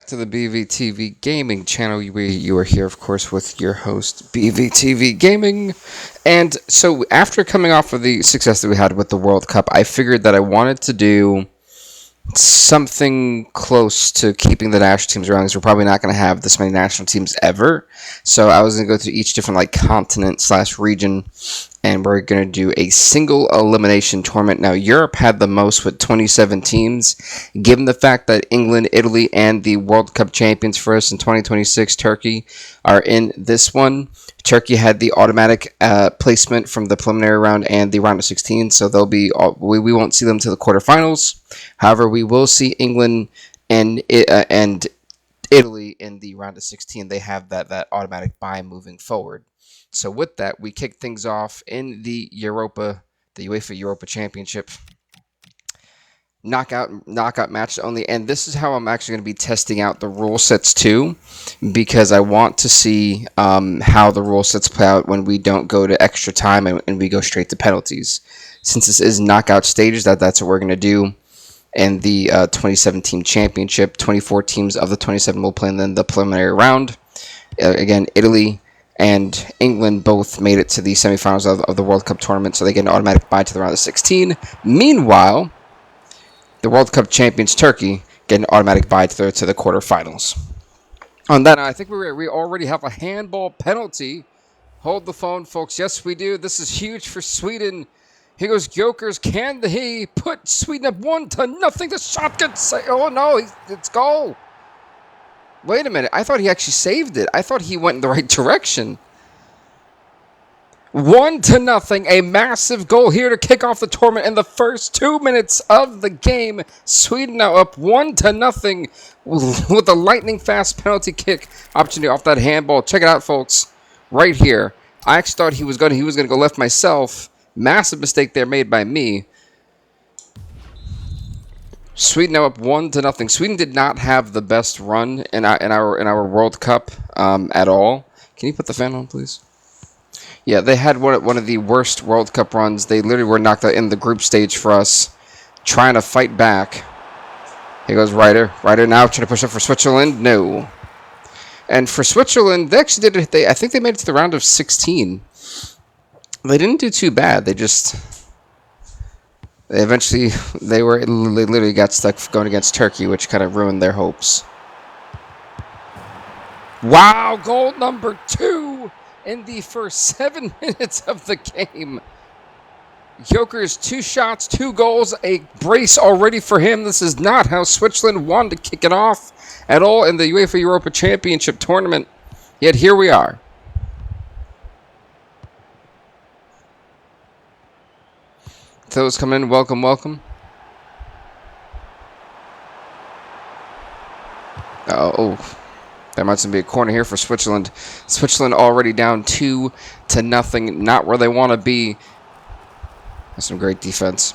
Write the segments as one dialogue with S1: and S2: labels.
S1: To the BVTV Gaming channel. You are here, of course, with your host, BVTV Gaming. And so after coming off of the success that we had with the World Cup, I figured that I wanted to do something close to keeping the national teams around, because we're probably not going to have this many national teams ever. So I was going to go through each different continent / region, and we're going to do a single elimination tournament. Now, Europe had the most with 27 teams. Given the fact that England, Italy, and the World Cup champions for us in 2026, Turkey, are in this one, Turkey had the automatic placement from the preliminary round and the round of 16, so they'll be we won't see them to the quarterfinals. However, we will see England and Italy in the round of 16. They have that automatic bye moving forward. So with that, we kick things off in the UEFA Europa Championship knockout match only. And this is how I'm actually going to be testing out the rule sets too, because I want to see how the rule sets play out when we don't go to extra time and we go straight to penalties. Since this is knockout stages, that's what we're going to do. And the 2017 championship, 24 teams of the 27 will play in the preliminary round. Again, Italy and England both made it to the semifinals of the World Cup tournament, so they get an automatic bye to the round of 16. Meanwhile, the World Cup champions Turkey get an automatic bye to the quarterfinals. On that, I think we already have a handball penalty. Hold the phone, folks. Yes, we do. This is huge for Sweden. Here goes Jokers. Can he put Sweden up 1-0? The shot gets... Oh, no. It's goal. Wait a minute. I thought he actually saved it. I thought he went in the right direction. 1-0. A massive goal here to kick off the tournament in the first 2 minutes of the game. Sweden now up 1-0 with a lightning fast penalty kick opportunity off that handball. Check it out, folks. Right here. I actually thought he was going to go left myself. Massive mistake there made by me. Sweden now up 1-0. Sweden did not have the best run in our World Cup at all. Can you put the fan on, please? Yeah, they had one of the worst World Cup runs. They literally were knocked out in the group stage for us, trying to fight back. Here goes Ryder. Ryder now trying to push up for Switzerland. No. And for Switzerland, they actually did it. I think they made it to the round of 16. They didn't do too bad. They literally got stuck going against Turkey, which kind of ruined their hopes. Wow, goal number 2 in the first 7 minutes of the game. Jokers, 2 shots, 2 goals, a brace already for him. This is not how Switzerland wanted to kick it off at all in the UEFA Europa Championship tournament. Yet here we are. Those coming in, welcome. Oh, there might be a corner here for Switzerland. Switzerland already down 2-0, not where they want to be. That's some great defense.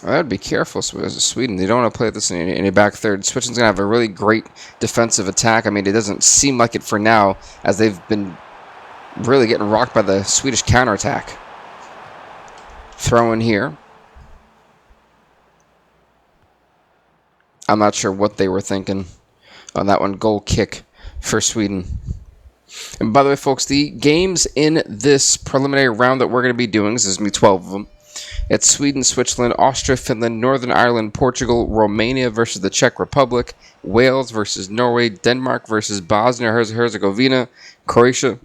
S1: I'd be careful, Sweden. They don't want to play this in a back third. Switzerland's going to have a really great defensive attack. I mean, it doesn't seem like it for now, as they've been really getting rocked by the Swedish counterattack. Throw in here. I'm not sure what they were thinking on that one. Goal kick for Sweden. And by the way, folks, the games in this preliminary round that we're going to be doing, there's going to be 12 of them. It's Sweden, Switzerland, Austria, Finland, Northern Ireland, Portugal, Romania versus the Czech Republic, Wales versus Norway, Denmark versus Bosnia, Herzegovina, Croatia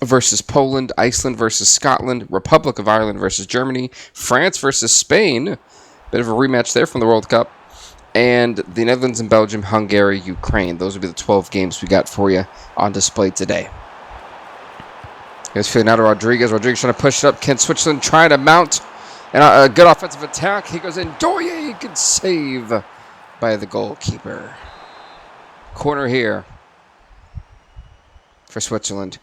S1: versus Poland, Iceland versus Scotland, Republic of Ireland versus Germany, France versus Spain, bit of a rematch there from the World Cup, and the Netherlands and Belgium, Hungary, Ukraine. Those would be the 12 games we got for you on display today. Here's Fernando Rodriguez. Rodriguez trying to push it up. Can Switzerland try to mount a good offensive attack? He goes in. Doye, good save by the goalkeeper. Corner here for Switzerland.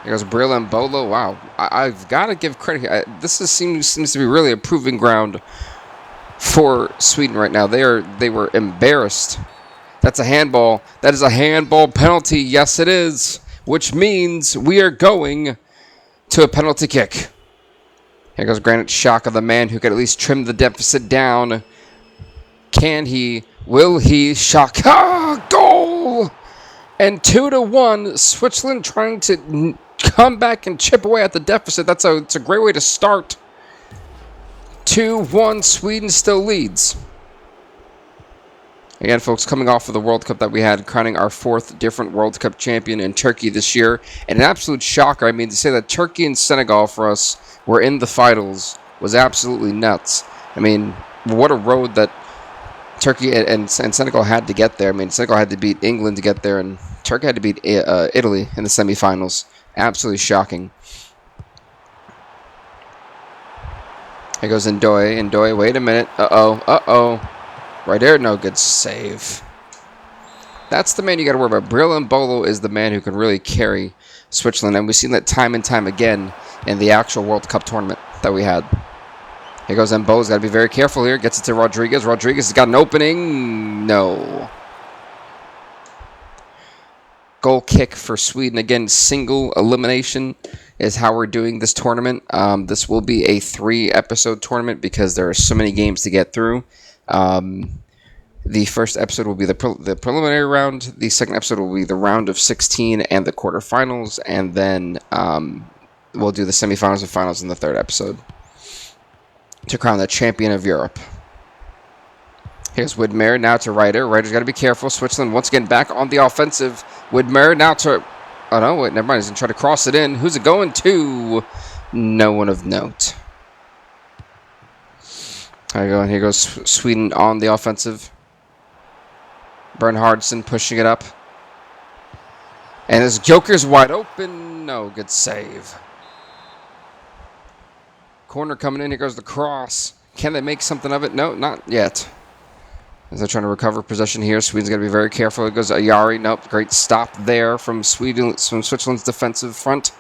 S1: Here goes Brilla and Bolo. Wow, I've got to give credit. This seems to be really a proving ground for Sweden right now. They were embarrassed. That's a handball. That is a handball penalty. Yes, it is. Which means we are going to a penalty kick. Here goes Granit Xhaka, the man who could at least trim the deficit down. Can he? Will he? Xhaka! Goal! And 2-1. Switzerland trying to come back and chip away at the deficit. It's a great way to start. 2-1. Sweden still leads. Again, folks, coming off of the World Cup that we had, crowning our 4th different World Cup champion in Turkey this year. And an absolute shocker. I mean, to say that Turkey and Senegal for us were in the finals was absolutely nuts. I mean, what a road that Turkey and Senegal had to get there. I mean, Senegal had to beat England to get there, and Turkey had to beat Italy in the semifinals. Absolutely shocking. Here goes Ndoye. Ndoye, wait a minute. Uh-oh. Right there, no good save. That's the man you got to worry about. Brillon is the man who can really carry Switzerland, and we've seen that time and time again in the actual World Cup tournament that we had. Here goes Mbolo's got to be very careful here. Gets it to Rodriguez. Rodriguez has got an opening. No. Goal kick for Sweden. Again, single elimination is how we're doing this tournament. This will be a 3-episode tournament because there are so many games to get through. The first episode will be the preliminary round. The second episode will be the round of 16 and the quarterfinals. And then we'll do the semifinals and finals in the 3rd episode to crown the champion of Europe. Here's Widmer, now to Ryder. Ryder's got to be careful. Switzerland once again back on the offensive. Widmer now to... Oh, no, wait, never mind. He's going to try to cross it in. Who's it going to? No one of note. There you go, and here goes Sweden on the offensive. Bernhardsson pushing it up. And this Joker's wide open. No, good save. Corner coming in. Here goes the cross. Can they make something of it? No, not yet. As they're trying to recover possession here, Sweden's got to be very careful. It goes Ayari. Nope, great stop there from Switzerland's defensive front.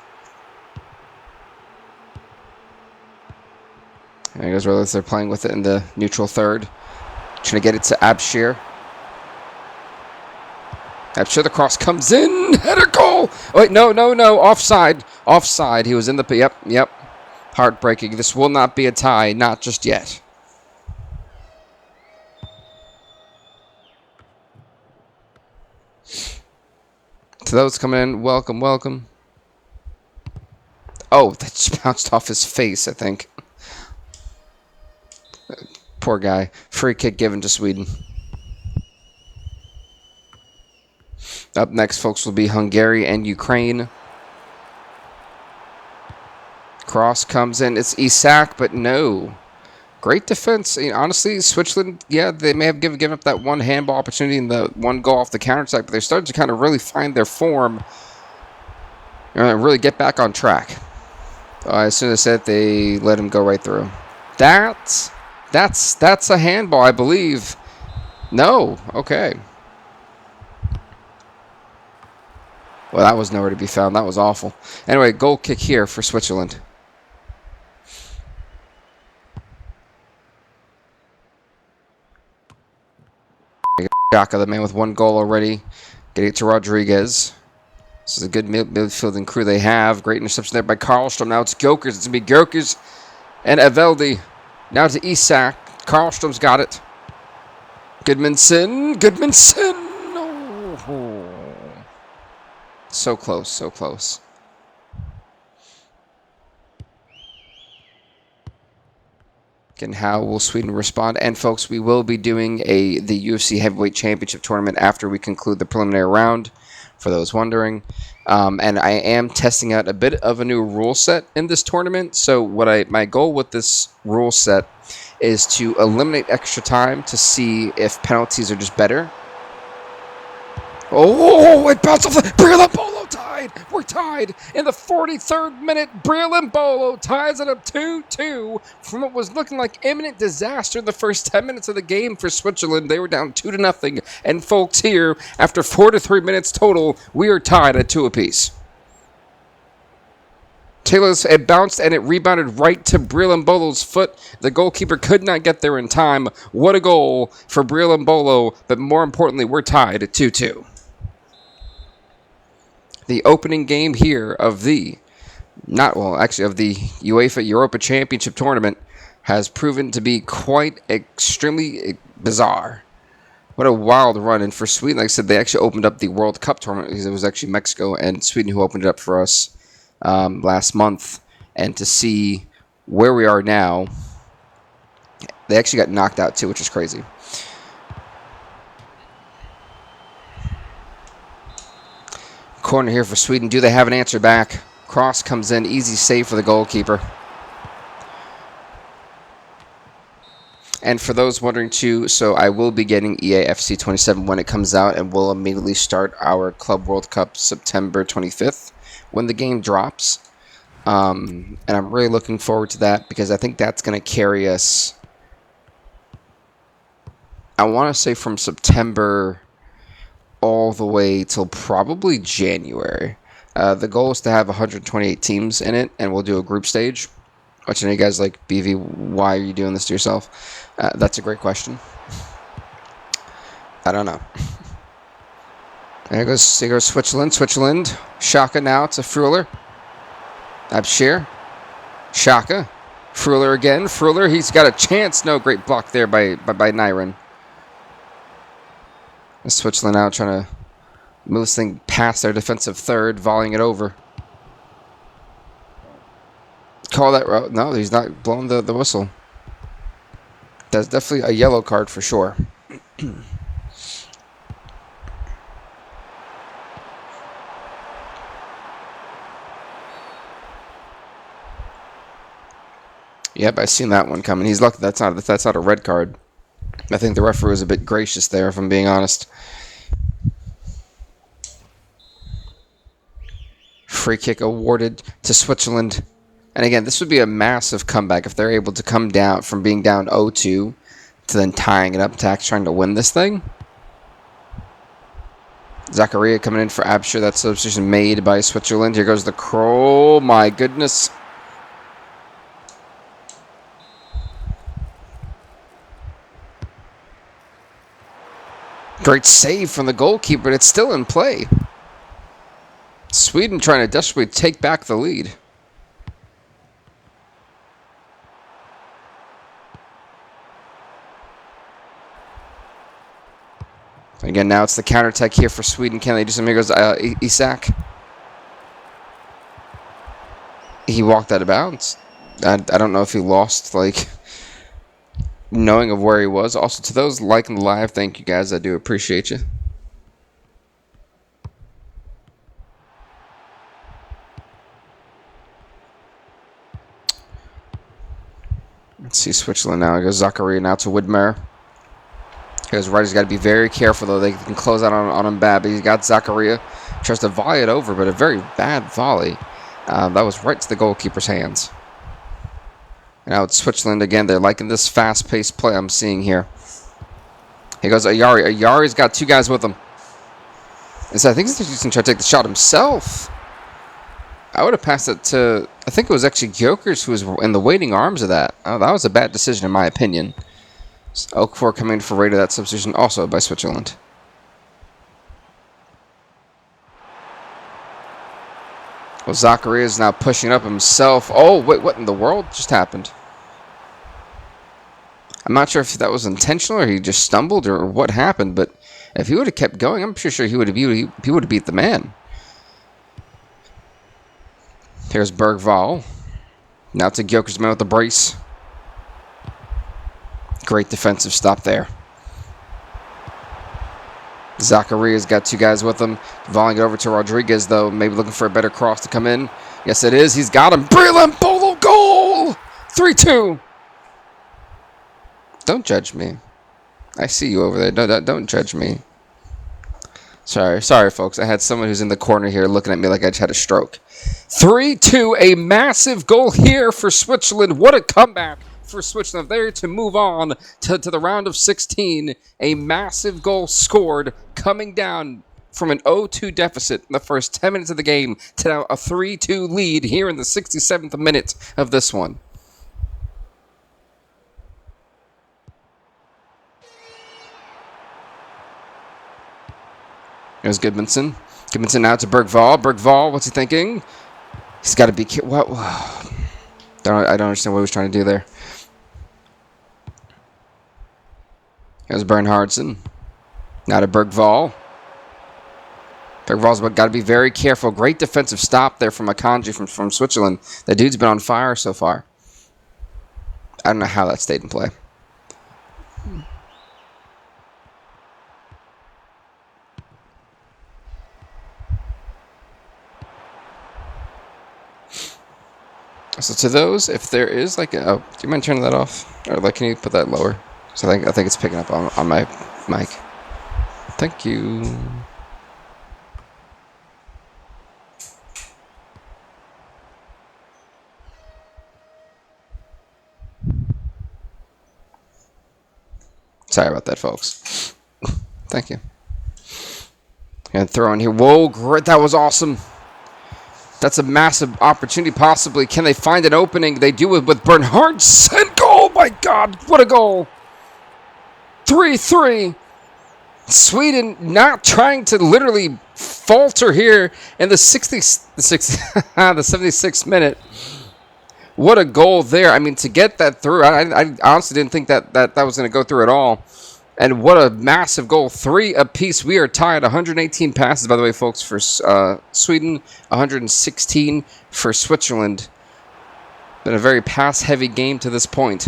S1: There goes Rollins. They're playing with it in the neutral third. Trying to get it to Abshir. Abshir, the cross comes in. Header goal. Oh, wait, no. Offside. Offside. He was in the... Yep. Heartbreaking. This will not be a tie. Not just yet. To those coming in, welcome. Oh, that just bounced off his face, I think. Poor guy. Free kick given to Sweden. Up next, folks, will be Hungary and Ukraine. Cross comes in. It's Isak, but no. Great defense. Honestly, Switzerland, yeah, they may have given up that one handball opportunity and the one goal off the counter-attack, but they're starting to kind of really find their form and really get back on track. As soon as I said, they let him go right through. That's a handball, I believe. No. Okay. Well, that was nowhere to be found. That was awful. Anyway, goal kick here for Switzerland. Xhaka, the man with 1 goal already. Getting it to Rodriguez. This is a good midfielding crew they have. Great interception there by Karlström. Now it's Gjokers. It's going to be Gjokers and Eveldi. Now to Isak. Karlström's got it. Goodmanson. Oh. So close. Again, how will Sweden respond? And folks, we will be doing the UFC Heavyweight Championship tournament after we conclude the preliminary round, for those wondering. And I am testing out a bit of a new rule set in this tournament. So my goal with this rule set is to eliminate extra time to see if penalties are just better. Oh, it bounced off the... Brillon tied! We're tied in the 43rd minute. Brillon ties it up 2-2 from what was looking like imminent disaster in the first 10 minutes of the game for Switzerland. They were down 2-0. And folks, here, after 43 minutes total, we are tied at 2 apiece. It bounced and it rebounded right to Brillon foot. The goalkeeper could not get there in time. What a goal for Brillon, but more importantly, we're tied at 2-2. The opening game here of the not well, actually, of the UEFA Europa Championship tournament has proven to be quite extremely bizarre. What a wild run. And for Sweden, like I said, they actually opened up the World Cup tournament because it was actually Mexico and Sweden who opened it up for us last month. And to see where we are now, they actually got knocked out too, which is crazy. Corner here for Sweden. Do they have an answer back? Cross comes in. Easy save for the goalkeeper. And for those wondering too, so I will be getting EAFC 27 when it comes out, and we'll immediately start our Club World Cup September 25th when the game drops. And I'm really looking forward to that because I think that's going to carry us, I want to say, from September all the way till probably January. The goal is to have 128 teams in it, and we'll do a group stage. Which I know you guys like, BV, why are you doing this to yourself? That's a great question. I don't know. There goes Switzerland. Xhaka now to Freuler. Abshir. Xhaka. Freuler again. Freuler, he's got a chance. No, great block there by Nyren. Switzerland now trying to move this thing past their defensive third, volleying it over. Call that route. No, he's not blowing the whistle. That's definitely a yellow card for sure. Yep, I seen that one coming. He's lucky that's not a red card. I think the referee was a bit gracious there, if I'm being honest. Free kick awarded to Switzerland. And again, this would be a massive comeback if they're able to come down from being down 0-2 to then tying it up to trying to win this thing. Zakaria coming in for Abshir. That substitution made by Switzerland. Here goes the Crow. My goodness. Great save from the goalkeeper, but it's still in play. Sweden trying to desperately take back the lead. Again, now it's the counterattack here for Sweden. Can they do something? Here goes Isak. He walked out of bounds. I don't know if he lost, like, knowing of where he was. Also, to those liking the live, thank you guys. I do appreciate you. Let's see Switzerland now. It goes Zakaria now to Widmer. Because Ryder's got to be very careful, though. They can close out on him bad. But he's got Zakaria. Tries to volley it over, but a very bad volley. That was right to the goalkeeper's hands. And now it's Switzerland again. They're liking this fast-paced play I'm seeing here. Here goes Ayari. Ayari's got two guys with him. And so I think he's going to try to take the shot himself. I would have passed it to, I think it was actually Gyökeres who was in the waiting arms of that. Oh, that was a bad decision in my opinion. Okafor coming in for Raider, that substitution also by Switzerland. Well, Zakaria is now pushing up himself. Oh, wait, what in the world just happened? I'm not sure if that was intentional or he just stumbled or what happened, but if he would have kept going, I'm pretty sure he would have beat the man. Here's Bergvall. Now to Gyökeres, man with the brace. Great defensive stop there. Zakaria's got two guys with him. Volleying it over to Rodriguez, though. Maybe looking for a better cross to come in. Yes, it is. He's got him. Brilliant Bolo goal! 3-2. Don't judge me. I see you over there. Don't judge me. Sorry, folks. I had someone who's in the corner here looking at me like I just had a stroke. 3-2. A massive goal here for Switzerland. What a comeback for Switzerland there to move on to the round of 16. A massive goal scored coming down from an 0-2 deficit in the first 10 minutes of the game to now a 3-2 lead here in the 67th minute of this one. There's Goodmanson. Goodmanson now to Bergvall. Bergvall, what's he thinking? He's got to be... What? I don't understand what he was trying to do there. There's Bernhardsen. Now to Bergvall. Bergvall's got to be very careful. Great defensive stop there from Akanji from Switzerland. The dude's been on fire so far. I don't know how that stayed in play. So to those, if there is like a... Oh, do you mind turning that off? Or like, can you put that lower? So I think it's picking up on my mic. Thank you. Sorry about that, folks. Thank you. And throw in here. Whoa, great. That was awesome. That's a massive opportunity, possibly. Can they find an opening? They do it with Bernhardsen. Oh, my God. What a goal. 3-3. Sweden not trying to literally falter here in the 76th minute. What a goal there. I mean, to get that through, I honestly didn't think that was going to go through at all. And what a massive goal. 3 apiece. We are tied. 118 passes, by the way, folks, for Sweden. 116 for Switzerland. Been a very pass-heavy game to this point.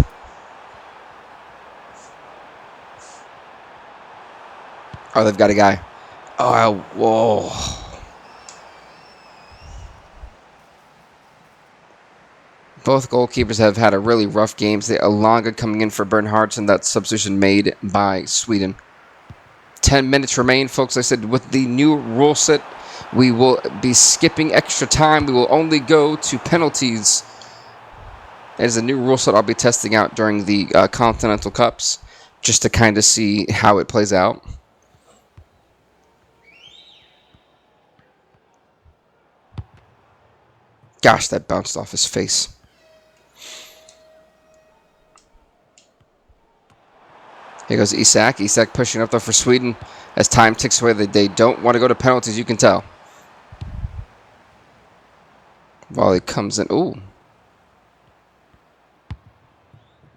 S1: Oh, they've got a guy. Oh, whoa. Both goalkeepers have had a really rough game. Alanga coming in for Bernhardsen. That substitution made by Sweden. 10 minutes remain, folks. I said with the new rule set, we will be skipping extra time. We will only go to penalties. That is a new rule set I'll be testing out during the Continental Cups, just to kind of see how it plays out. Gosh, that bounced off his face. Here goes Isak. Isak pushing up though for Sweden. As time ticks away, they don't want to go to penalties, you can tell. Volley comes in. Ooh.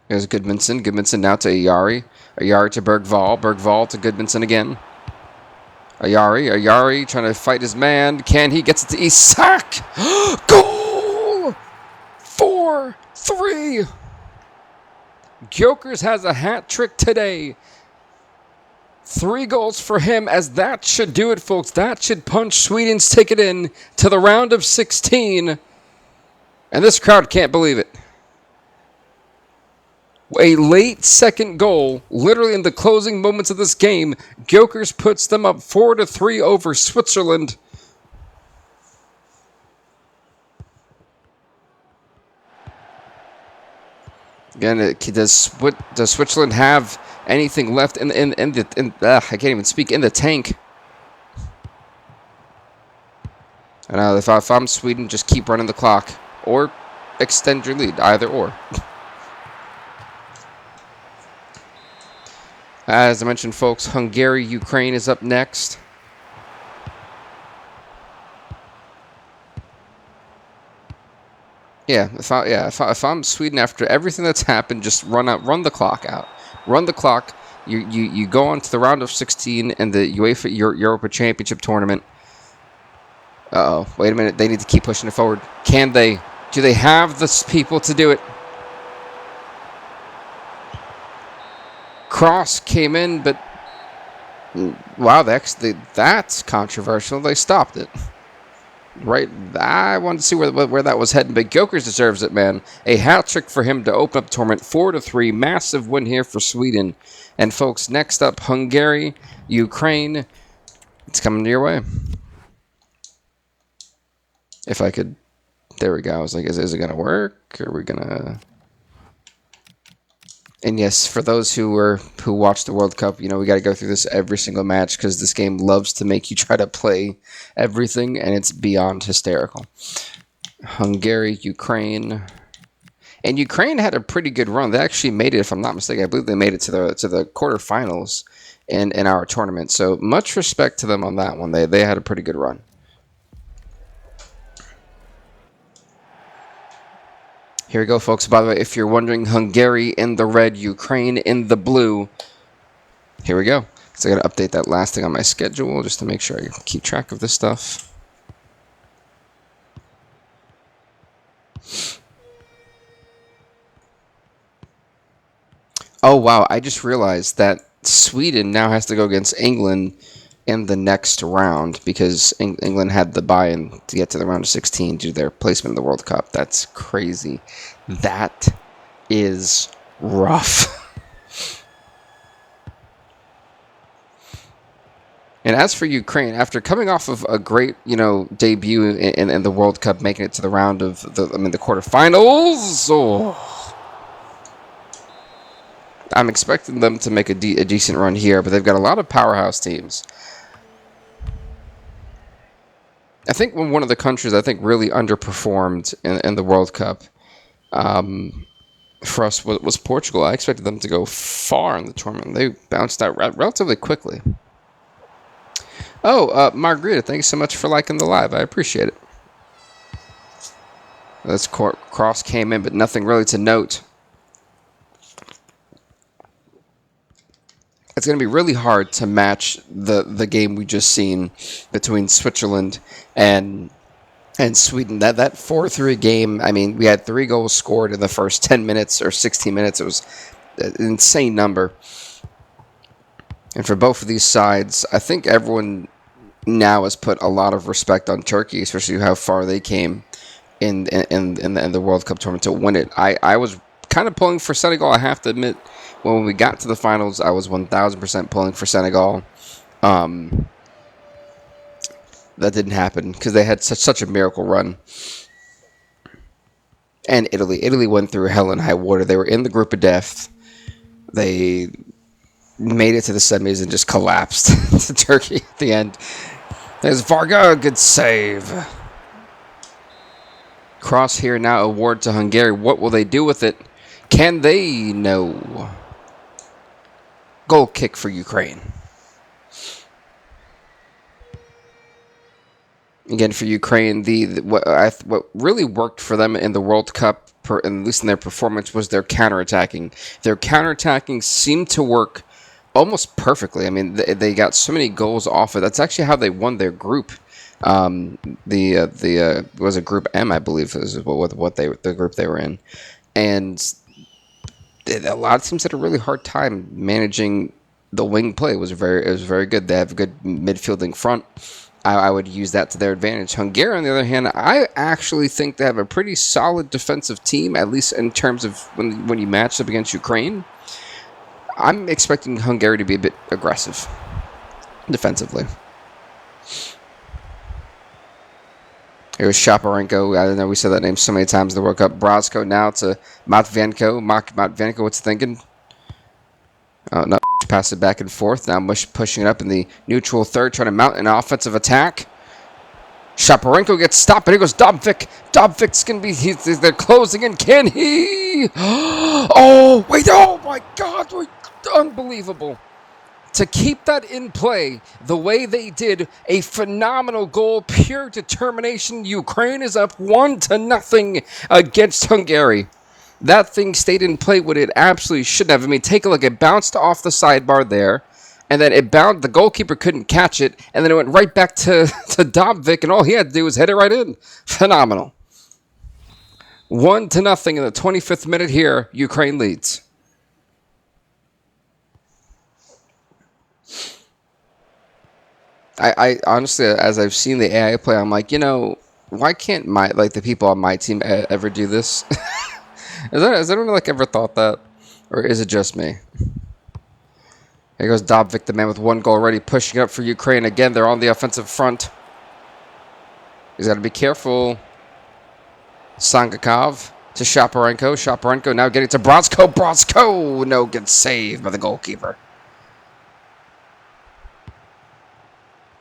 S1: Here's Gudmundsson. Gudmundsson now to Ayari. Ayari to Bergvall. Bergvall to Gudmundsson again. Ayari trying to fight his man. Can he? Gets it to Isak. Goal! 4-3. Gyökeres has a hat trick today. 3 goals for him, as that should do it, folks. That should punch Sweden's ticket in to the round of 16. And this crowd can't believe it. A late second goal, literally in the closing moments of this game. Gyökeres puts them up 4-3 over Switzerland. Again, does Switzerland have anything left in I can't even speak, in the tank? And if I'm Sweden, just keep running the clock or extend your lead, either or. As I mentioned, folks, Hungary, Ukraine is up next. Yeah, if I'm Sweden, after everything that's happened, just run the clock out. Run the clock. You go on to the round of 16 in the UEFA Europa Championship tournament. Uh-oh, wait a minute. They need to keep pushing it forward. Can they? Do they have the people to do it? Cross came in, but wow, that's controversial. They stopped it. Right, I wanted to see where that was heading, but Gyökeres deserves it, man. A hat trick for him to open up the tournament, 4-3, massive win here for Sweden. And folks, next up, Hungary, Ukraine. It's coming your way. If I could, there we go. I was like, is it gonna work? Are we gonna? And yes, for those who watch the World Cup, we got to go through this every single match because this game loves to make you try to play everything, and it's beyond hysterical. Hungary, Ukraine. And Ukraine had a pretty good run. They actually made it, if I'm not mistaken. I believe they made it to the quarterfinals in our tournament. So much respect to them on that one. They had a pretty good run. Here we go, folks. By the way, if you're wondering, Hungary in the red, Ukraine in the blue. Here we go. So I got to update that last thing on my schedule just to make sure I keep track of this stuff. Oh, wow. I just realized that Sweden now has to go against England in the next round because England had the buy-in to get to the round of 16 due to their placement in the World Cup. That's crazy. That is rough. And as for Ukraine, after coming off of a great, debut in the World Cup, making it to the round of the quarterfinals, I'm expecting them to make a decent run here, but they've got a lot of powerhouse teams. I think one of the countries really underperformed in the World Cup for us was Portugal. I expected them to go far in the tournament. They bounced out relatively quickly. Oh, Margarita, thank you so much for liking the live. I appreciate it. This cross came in, but nothing really to note. It's going to be really hard to match the game we just seen between Switzerland and Sweden. That 4-3 game, I mean, we had 3 goals scored in the first 10 minutes or 16 minutes. It was an insane number. And for both of these sides, I think everyone now has put a lot of respect on Turkey, especially how far they came in the World Cup tournament to win it. I was kind of pulling for Senegal, I have to admit. When we got to the finals, I was 1,000% pulling for Senegal. That didn't happen because they had such a miracle run. And Italy went through hell and high water. They were in the group of death. They made it to the semis and just collapsed to Turkey at the end. There's Varga, good save. Cross here now, award to Hungary. What will they do with it? Can they? No. Goal kick for Ukraine. Again, for Ukraine, what really worked for them in the World Cup, at least in their performance, was their counterattacking. Their counterattacking seemed to work almost perfectly. I mean, they got so many goals off it. That's actually how they won their group. Was it Group M, I believe, is the group they were in, and a lot of teams had a really hard time managing the wing play. It was very good. They have a good midfielding front. I would use that to their advantage. Hungary, on the other hand, I actually think they have a pretty solid defensive team, at least in terms of when you match up against Ukraine. I'm expecting Hungary to be a bit aggressive defensively. Here's Shaparenko. I don't know, we said that name so many times in the World Cup. Brozko now to Matvienko. Matvienko, what's thinking? No, pass it back and forth. Now pushing it up in the neutral third, trying to mount an offensive attack. Shaparenko gets stopped, and here goes Dobvik. Dobvik's going to be... They're closing in. Can he? Oh, wait. Oh, my God. Unbelievable. To keep that in play the way they did, a phenomenal goal, pure determination. Ukraine is up 1-0 against Hungary. That thing stayed in play what it absolutely should have. I mean, take a look. It bounced off the sidebar there, and then the goalkeeper couldn't catch it, and then it went right back to Dobvik, and all he had to do was head it right in. Phenomenal. 1-0 in the 25th minute here. Ukraine leads. I honestly, as I've seen the AI play, I'm like, why can't the people on my team ever do this? Has anyone ever thought that, or is it just me? Here goes Dobvik, the man with 1 goal already, pushing up for Ukraine again. They're on the offensive front. He's got to be careful. Sangakov to Shaparenko. Shaparenko now getting to Brozko. Brozko, no, gets saved by the goalkeeper.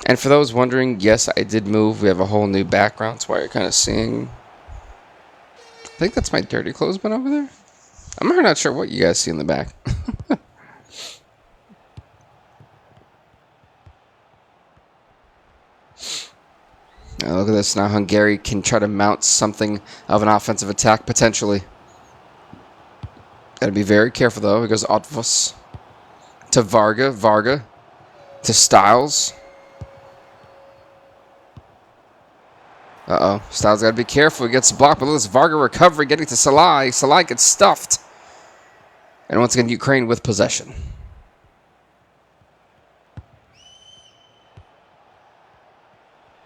S1: And for those wondering, yes, I did move. We have a whole new background. That's why you're kind of seeing... I think that's my dirty clothesman over there. I'm not sure what you guys see in the back. Now look at this. Now Hungary can try to mount something of an offensive attack, potentially. Gotta be very careful, though. He goes Otvos to Varga. Varga to Styles. Uh-oh. Styles gotta be careful. He gets blocked, but let's Varga recovery, getting to Salai. Salai gets stuffed. And once again, Ukraine with possession.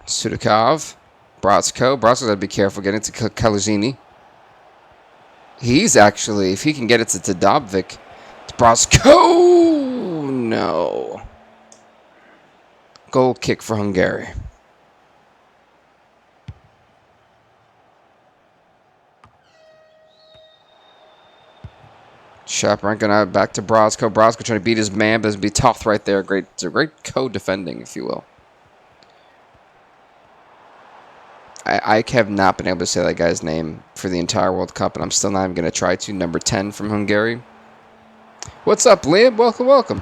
S1: Sudakov. Bratsko. Bratsko's gotta be careful getting to Kalazini. He's actually, if he can get it to Dobvik. It's Bratsko! No. Goal kick for Hungary. Shaparenko now back to Bratsko. Bratsko trying to beat his man, but it's be tough right there. It's a great co-defending, if you will. I have not been able to say that guy's name for the entire World Cup, and I'm still not even going to try to. Number 10 from Hungary. What's up, Liam? Welcome, welcome.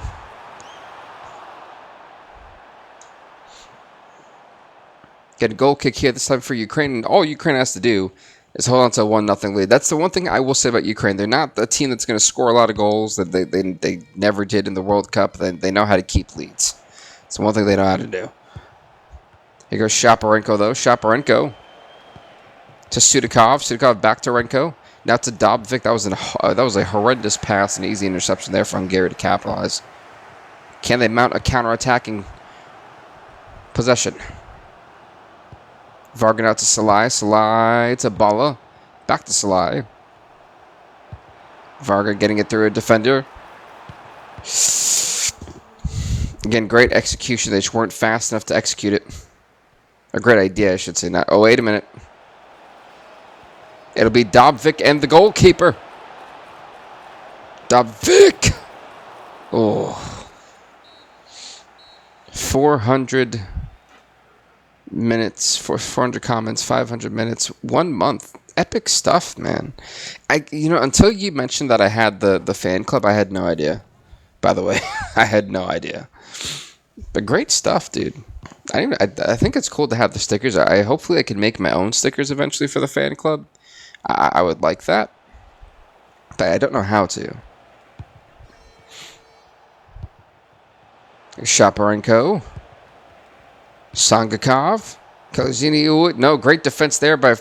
S1: Get a goal kick here this time for Ukraine, and all Ukraine has to do is hold on to a 1-0 lead. That's the one thing I will say about Ukraine. They're not a team that's going to score a lot of goals. That they never did in the World Cup. They know how to keep leads. It's the one thing they know how to do. Here goes Shaparenko, though. Shaparenko to Sudakov. Sudakov back to Renko. Now to Dobvik. That was a horrendous pass and easy interception there for Hungary to capitalize. Can they mount a counter-attacking possession? Vargan out to Salai. Salai to Bala. Back to Salai. Varga getting it through a defender. Again, great execution. They just weren't fast enough to execute it. A great idea, I should say. Not. Oh, wait a minute. It'll be Dobvik and the goalkeeper. Dobvik! Oh. 400 minutes, 400 comments, 500 minutes, 1 month. Epic stuff, man. Until you mentioned that I had the fan club, I had no idea. By the way, I had no idea. But great stuff, dude. I think it's cool to have the stickers. Hopefully I can make my own stickers eventually for the fan club. I would like that, but I don't know how to. Shaparenko. Sangakov. Kozini. No, great defense there by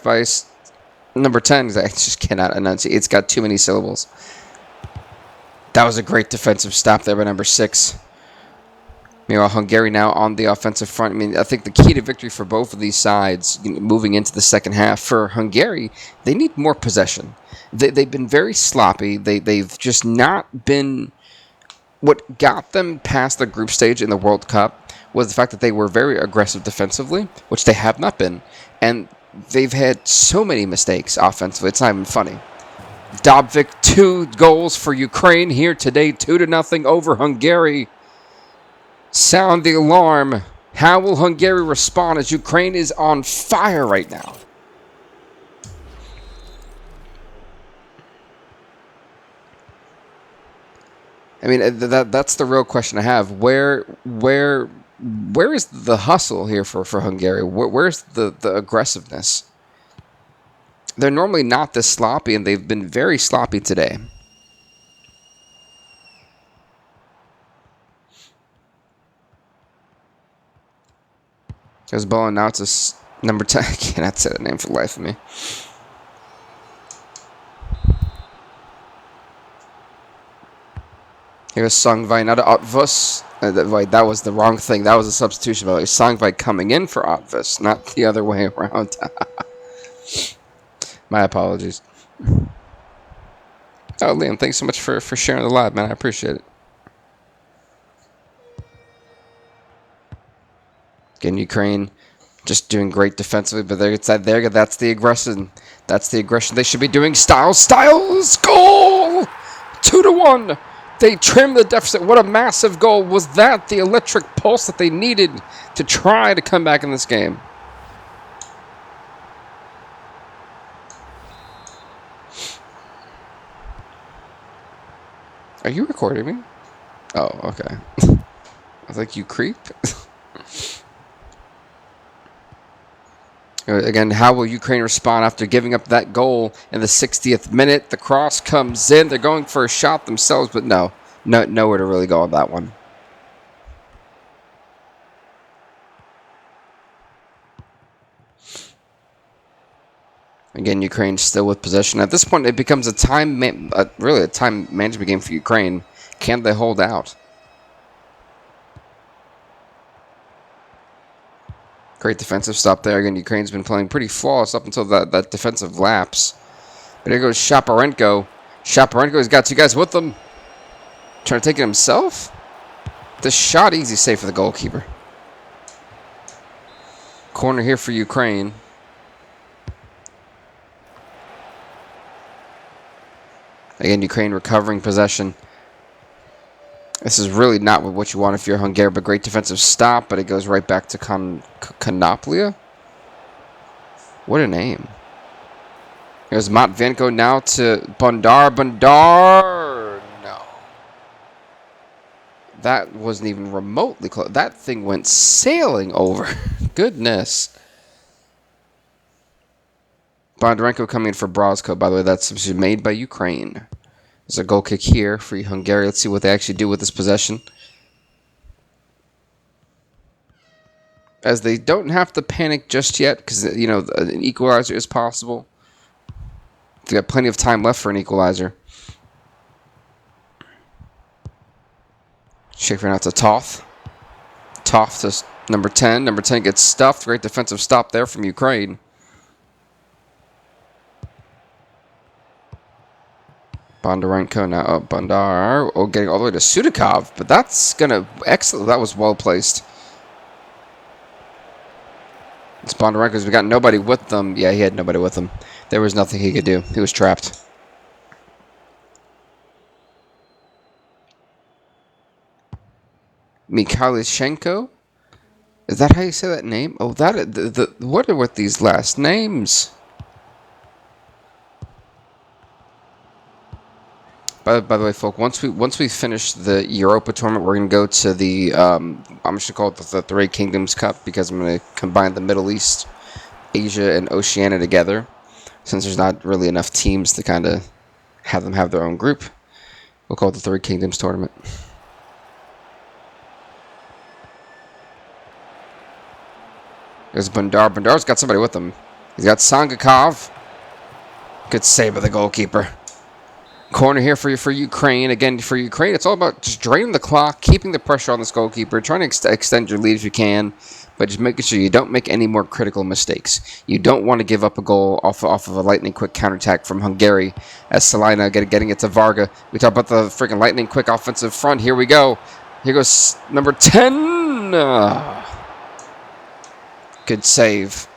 S1: number 10. I just cannot enunciate. It's got too many syllables. That was a great defensive stop there by number 6. Meanwhile, Hungary now on the offensive front. I mean, I think the key to victory for both of these sides, moving into the second half, for Hungary, they need more possession. They've been very sloppy. They've just not been... What got them past the group stage in the World Cup was the fact that they were very aggressive defensively, which they have not been. And they've had so many mistakes offensively. It's not even funny. Dobvik, 2 goals for Ukraine here today, 2-0 over Hungary. Sound the alarm. How will Hungary respond as Ukraine is on fire right now? I mean, that's the real question I have. Where is the hustle here for Hungary? Where's the aggressiveness? They're normally not this sloppy, and they've been very sloppy today. There's Bowen now to number 10. I cannot say that name for the life of me. Here's Sangvai now to Otvos. That was the wrong thing. That was a substitution, by the way. Sangvai coming in for Otvos, not the other way around. My apologies. Oh, Liam, thanks so much for sharing the live, man. I appreciate it. Again, Ukraine just doing great defensively, but that's the aggression. That's the aggression they should be doing. Styles, goal! 2-1. They trimmed the deficit. What a massive goal. Was that the electric pulse that they needed to try to come back in this game? Are you recording me? Oh, okay. I was like, you creep? Again, how will Ukraine respond after giving up that goal in the 60th minute? The cross comes in. They're going for a shot themselves, but nowhere to really go on that one. Again, Ukraine still with possession. At this point, it becomes really a time management game for Ukraine. Can they hold out? Great defensive stop there. Again, Ukraine's been playing pretty flawless up until that defensive lapse. But here goes Shaparenko. Shaparenko's got two guys with him. Trying to take it himself. The shot, easy save for the goalkeeper. Corner here for Ukraine. Again, Ukraine recovering possession. This is really not what you want if you're Hungary, but great defensive stop, but it goes right back to Konoplia. What a name. Here's Matvenko now to Bondar. Bondar! No. That wasn't even remotely close. That thing went sailing over. Goodness. Bondarenko coming in for Brozko. By the way, that's substitution made by Ukraine. There's a goal kick here for Hungary. Let's see what they actually do with this possession. As they don't have to panic just yet, because, you know, an equalizer is possible. They've got plenty of time left for an equalizer. Schaefer out to Toth. Toth to number 10. Number 10 gets stuffed. Great defensive stop there from Ukraine. Bondarenko now, Bondar, getting all the way to Sudakov, but that's gonna, excellent, that was well placed. It's Bondarenko's, we got nobody with them. Yeah, he had nobody with him. There was nothing he could do. He was trapped. Mikhailishenko? Is that how you say that name? Oh, what are with these last names? By the way, folk, once we finish the Europa tournament, we're gonna go to the I'm just gonna call it the Three Kingdoms Cup, because I'm gonna combine the Middle East, Asia, and Oceania together, since there's not really enough teams to kind of have them have their own group. We'll call it the Three Kingdoms tournament. There's Bondar. Bondar's got somebody with him. He's got Sangakov. Good save by the goalkeeper. Corner here for Ukraine. Again, for Ukraine, it's all about just draining the clock, keeping the pressure on this goalkeeper, trying to extend your lead if you can, but just making sure you don't make any more critical mistakes. You don't want to give up a goal off of a lightning-quick counterattack from Hungary, as Salina getting it to Varga. We talk about the freaking lightning-quick offensive front. Here we go. Here goes number 10. Good save.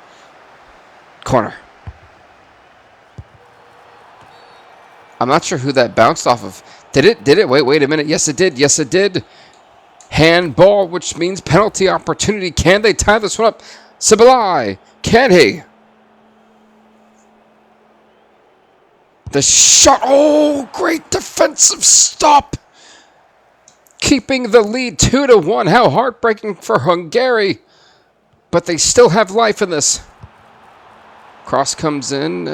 S1: Corner. I'm not sure who that bounced off of. Did it? Wait a minute. Yes, it did. Yes, it did. Handball, which means penalty opportunity. Can they tie this one up? Sibalai. Can he? The shot. Oh, great defensive stop. Keeping the lead 2-1. How heartbreaking for Hungary. But they still have life in this. Cross comes in.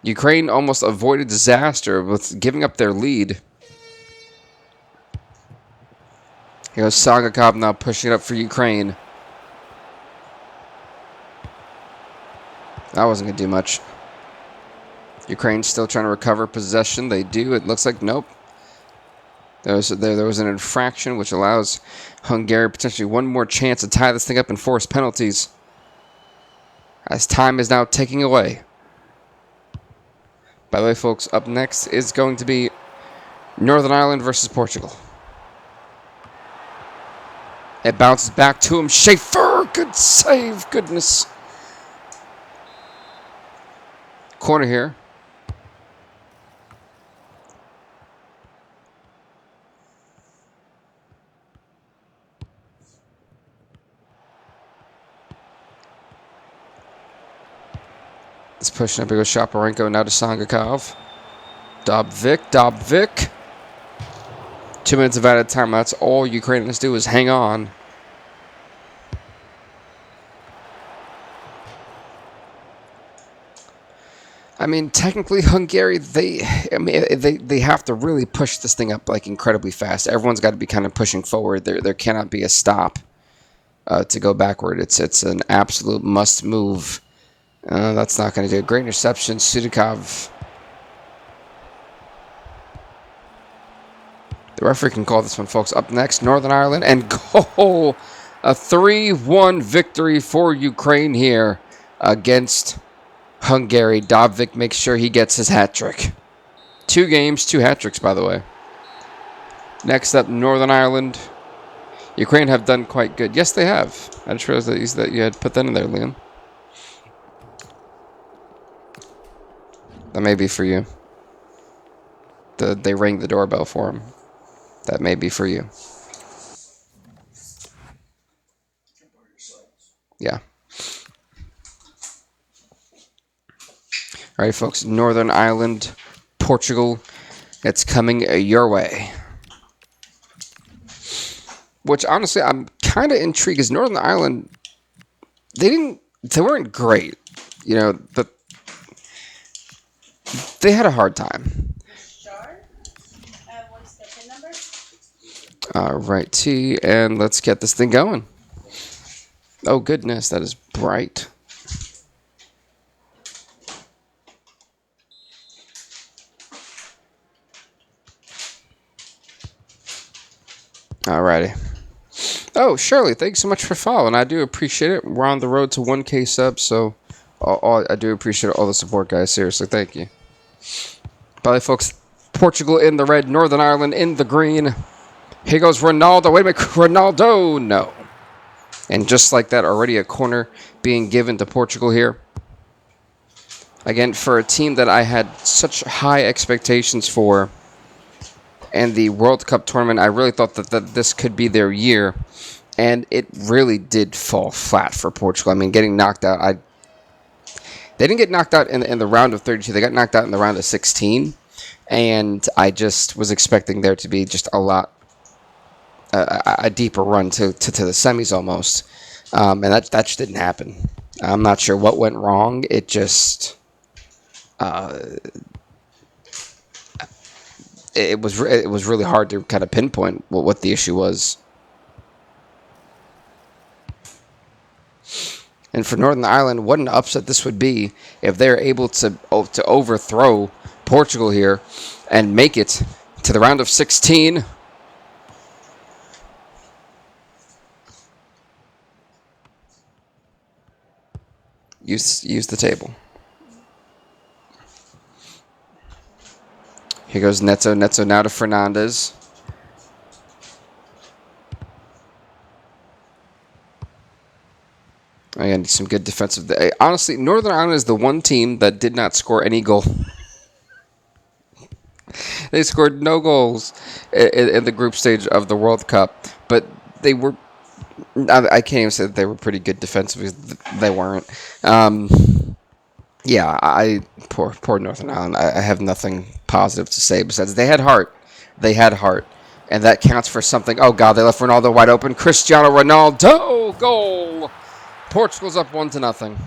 S1: Ukraine almost avoided disaster with giving up their lead. Here goes Sagakov now pushing it up for Ukraine. That wasn't going to do much. Ukraine still trying to recover possession. They do. It looks like nope. There was an infraction which allows Hungary potentially one more chance to tie this thing up and force penalties. As time is now ticking away. By the way, folks, up next is going to be Northern Ireland versus Portugal. It bounces back to him. Schaefer, good save, goodness. Corner here. It's pushing up. Here goes Shaparenko now to Sangakov. Dobvik. 2 minutes of added time. That's all Ukrainians do is hang on. I mean, technically, Hungary, they have to really push this thing up like incredibly fast. Everyone's got to be kind of pushing forward. There cannot be a stop to go backward. It's an absolute must move. That's not going to do it. Great interception, Sudikov. The referee can call this one, folks. Up next, Northern Ireland, and goal! A 3-1 victory for Ukraine here against Hungary. Dovvik makes sure he gets his hat trick. 2 games, 2 hat tricks, by the way. Next up, Northern Ireland. Ukraine have done quite good. Yes, they have. I just realized that you had put that in there, Liam. That may be for you. They rang the doorbell for him. That may be for you. Yeah. All right, folks. Northern Ireland, Portugal. It's coming your way. Which, honestly, I'm kind of intrigued because Northern Ireland, they weren't great, but they had a hard time.
S2: What's the PIN number?
S1: All right, T, and let's get this thing going. Oh, goodness, that is bright. All righty. Oh, Shirley, thanks so much for following. I do appreciate it. We're on the road to 1K subs, so I do appreciate all the support, guys. Seriously, thank you. By the way, folks, Portugal in the red, Northern Ireland in the green. Here goes Ronaldo. Wait a minute, Ronaldo. No. And just like that, already a corner being given to Portugal here. Again, for a team that I had such high expectations for in the World Cup tournament, I really thought that this could be their year. And it really did fall flat for Portugal. I mean, getting knocked out. They didn't get knocked out in the round of 32. They got knocked out in the round of 16. And I just was expecting there to be just a deeper run to the semis almost. And that just didn't happen. I'm not sure what went wrong. It just... It was really hard to kind of pinpoint what the issue was. And for Northern Ireland, what an upset this would be if they're able to overthrow Portugal here and make it to the round of 16. Use the table. Here goes Neto. Neto now to Fernandez. Again, some good defensive. Honestly, Northern Ireland is the one team that did not score any goal. They scored no goals in the group stage of the World Cup, but they were... I can't even say that they were pretty good defensively. They weren't. Yeah, poor Northern Ireland. I have nothing positive to say besides they had heart. They had heart. And that counts for something. Oh, God, they left Ronaldo wide open. Cristiano Ronaldo, goal! Portugal's up 1-0.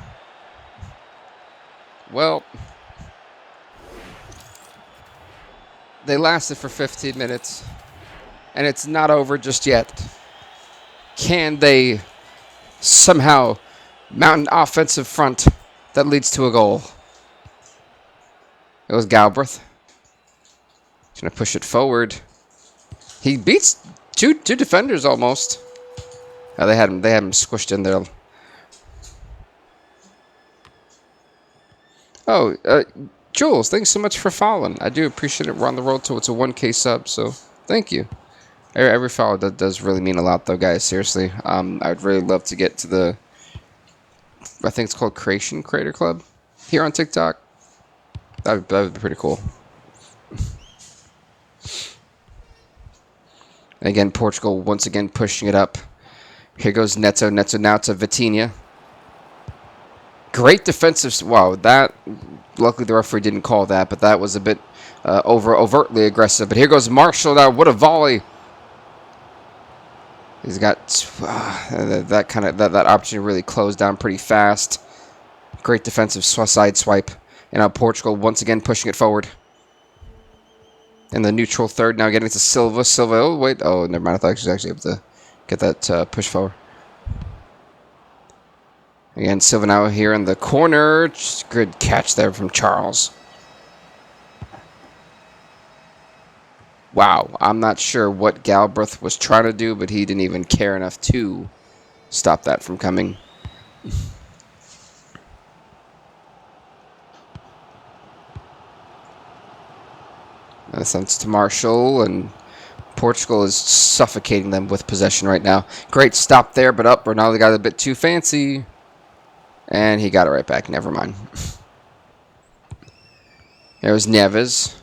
S1: Well, they lasted for 15 minutes, and it's not over just yet. Can they somehow mount an offensive front that leads to a goal? It was Galbraith. He's going to push it forward. He beats two defenders almost. Oh, they had him squished in there. Oh, Jules, thanks so much for following. I do appreciate it. We're on the road to it's a 1K sub, so thank you. Every follow that does really mean a lot, though, guys. Seriously, I would really love to get to the... I think it's called Creator Club here on TikTok. That would be pretty cool. Again, Portugal once again pushing it up. Here goes Neto. Neto now to Vitinha. Great defensive... Wow, that... Luckily, the referee didn't call that, but that was a bit overtly aggressive. But here goes Marshall now. What a volley. He's got that opportunity really closed down pretty fast. Great defensive side swipe And now Portugal once again pushing it forward. In the neutral third, now getting to Silva. Silva, oh, wait. Oh, never mind. I thought she was actually able to get that push forward. Again, Silva now here in the corner. Just good catch there from Charles. Wow, I'm not sure what Galbraith was trying to do, but he didn't even care enough to stop that from coming. Sense to Marshall, and Portugal is suffocating them with possession right now. Great stop there, but up. Ronaldo got a bit too fancy, and he got it right back. Never mind. There's Neves.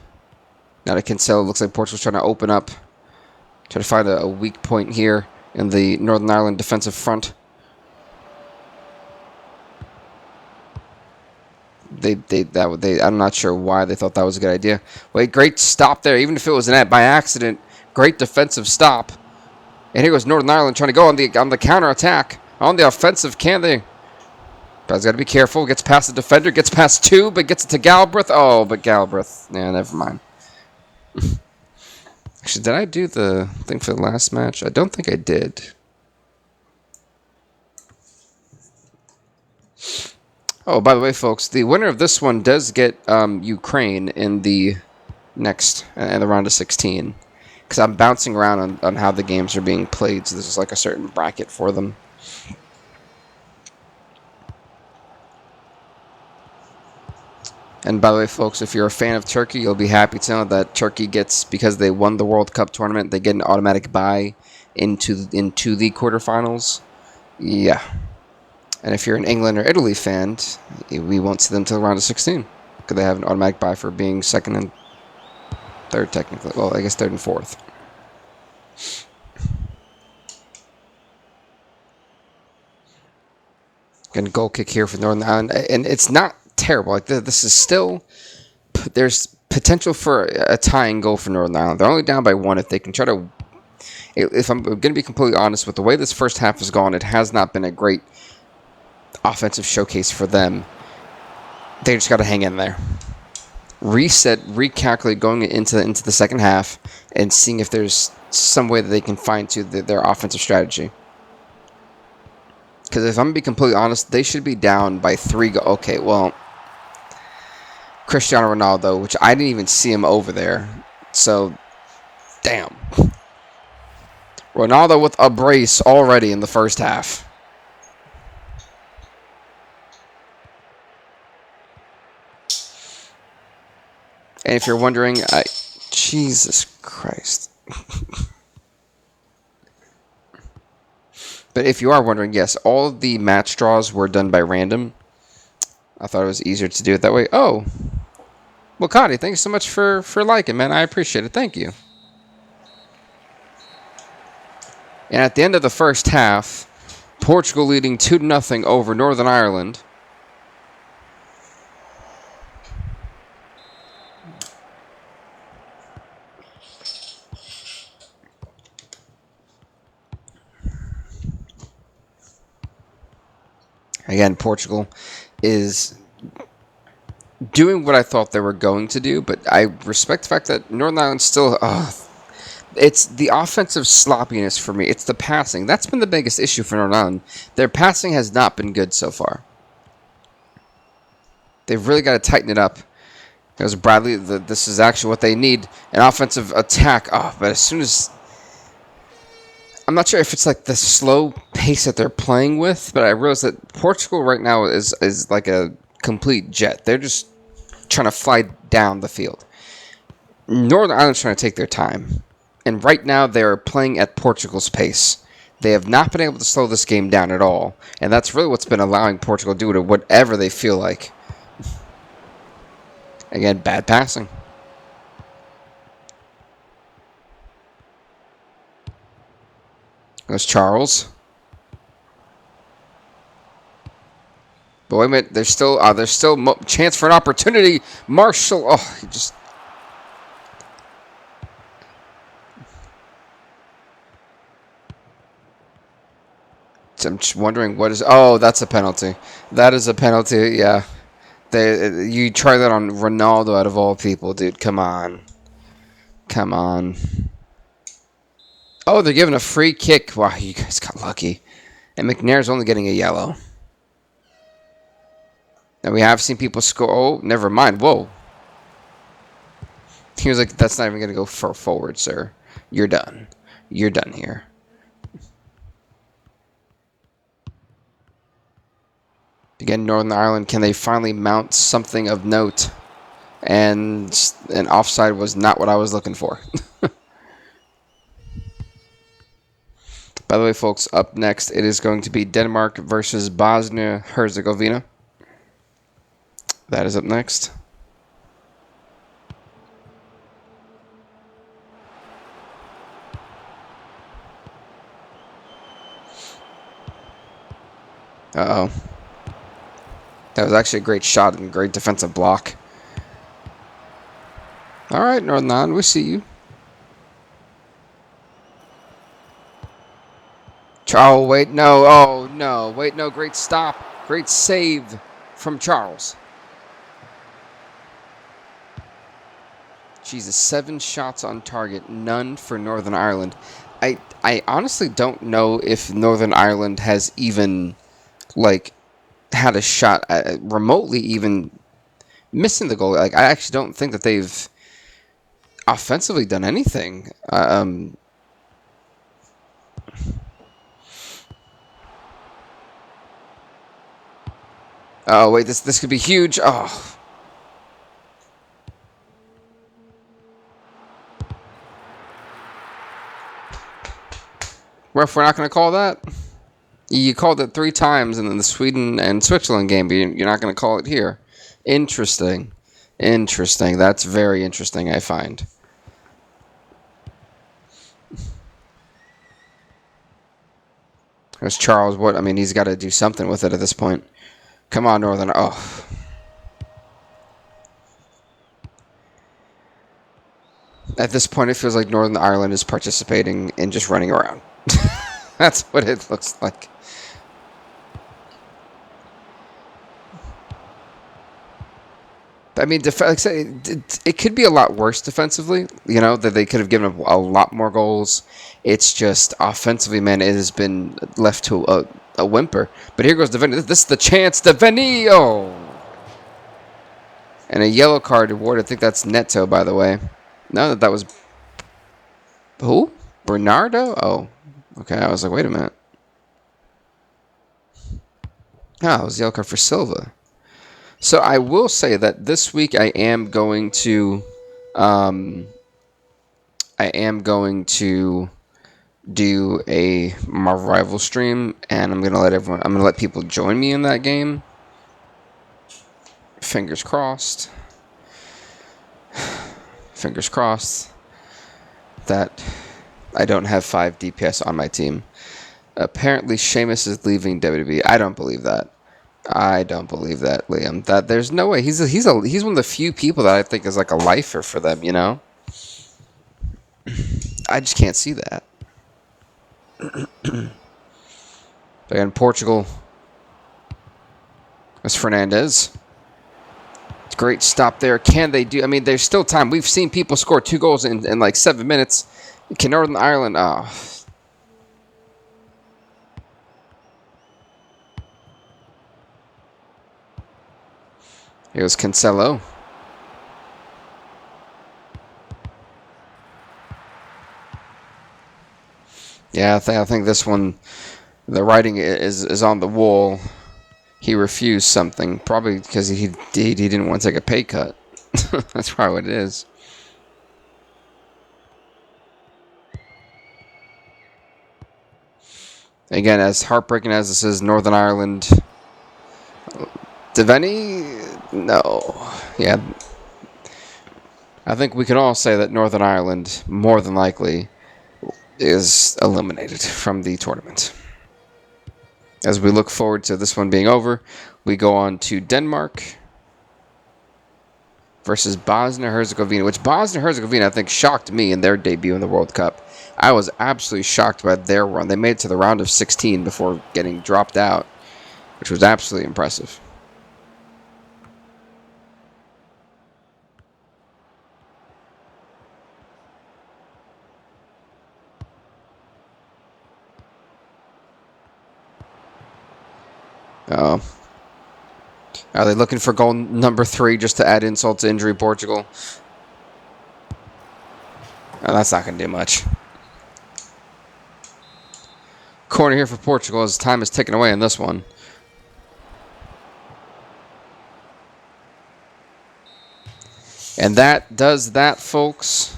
S1: Now to Cancelo. Looks like Portugal's trying to open up. Try to find a weak point here in the Northern Ireland defensive front. I'm not sure why they thought that was a good idea. Wait, great stop there. Even if it was by accident, great defensive stop. And here goes Northern Ireland trying to go on the counter attack. On the offensive, can they? Guys, got to be careful. Gets past the defender, gets past two, but gets it to Galbraith. Oh, but Galbraith. Yeah, never mind. Actually, did I do the thing for the last match? I don't think I did. Oh, by the way, folks, the winner of this one does get Ukraine in the next, in the round of 16. Because I'm bouncing around on how the games are being played, so this is like a certain bracket for them. And by the way, folks, if you're a fan of Turkey, you'll be happy to know that Turkey gets, because they won the World Cup tournament, they get an automatic bye into the quarterfinals. Yeah. And if you're an England or Italy fan, we won't see them until the round of 16. Because they have an automatic bye for being second and third, technically. Well, I guess third and fourth. Again, goal kick here for Northern Ireland. And it's not terrible. Like, this is still... There's potential for a tying goal for Northern Ireland. They're only down by one. If they can try to... If I'm going to be completely honest, with the way this first half has gone, it has not been a great offensive showcase for them. They just got to hang in there. Reset, recalculate going into the second half and seeing if there's some way that they can find to their offensive strategy. Because if I'm going to be completely honest, they should be down by 3 goals. Okay, well, Cristiano Ronaldo, which I didn't even see him over there. So, damn. Ronaldo with a brace already in the first half. And if you're wondering, Jesus Christ. But if you are wondering, yes, all of the match draws were done by random. I thought it was easier to do it that way. Oh. Well, Cody, thanks so much for liking, man. I appreciate it. Thank you. And at the end of the first half, Portugal leading 2-0 over Northern Ireland. Again, Portugal is doing what I thought they were going to do, but I respect the fact that Northern Ireland still... it's the offensive sloppiness for me. It's the passing. That's been the biggest issue for Northern Ireland. Their passing has not been good so far. They've really got to tighten it up. Because Bradley, this is actually what they need. An offensive attack. Oh, but as soon as... I'm not sure if it's like the slow pace that they're playing with, but I realize that Portugal right now is like a complete jet. They're just trying to fly down the field. Northern Ireland's trying to take their time. And right now they're playing at Portugal's pace. They have not been able to slow this game down at all. And that's really what's been allowing Portugal to do whatever they feel like. Again, bad passing. Goes Charles. But wait a minute, there's still chance for an opportunity. Marshall, oh, he just... I'm just wondering what is... Oh, that's a penalty. That is a penalty, yeah. You try that on Ronaldo out of all people, dude. Come on. Come on. Oh, they're giving a free kick. Wow, you guys got lucky. And McNair's only getting a yellow. And we have seen people score. Oh, never mind. Whoa. He was like, that's not even going to go forward, sir. You're done. You're done here. Again, Northern Ireland, can they finally mount something of note? And an offside was not what I was looking for. By the way, folks, up next, it is going to be Denmark versus Bosnia Herzegovina. That is up next. Uh-oh. That was actually a great shot and great defensive block. All right, Northern Ireland, we see you. Oh, wait, no. Oh, no. Wait, no. Great stop. Great save from Charles. Jesus, 7 shots on target. None for Northern Ireland. I honestly don't know if Northern Ireland has even, like, had a shot at remotely even missing the goal. Like, I actually don't think that they've offensively done anything. Oh, wait, this could be huge. Oh. Ref, we're not going to call that? You called it 3 times in the Sweden and Switzerland game, but you're not going to call it here. Interesting. Interesting. That's very interesting, I find. There's Charles. What? I mean, he's got to do something with it at this point. Come on, Northern. Oh. At this point, it feels like Northern Ireland is participating in just running around. That's what it looks like. I mean, like I say, it could be a lot worse defensively. You know, that they could have given up a lot more goals. It's just offensively, man, it has been left to a whimper. But here goes Deveni. This is the chance. Deveni! Oh! And a yellow card award. I think that's Neto, by the way. No, that was... Who? Bernardo? Oh. Okay, I was like, wait a minute. Ah, it was the yellow card for Silva. So I will say that this week I am going to... do my rival stream, and I'm gonna let people join me in that game. Fingers crossed. Fingers crossed that I don't have 5 DPS on my team. Apparently, Sheamus is leaving WWE. I don't believe that. I don't believe that, Liam. That there's no way. He's one of the few people that I think is like a lifer for them. You know. I just can't see that. Again, Portugal. That's Fernandez. Great stop there. Can they do? I mean, there's still time. We've seen people score 2 goals in like 7 minutes. Can Northern Ireland? Oh. It was Cancelo. Yeah, I think this one, the writing is on the wall. He refused something, probably because he didn't want to take a pay cut. That's probably what it is. Again, as heartbreaking as this is, Northern Ireland. Deveni? No. Yeah. I think we can all say that Northern Ireland, more than likely, is eliminated from the tournament. As we look forward to this one being over, we go on to Denmark versus Bosnia-Herzegovina, which Bosnia-Herzegovina, I think, shocked me in their debut in the World Cup. I was absolutely shocked by their run. They made it to the round of 16 before getting dropped out, which was absolutely impressive. Uh, are they looking for goal number 3 just to add insult to injury, Portugal? Oh, that's not going to do much. Corner here for Portugal as time is taken away in this one. And that does that, folks.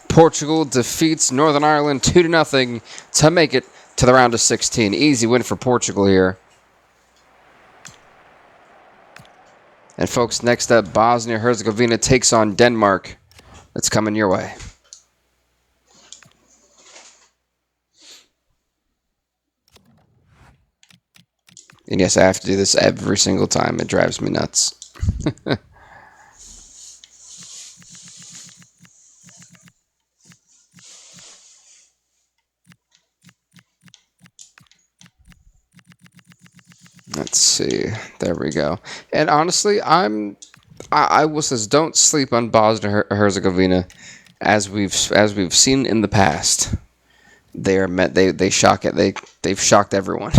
S1: Portugal defeats Northern Ireland 2-0 to make it to the round of 16. Easy win for Portugal here. And folks, next up, Bosnia-Herzegovina takes on Denmark. That's coming your way. And yes, I have to do this every single time. It drives me nuts. Let's see. There we go. And honestly, I will say don't sleep on Bosnia-Herzegovina, as we've seen in the past. They shock it. They've shocked everyone.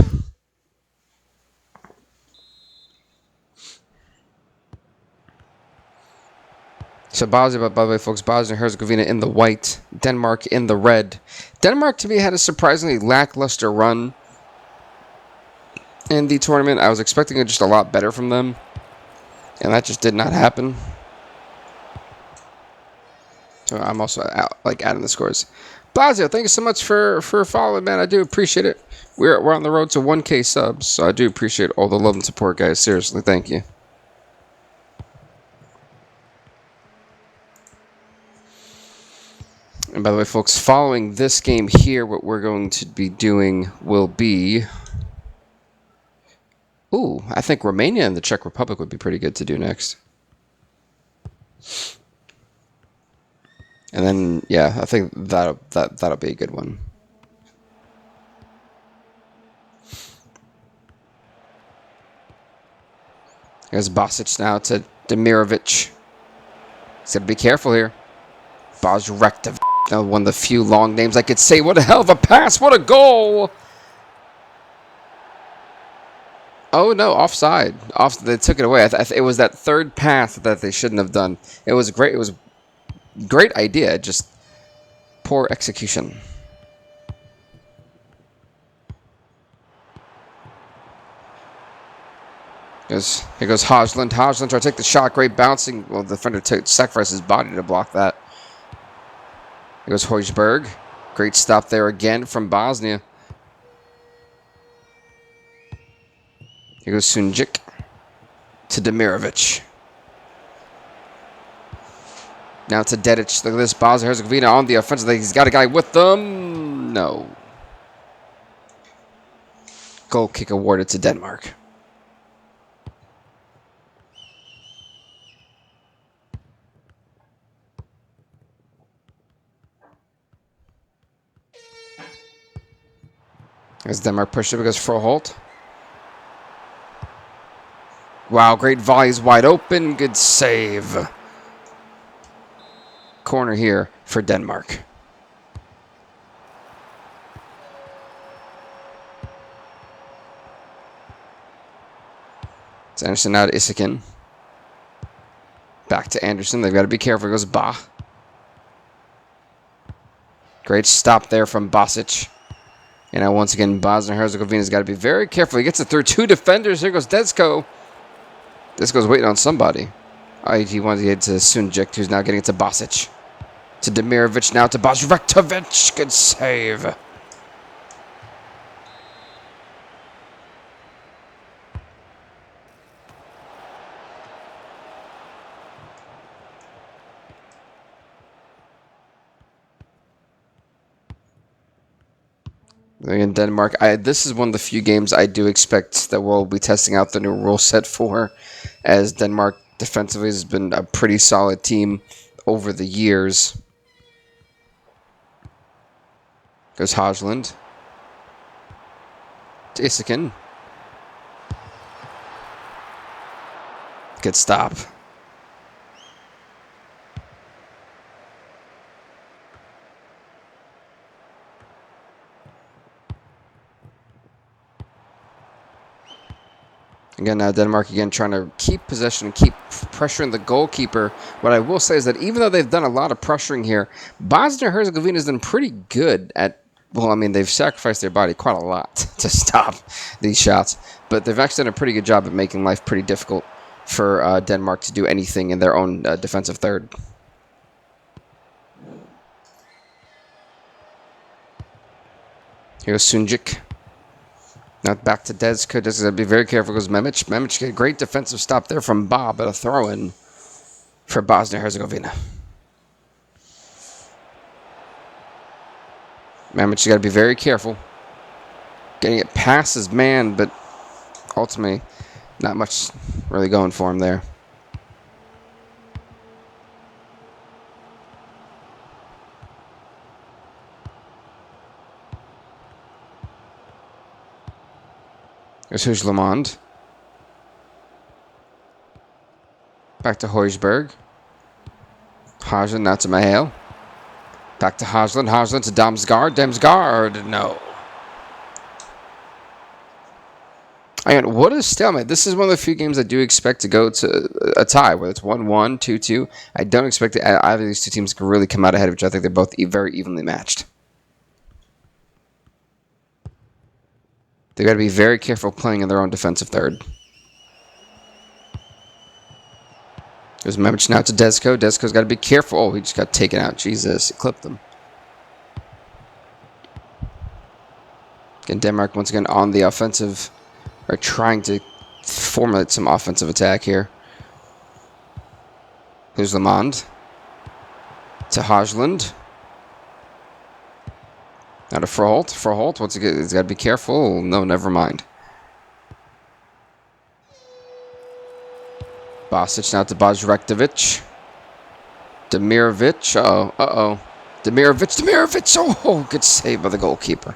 S1: So Bosnia, by the way, folks, Bosnia-Herzegovina in the white, Denmark in the red. Denmark, to me, had a surprisingly lackluster run in the tournament. I was expecting just a lot better from them, and that just did not happen. So I'm also adding the scores. Bosnia, thank you so much for following, man. I do appreciate it. We're on the road to 1K subs, so I do appreciate all the love and support, guys. Seriously, thank you. And by the way, folks, following this game here, what we're going to be doing will be... Ooh, I think Romania and the Czech Republic would be pretty good to do next. And then, yeah, I think that'll be a good one. There's Bosic now to Demirovic. He's got to be careful here. Bozrektovic. Now, one of the few long names I could say. What a hell of a pass. What a goal. Oh, no, offside. They took it away. It was that third pass that they shouldn't have done. It was great. It was a great idea. Just poor execution. Here goes Hojlund. Hojlund trying to take the shot. Great bouncing. Well, the defender sacrificed his body to block that. Here goes Højbjerg. Great stop there again from Bosnia. Here goes Sunjic to Demirovic. Now to Dedic. Look at this. Bosnia-Herzegovina on the offensive. He's got a guy with them. No. Goal kick awarded to Denmark. As Denmark pushed it because Froholt. Wow, great volleys wide open. Good save. Corner here for Denmark. It's Anderson now to Isakin. Back to Anderson. They've got to be careful. Here goes Ba. Great stop there from Bosic. And now once again, Bosnia-Herzegovina's got to be very careful. He gets it through 2 defenders. Here goes Desko. Desko's waiting on somebody. He wanted to get to Sunjic, who's now getting it to Bosic. To Demirovic, now to Bozrektovic. Good save. In Denmark, this is one of the few games I do expect that we'll be testing out the new rule set for, as Denmark defensively has been a pretty solid team over the years. Goes Hojlund. To Isakin. Good stop. Again, now Denmark again trying to keep possession and keep pressuring the goalkeeper. What I will say is that even though they've done a lot of pressuring here, Bosnia and Herzegovina has done pretty good at, well, I mean, they've sacrificed their body quite a lot to stop these shots, but they've actually done a pretty good job at making life pretty difficult for Denmark to do anything in their own defensive third. Here's Sunjic. Now back to Desko. Desko's got to be very careful because Memic. Memic get a great defensive stop there from Bob at a throw-in for Bosnia-Herzegovina. Memic got to be very careful. Getting it past his man, but ultimately not much really going for him there. There's Hujlemond. Back to Højsberg. Haaland, now to Mahale. Back to Haaland. Haaland to Damsgaard. Damsgaard, no. And what a stalemate. This is one of the few games I do expect to go to a tie, whether it's 1-1, 2-2. I don't expect either of these two teams to really come out ahead of each other. I think they're both very evenly matched. They've got to be very careful playing in their own defensive third. There's Memic now to Desko. Desko's got to be careful. Oh, he just got taken out. Jesus, he clipped him. Again, Denmark once again on the offensive, or trying to formulate some offensive attack here. Here's Lemond to Haaland. Now to Froholt. Froholt, once again, he's got to be careful. No, never mind. Bosic now to Bajrektovic. Demirovic. Uh-oh. Demirovic. Oh, good save by the goalkeeper.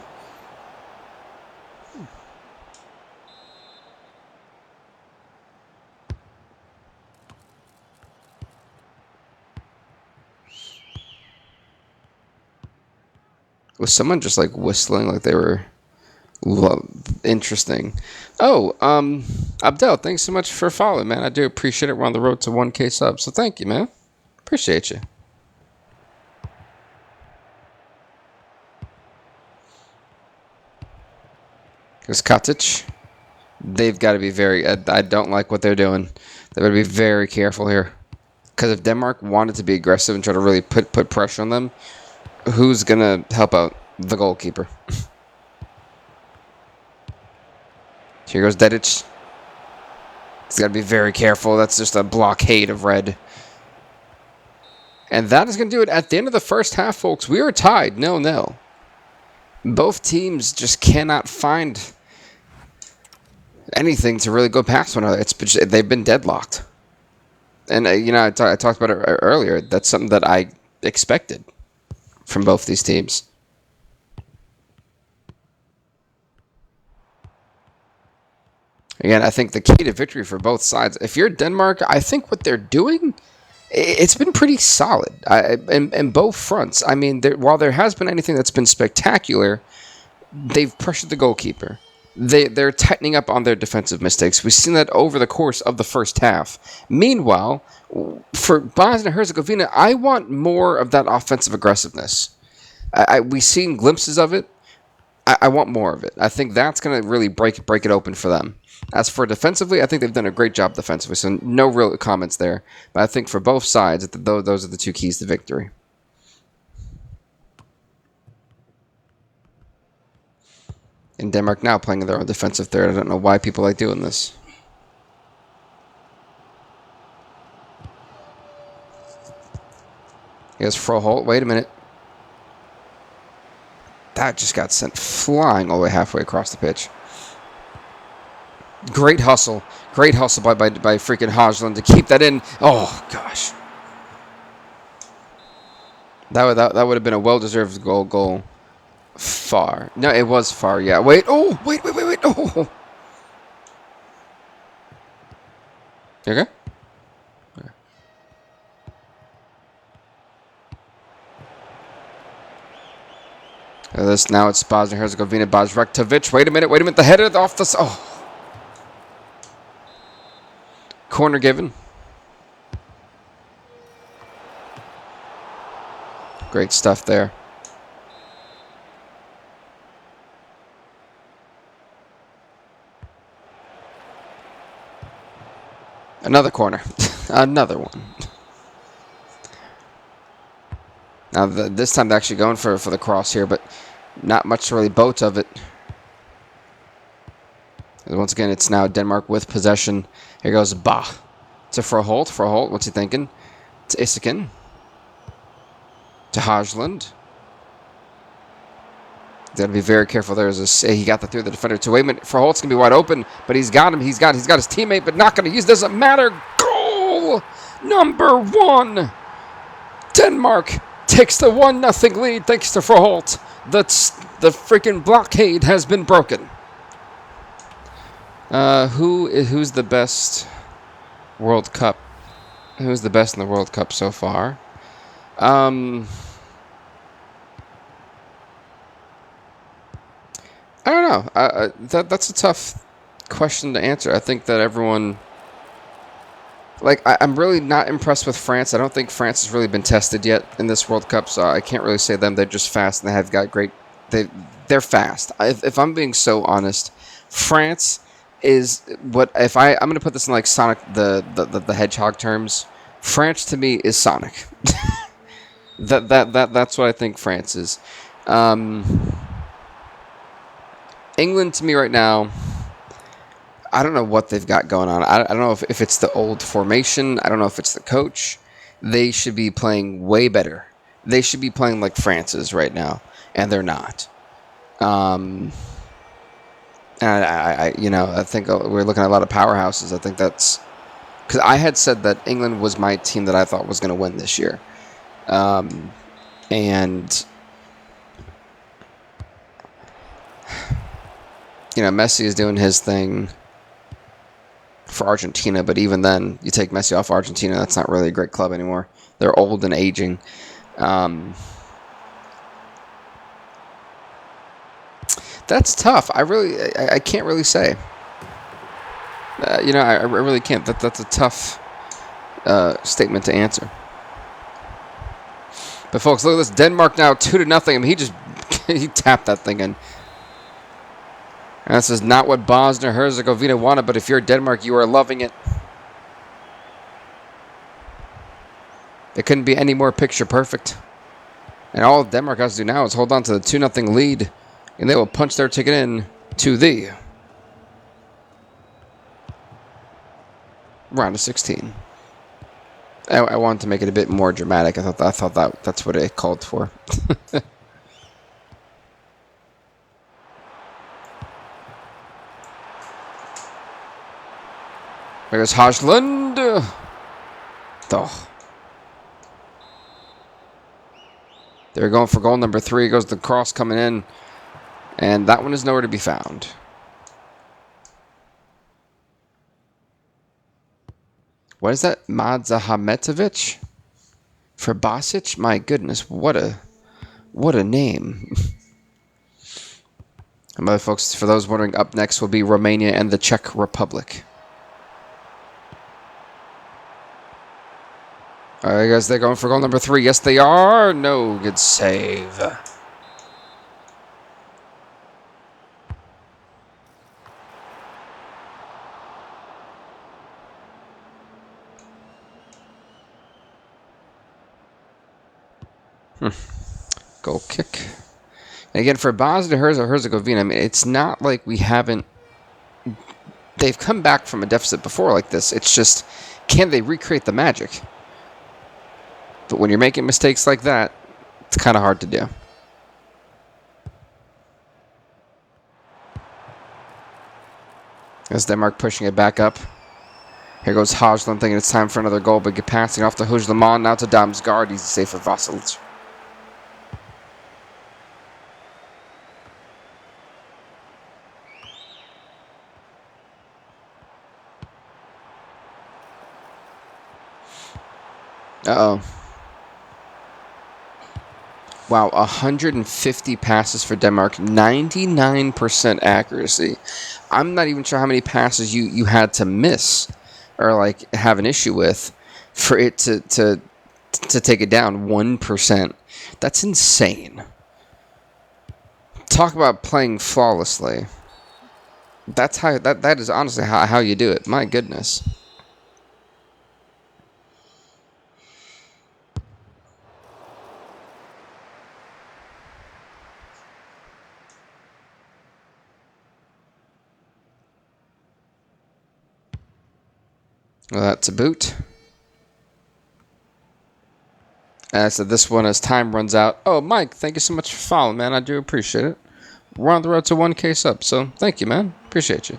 S1: Was someone just like whistling like they were interesting? Oh, Abdel, thanks so much for following, man. I do appreciate it. We're on the road to 1K subs, so thank you, man. Appreciate you. Here's Katic. They've got to be very... I don't like what they're doing. They've got to be very careful here. Because if Denmark wanted to be aggressive and try to really put pressure on them, who's going to help out? The goalkeeper. Here goes Dedic. He's got to be very careful. That's just a blockade of red. And that is going to do it at the end of the first half, folks. We are tied 0-0. Both teams just cannot find anything to really go past one another. They've been deadlocked. And, I talked about it earlier. That's something that I expected from both these teams. Again, I think the key to victory for both sides, if you're Denmark, I think what they're doing, it's been pretty solid in both fronts. I mean, while there has been anything that's been spectacular, they've pressured the goalkeeper. They're tightening up on their defensive mistakes. We've seen that over the course of the first half. Meanwhile, for Bosnia and Herzegovina, I want more of that offensive aggressiveness. We've seen glimpses of it. I want more of it. I think that's going to really break it open for them. As for defensively, I think they've done a great job defensively, so no real comments there. But I think for both sides, those are the two keys to victory. And Denmark now playing in their own defensive third. I don't know why people like doing this. Here's Froholt. Wait a minute. That just got sent flying all the way halfway across the pitch. Great hustle. Great hustle by freaking Haaland to keep that in. Oh, gosh. That would have been a well-deserved goal. Far. No, it was far, yeah. Wait. Oh, wait. Oh. You okay? Now it's Bosnia-Herzegovina. Bajrektovic. Wait a minute. The header off the... Oh. Corner given. Great stuff there. Another corner. Another one. Now, this time they're actually going for the cross here, but not much really boat of it. And once again, it's now Denmark with possession. Here goes Bah. To Froholt. Froholt, what's he thinking? To Isaacson. To Haaland. Got to be very careful there. He got that through the defender to Wayman. Froholt's going to be wide open, but he's got him. He's got his teammate, but not going to use. Doesn't matter. Goal number 1. Denmark takes the 1-0 lead thanks to Froholt. The freaking blockade has been broken. Who's the best World Cup? Who's the best in the World Cup so far? I don't know. That's a tough question to answer. I think that everyone... I'm really not impressed with France. I don't think France has really been tested yet in this World Cup, so I can't really say them. They're just fast, and they have got great... They're fast. If I'm being so honest, France is what... I'm going to put this in like Sonic the Hedgehog terms. France, to me, is Sonic. That's what I think France is. England, to me right now, I don't know what they've got going on. I don't know if it's the old formation. I don't know if it's the coach. They should be playing way better. They should be playing like France is right now, and they're not. And I think we're looking at a lot of powerhouses. I think that's because I had said that England was my team that I thought was going to win this year, and. Messi is doing his thing for Argentina, but even then, you take Messi off Argentina, that's not really a great club anymore. They're old and aging. That's tough. I can't really say. I really can't. That's a tough statement to answer. But folks, look at this. Denmark now 2-0. I mean, he tapped that thing in. And this is not what Bosnia Herzegovina wanted, but if you're Denmark, you are loving it. It couldn't be any more picture perfect. And all Denmark has to do now is hold on to the 2-0 lead, and they will punch their ticket in to the round of 16. I wanted to make it a bit more dramatic. I thought that's what it called for. There's Haaland. Oh. They're going for goal number 3. Goes the cross coming in. And that one is nowhere to be found. What is that? Madzahametovic? For Basic? My goodness, what a name. And by folks, for those wondering, up next will be Romania and the Czech Republic. All right, guys, they're going for goal number 3. Yes, they are. No, good save. Goal kick. And again, for Bosnia Herzegovina, I mean, it's not like we haven't... They've come back from a deficit before like this. It's just, can they recreate the magic? But when you're making mistakes like that, it's kind of hard to do. As Denmark pushing it back up. Here goes Haaland thinking it's time for another goal, but passing off to Hujleman, now to Damsgaard. Easy save for Vasilic. Uh-oh. Wow, 150 passes for Denmark, 99% accuracy. I'm not even sure how many passes you had to miss or like have an issue with, for it to take it down 1%. That's insane. Talk about playing flawlessly. That's how that is honestly how you do it. My goodness. Well, that's a boot. And so this one, as time runs out. Oh, Mike, thank you so much for following, man. I do appreciate it. We're on the road to 1K subs, so thank you, man. Appreciate you.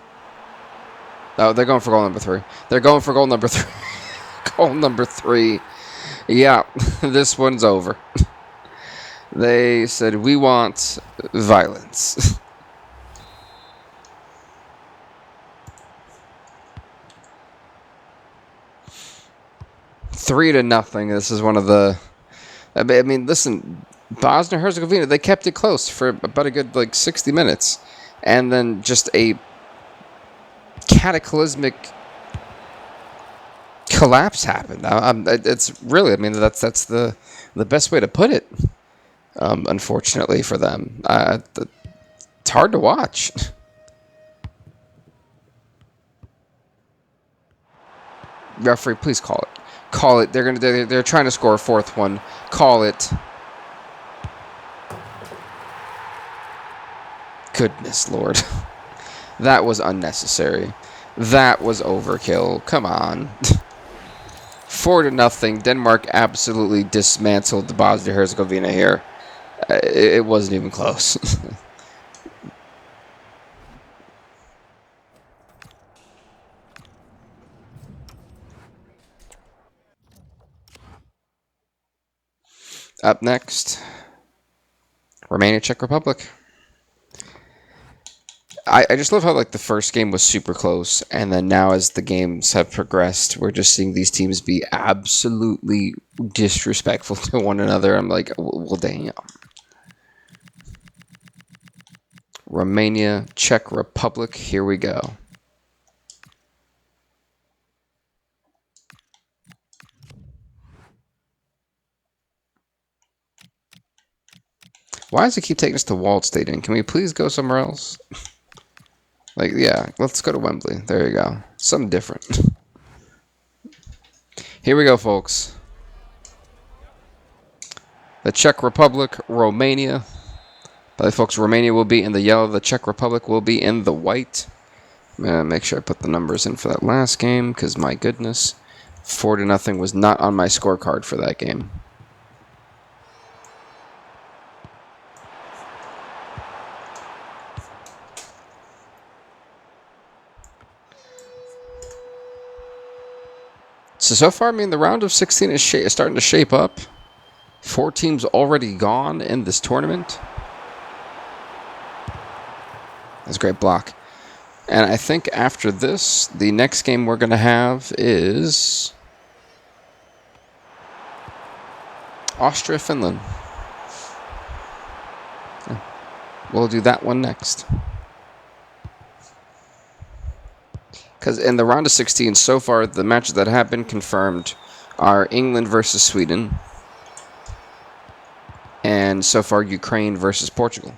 S1: Oh, they're going for goal number 3. They're going for goal number 3. Goal number 3. Yeah, this one's over. They said, we want violence. Three to nothing. This is one of the... I mean, listen, Bosnia Herzegovina, they kept it close for about a good, 60 minutes. And then just a cataclysmic collapse happened. It's really, I mean, that's the best way to put it, unfortunately for them. It's hard to watch. Referee, please call it. Call it. They're trying to score a fourth one. Call it. Goodness Lord. That was unnecessary. That was overkill. Come on. 4 to nothing. Denmark absolutely dismantled the Bosnia Herzegovina here. It wasn't even close. Up next, Romania, Czech Republic. I just love how the first game was super close, and then now as the games have progressed, we're just seeing these teams be absolutely disrespectful to one another. I'm like, well, damn. Romania, Czech Republic, here we go. Why does it keep taking us to Walled Stadium? Can we please go somewhere else? Yeah, let's go to Wembley. There you go. Something different. Here we go, folks. The Czech Republic, Romania. By the way, folks, Romania will be in the yellow. The Czech Republic will be in the white. I'm going to make sure I put the numbers in for that last game, because my goodness, 4 to nothing was not on my scorecard for that game. So far, I mean, the round of 16 is starting to shape up. 4 teams already gone in this tournament. That's a great block. And I think after this, the next game we're going to have is Austria, Finland. We'll do that one next. Because in the round of 16, so far, the matches that have been confirmed are England versus Sweden. And so far, Ukraine versus Portugal.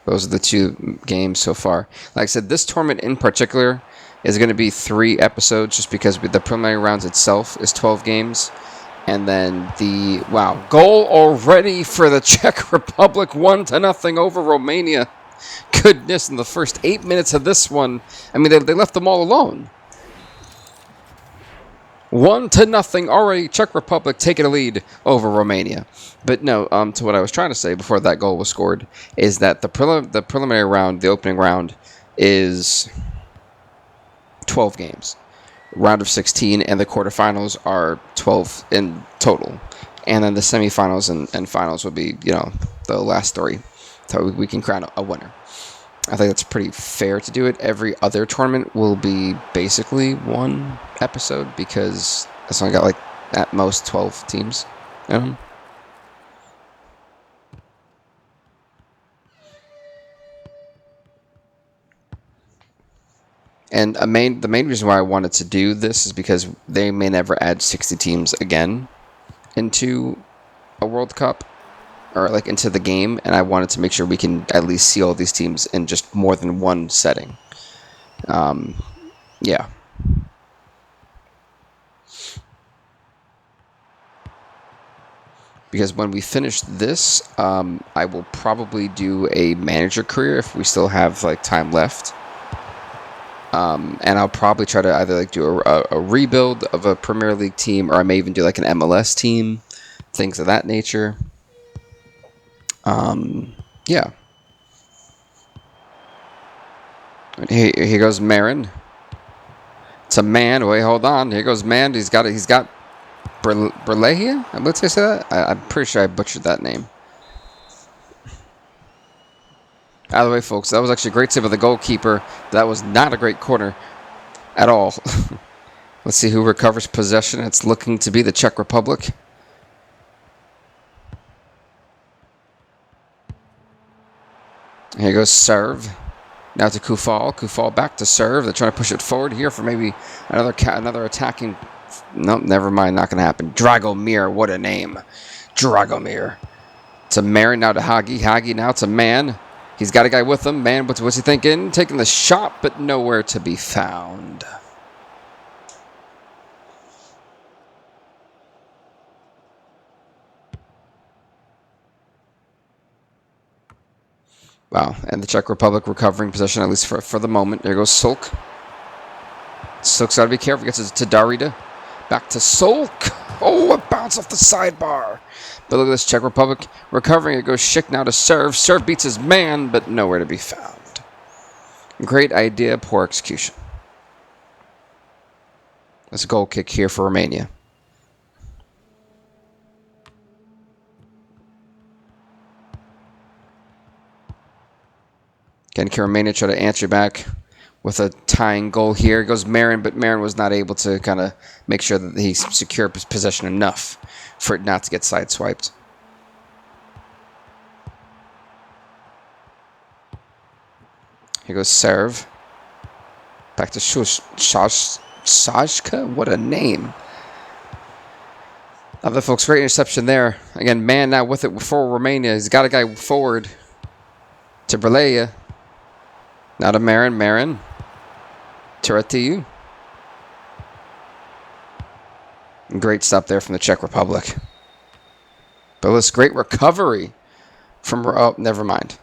S1: Those are the 2 games so far. Like I said, this tournament in particular is going to be 3 episodes just because the preliminary rounds itself is 12 games. And then goal already for the Czech Republic, 1 to nothing over Romania. Goodness, in the first 8 minutes of this one, I mean, they left them all alone. 1 to nothing already. Czech Republic taking a lead over Romania. But no, to what I was trying to say before that goal was scored is that the preliminary round, the opening round, is 12 games. Round of 16 and the quarterfinals are 12 in total. And then the semifinals and finals will be, the last 3. So we can crown a winner. I think that's pretty fair to do it. Every other tournament will be basically 1 episode because it's only got at most 12 teams. And the main reason why I wanted to do this is because they may never add 60 teams again into a World Cup, or like into the game, and I wanted to make sure we can at least see all these teams in just more than one setting. Yeah. Because when we finish this, I will probably do a manager career if we still have like time left. And I'll probably try to either like do a rebuild of a Premier League team, or I may even do like an MLS team, things of that nature. Yeah. Here goes Marin. It's a man. Wait, hold on. Here goes man. He's got Berlehia? Let's say that. I'm pretty sure I butchered that name. Out of the way, folks. That was actually a great save of the goalkeeper. That was not a great corner at all. Let's see who recovers possession. It's looking to be the Czech Republic. Here goes serve. Now to Kufal. Kufal back to serve. They're trying to push it forward here for maybe another attacking. Nope, never mind. Not going to happen. Dragomir. What a name. Dragomir. It's a Marin now to Hagi. Hagi now to Man. He's got a guy with him. Man, what's he thinking? Taking the shot, but nowhere to be found. Wow, and the Czech Republic recovering possession, at least for the moment. There goes Sulk. Sulk's got to be careful. Gets it to Darida. Back to Sulk. Oh, a bounce off the sidebar. But look at this, Czech Republic recovering. It goes Schick now to serve. Serve beats his man, but nowhere to be found. Great idea, poor execution. That's a goal kick here for Romania. Again, can Romania try to answer back with a tying goal here? Goes Marin, but Marin was not able to kind of make sure that he secured his possession enough for it not to get sideswiped. Here goes serve. Back to Sajka. What a name. Other folks, great interception there. Again, man now with it for Romania. He's got a guy forward to Berleia. Now to Marin. Marin. Tiratiu. Great stop there from the Czech Republic. But this great recovery from... Oh, never mind.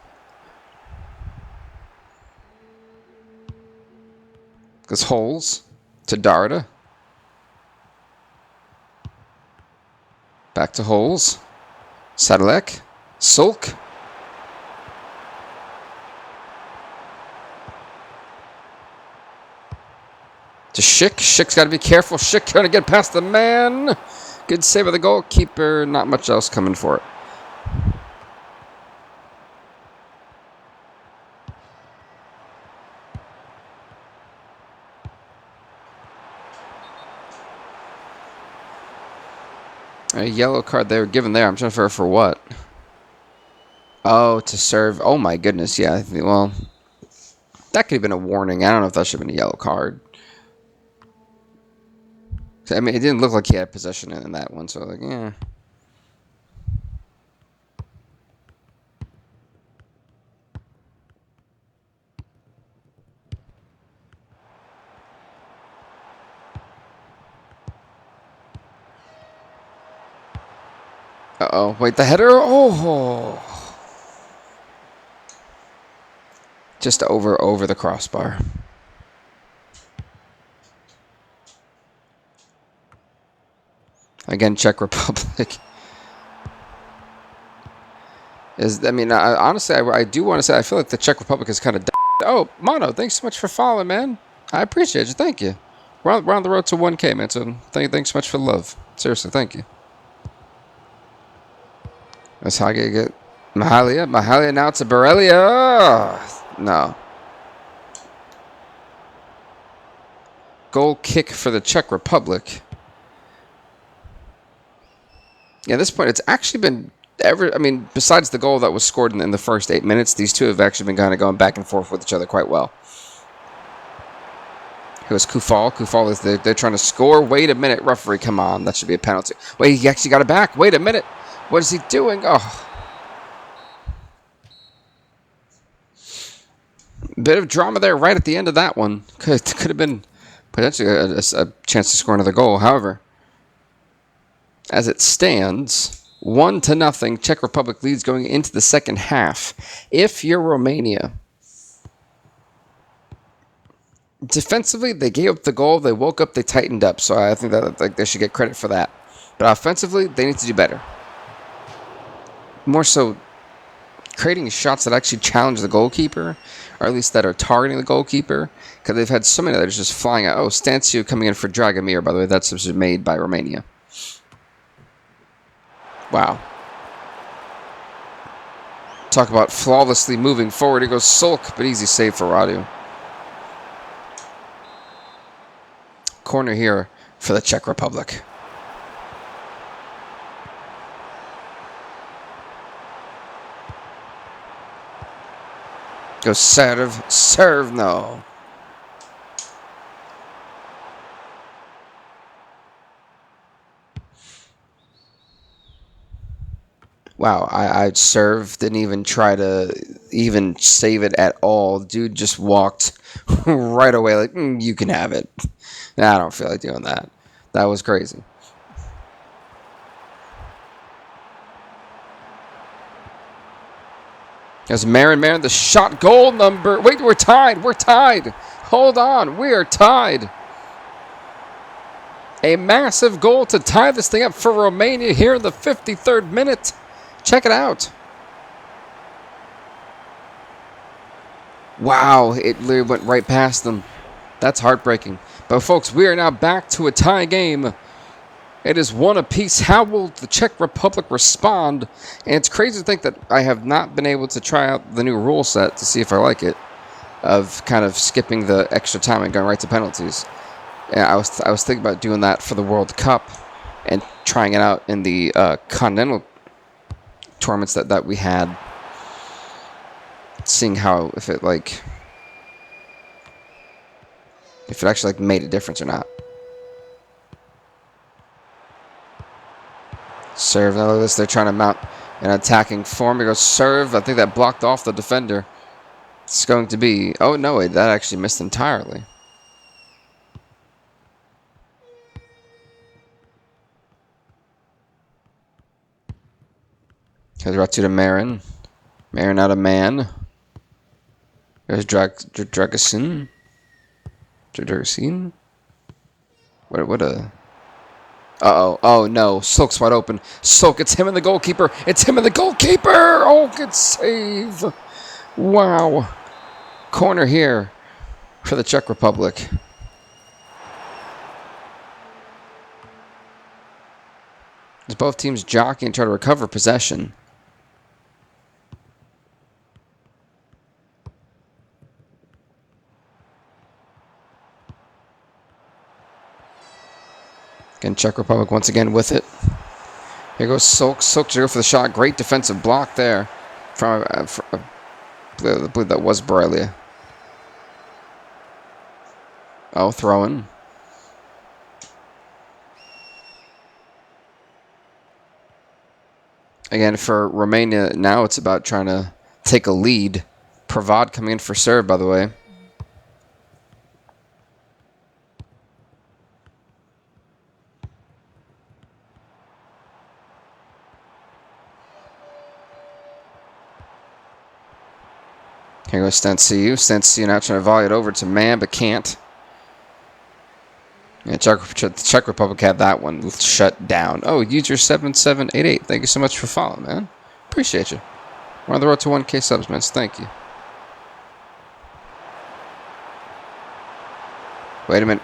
S1: Goes Holes to Darda. Back to Holes. Sadalek. Sulk. To Schick. Schick's got to be careful. Schick trying to get past the man. Good save of the goalkeeper. Not much else coming for it. A yellow card they were given there. I'm trying to figure out for what. Oh, to serve. Oh my goodness. Yeah. I think, well, that could have been a warning. I don't know if that should have been a yellow card. I mean, it didn't look like he had possession in that one, so like, yeah. Uh-oh. Wait, the header? Oh. Just over the crossbar. Again, Czech Republic. Honestly, I do want to say, I feel like the Czech Republic is kind of... Oh, Mono, thanks so much for following, man. I appreciate you. Thank you. We're on the road to 1K, man, so thanks so much for the love. Seriously, thank you. That's how I get Mahalia. Mahalia now to Borrelia. Oh, no. Goal kick for the Czech Republic. Yeah, at this point, it's actually been besides the goal that was scored in the first 8 minutes, these two have actually been kind of going back and forth with each other quite well. It was Kufal. Kufal is they're trying to score. Wait a minute, referee, come on. That should be a penalty. Wait, he actually got it back. Wait a minute. What is he doing? Oh. Bit of drama there right at the end of that one. Could have been potentially a chance to score another goal. However, as it stands, 1-0, Czech Republic leads going into the second half. If you're Romania, defensively, they gave up the goal. They woke up. They tightened up. So I think that they should get credit for that. But offensively, they need to do better. More so, creating shots that actually challenge the goalkeeper, or at least that are targeting the goalkeeper, because they've had so many that are just flying out. Oh, Stanciu coming in for Dragomir, by the way. That's made by Romania. Wow. Talk about flawlessly moving forward. He goes Sulk, but easy save for Radu. Corner here for the Czech Republic. Go serve, no. Wow, I serve, didn't even try to even save it at all. Dude just walked right away like, you can have it. Nah, I don't feel like doing that. That was crazy. There's Marin, the shot goal number. Wait, we're tied. Hold on, we are tied. A massive goal to tie this thing up for Romania here in the 53rd minute. Check it out. Wow, it literally went right past them. That's heartbreaking. But folks, we are now back to a tie game. It is one apiece. How will the Czech Republic respond? And it's crazy to think that I have not been able to try out the new rule set to see if I like it, of kind of skipping the extra time and going right to penalties. And I was thinking about doing that for the World Cup and trying it out in the continental tournaments that we had, seeing how if it actually made a difference or not. Serve. Now look at this. They're trying to mount an attacking form. He goes serve. I think that blocked off the defender. It's going to be... Oh, no, wait. That actually missed entirely. Here's Ratu to Marin. Marin out of man. There's Dragusin. What a... Uh-oh. Oh, no. Sulk's wide open. Sulk, it's him and the goalkeeper. Oh, good save. Wow. Corner here for the Czech Republic. As both teams jockey and try to recover possession. Again, Czech Republic once again with it. Here goes Sulk. Sulk to go for the shot. Great defensive block there from I believe that was Borrelia. Oh, throwing. Again, for Romania, now it's about trying to take a lead. Pravad coming in for serve, by the way. Here goes Stanciu. Stanciu now trying to volley it over to man, but can't. Yeah, Czech Republic had that one shut down. Oh, user 7788. Thank you so much for following, man. Appreciate you. We're on the road to 1K subs, man. So thank you. Wait a minute.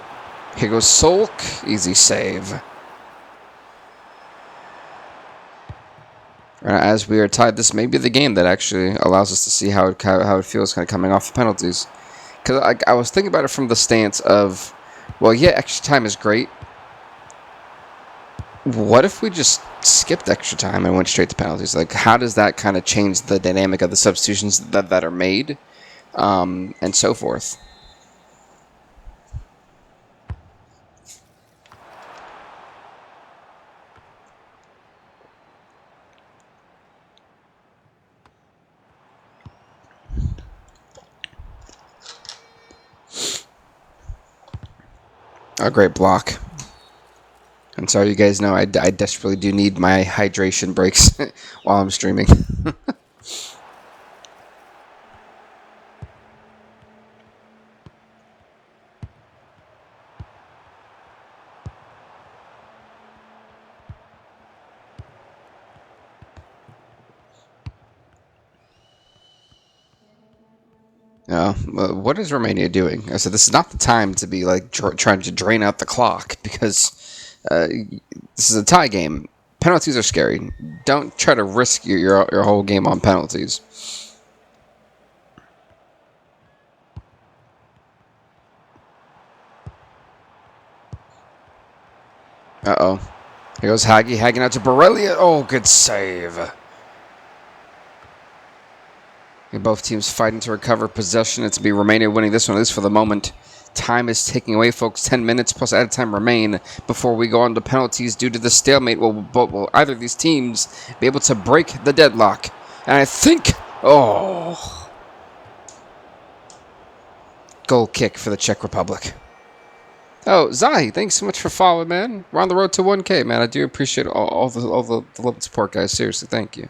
S1: Here goes Sulk. Easy save. As we are tied, this may be the game that actually allows us to see how it feels kind of coming off the penalties. Because I was thinking about it from the stance of, well, yeah, extra time is great. What if we just skipped extra time and went straight to penalties? Like, how does that kind of change the dynamic of the substitutions that are made, and so forth? A great block. I'm sorry, you guys know I desperately do need my hydration breaks while I'm streaming. What is Romania doing? I said this is not the time to be like trying to drain out the clock because this is a tie game. Penalties are scary. Don't try to risk your whole game on penalties. Uh-oh. Here goes Hagi. Hagging out to Borrelia. Oh, good save. And both teams fighting to recover possession. It's to be Romania winning this one, at least for the moment. Time is ticking away, folks. 10 minutes plus added time remain before we go on to penalties due to the stalemate. Will either of these teams be able to break the deadlock? And I think... Oh. Goal kick for the Czech Republic. Oh, Zahi, thanks so much for following, man. We're on the road to 1K, man. I do appreciate all the love and support, guys. Seriously, thank you.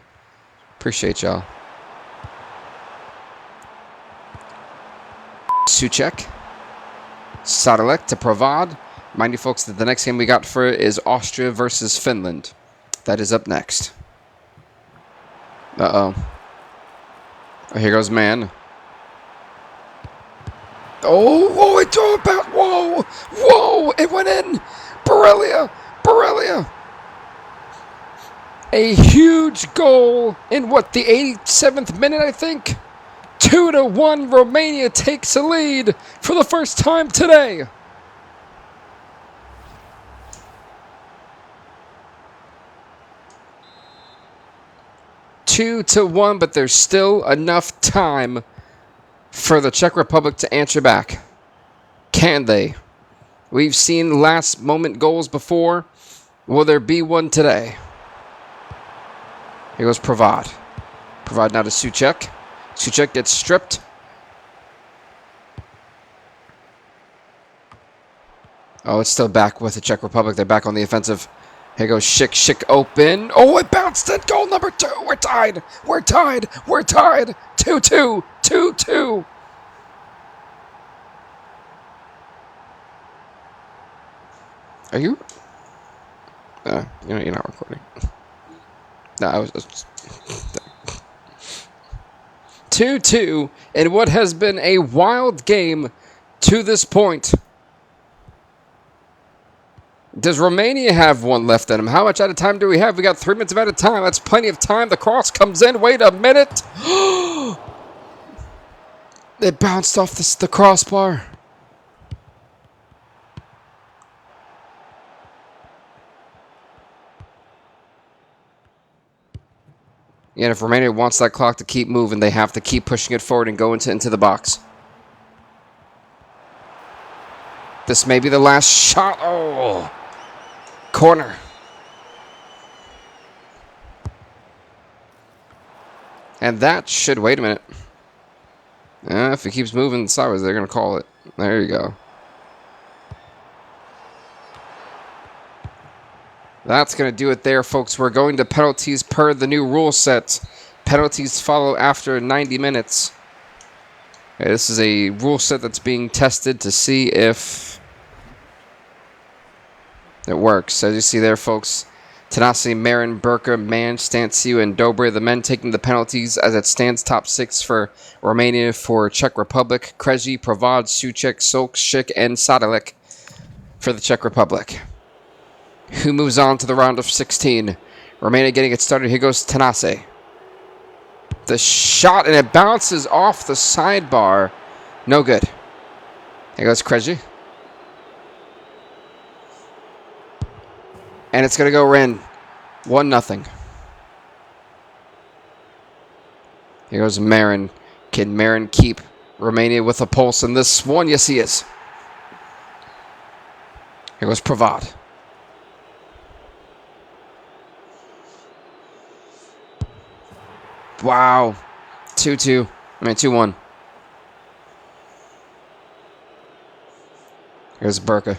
S1: Appreciate y'all. Souček. Sadalek to Provad. Mind you, folks, that the next game we got for it is Austria versus Finland. That is up next. Uh-oh. Oh, here goes man. Oh, it threw about. Whoa. Whoa, it went in. Borrelia. A huge goal in what, the 87th minute, I think? 2-1, Romania takes a lead for the first time today. Two to one, but there's still enough time for the Czech Republic to answer back. Can they? We've seen last moment goals before. Will there be one today? Here goes Provad. Provad now to Souček. Souček gets stripped. Oh, it's still back with the Czech Republic. They're back on the offensive. Here goes Schick open. Oh, it bounced in. Goal number 2. We're tied. 2-2. 2-2. Are you? You're not recording. No, I was just... 2-2 in what has been a wild game to this point. Does Romania have one left in them? How much out of time do we have? We got 3 minutes of out of time. That's plenty of time. The cross comes in. Wait a minute. It bounced off the crossbar. And if Romania wants that clock to keep moving, they have to keep pushing it forward and go into the box. This may be the last shot. Oh, corner. And that should, wait a minute. If it keeps moving sideways, they're going to call it. There you go. That's going to do it there, folks. We're going to penalties per the new rule set. Penalties follow after 90 minutes. Okay, this is a rule set that's being tested to see if it works. As you see there, folks, Tanasi, Marin, Burka, Man, Stanciu, and Dobre, the men taking the penalties as it stands top 6 for Romania, for Czech Republic, Krejci, Provad, Souček, Sok, Schick, and Sadalek for the Czech Republic. Who moves on to the round of 16? Romania getting it started. Here goes Tanase. The shot, and it bounces off the sidebar. No good. Here goes Krejci. And it's going to go in. 1-0. Here goes Marin. Can Marin keep Romania with a pulse in this one? Yes, he is. Here goes Provad. Wow. 2-2. 2-1. Here's Burka.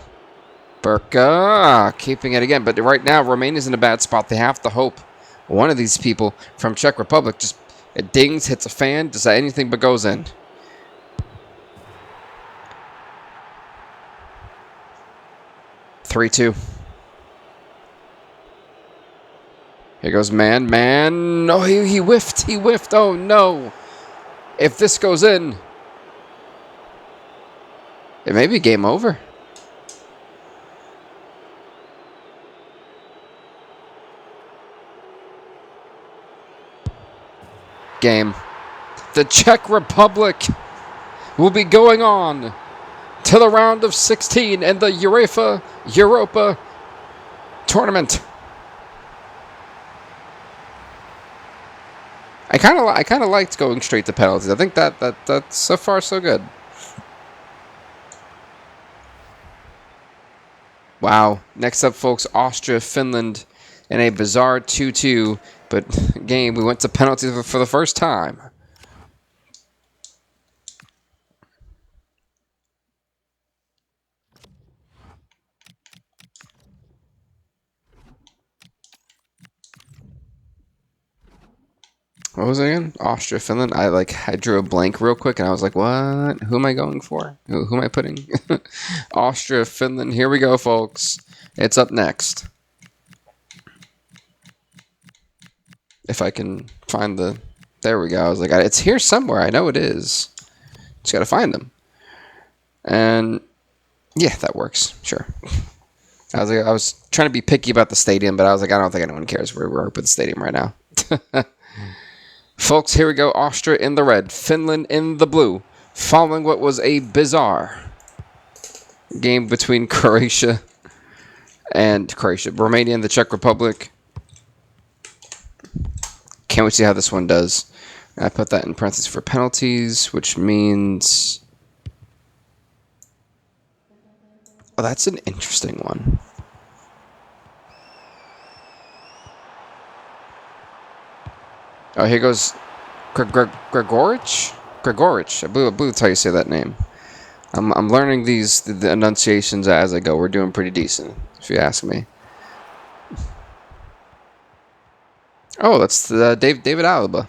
S1: Burka keeping it again. But right now, Romania's in a bad spot. They have to hope one of these people from Czech Republic just it dings, hits a fan, does anything but goes in. Three-two. Here goes man. No, he whiffed. He whiffed. Oh, no. If this goes in, it may be game over. Game. The Czech Republic will be going on to the round of 16 in the UEFA Europa tournament. I kind of liked going straight to penalties. I think that's so far so good. Wow. Next up, folks, Austria, Finland in a bizarre 2-2. But game, we went to penalties for the first time. What was it again? Austria, Finland. I drew a blank real quick, and I was like, what? Who am I going for? Who am I putting? Austria, Finland. Here we go, folks. It's up next. If I can find the... There we go. I was like, it's here somewhere. I know it is. Just got to find them. And, yeah, that works. Sure. I was trying to be picky about the stadium, but I was like, I don't think anyone cares where we're at the stadium right now. Folks, here we go. Austria in the red. Finland in the blue. Following what was a bizarre game between Romania and the Czech Republic. Can't wait to see how this one does. I put that in parentheses for penalties, which means... Oh, that's an interesting one. Oh, here goes Gregorich? Gregorich. I believe that's how you say that name. I'm learning the enunciations as I go. We're doing pretty decent, if you ask me. Oh, that's David Alaba.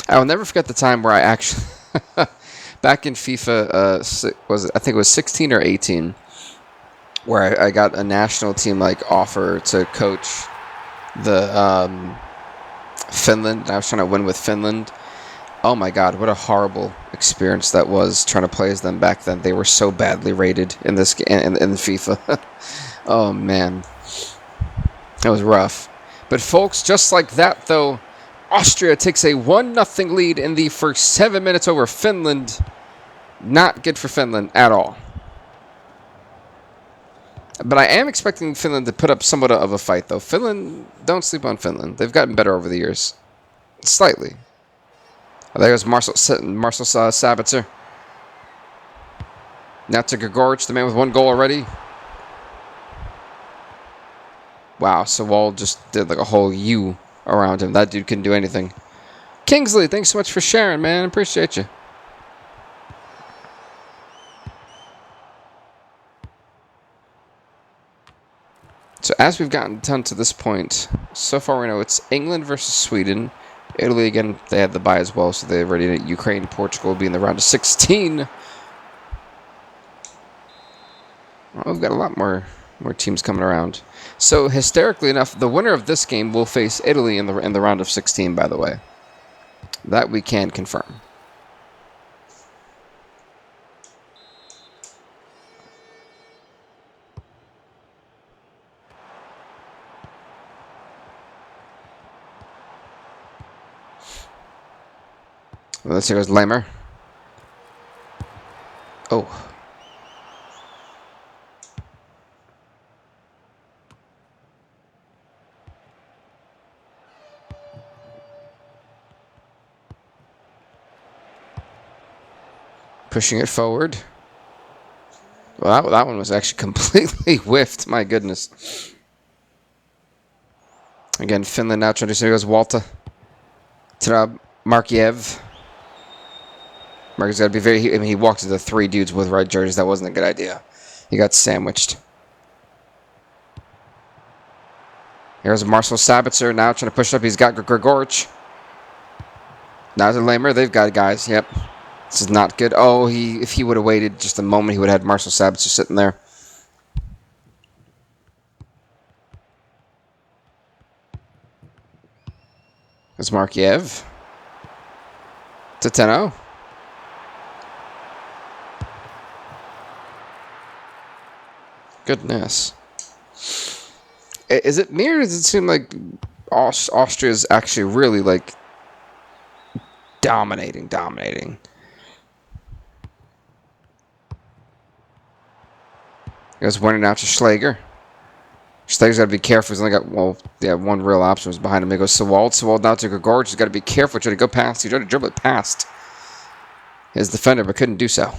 S1: I will never forget the time where I actually... back in FIFA, I think it was 16 or 18, where I got a national team offer to coach the... Finland, and I was trying to win with Finland. Oh my god, what a horrible experience that was trying to play as them back then. They were so badly rated in this in FIFA. Oh man, that was rough. But folks, just like that though, Austria takes a 1-0 lead in the first 7 minutes over Finland. Not good for Finland at all. But I am expecting Finland to put up somewhat of a fight, though. Finland, don't sleep on Finland. They've gotten better over the years. Slightly. Oh, there goes Marcel Sabitzer. Now to Gregorich, the man with 1 goal already. Wow, so Wall just did a whole U around him. That dude couldn't do anything. Kingsley, thanks so much for sharing, man. Appreciate you. So as we've gotten done to this point, so far we know it's England versus Sweden. Italy, again, they had the bye as well, so they're ready to... Ukraine, Portugal will be in the round of 16. Well, we've got a lot more teams coming around. So, hysterically enough, the winner of this game will face Italy in the round of 16, by the way. That we can confirm. Let's see, goes Lamer. Oh. Pushing it forward. Well, that one was actually completely whiffed. My goodness. Again, Finland now trying to see. Here goes Walter. To Markiev. Mark's got to be very... he walked into 3 dudes with red jerseys. That wasn't a good idea. He got sandwiched. Here's Marcel Sabitzer now trying to push up. He's got Gregorich. Now to Lamer. They've got guys. Yep. This is not good. Oh, if he would have waited just a moment, he would have had Marcel Sabitzer sitting there. It's Markiev. To 10-0. Goodness. Is it me or does it seem like Austria is actually really like dominating? He goes winning out to Schlager. Schlager's got to be careful. He's only got, one real option was behind him. He goes Sewald. Sewald now to Gregorich. He's got to be careful. Trying to go past. He tried to dribble it past his defender, but couldn't do so.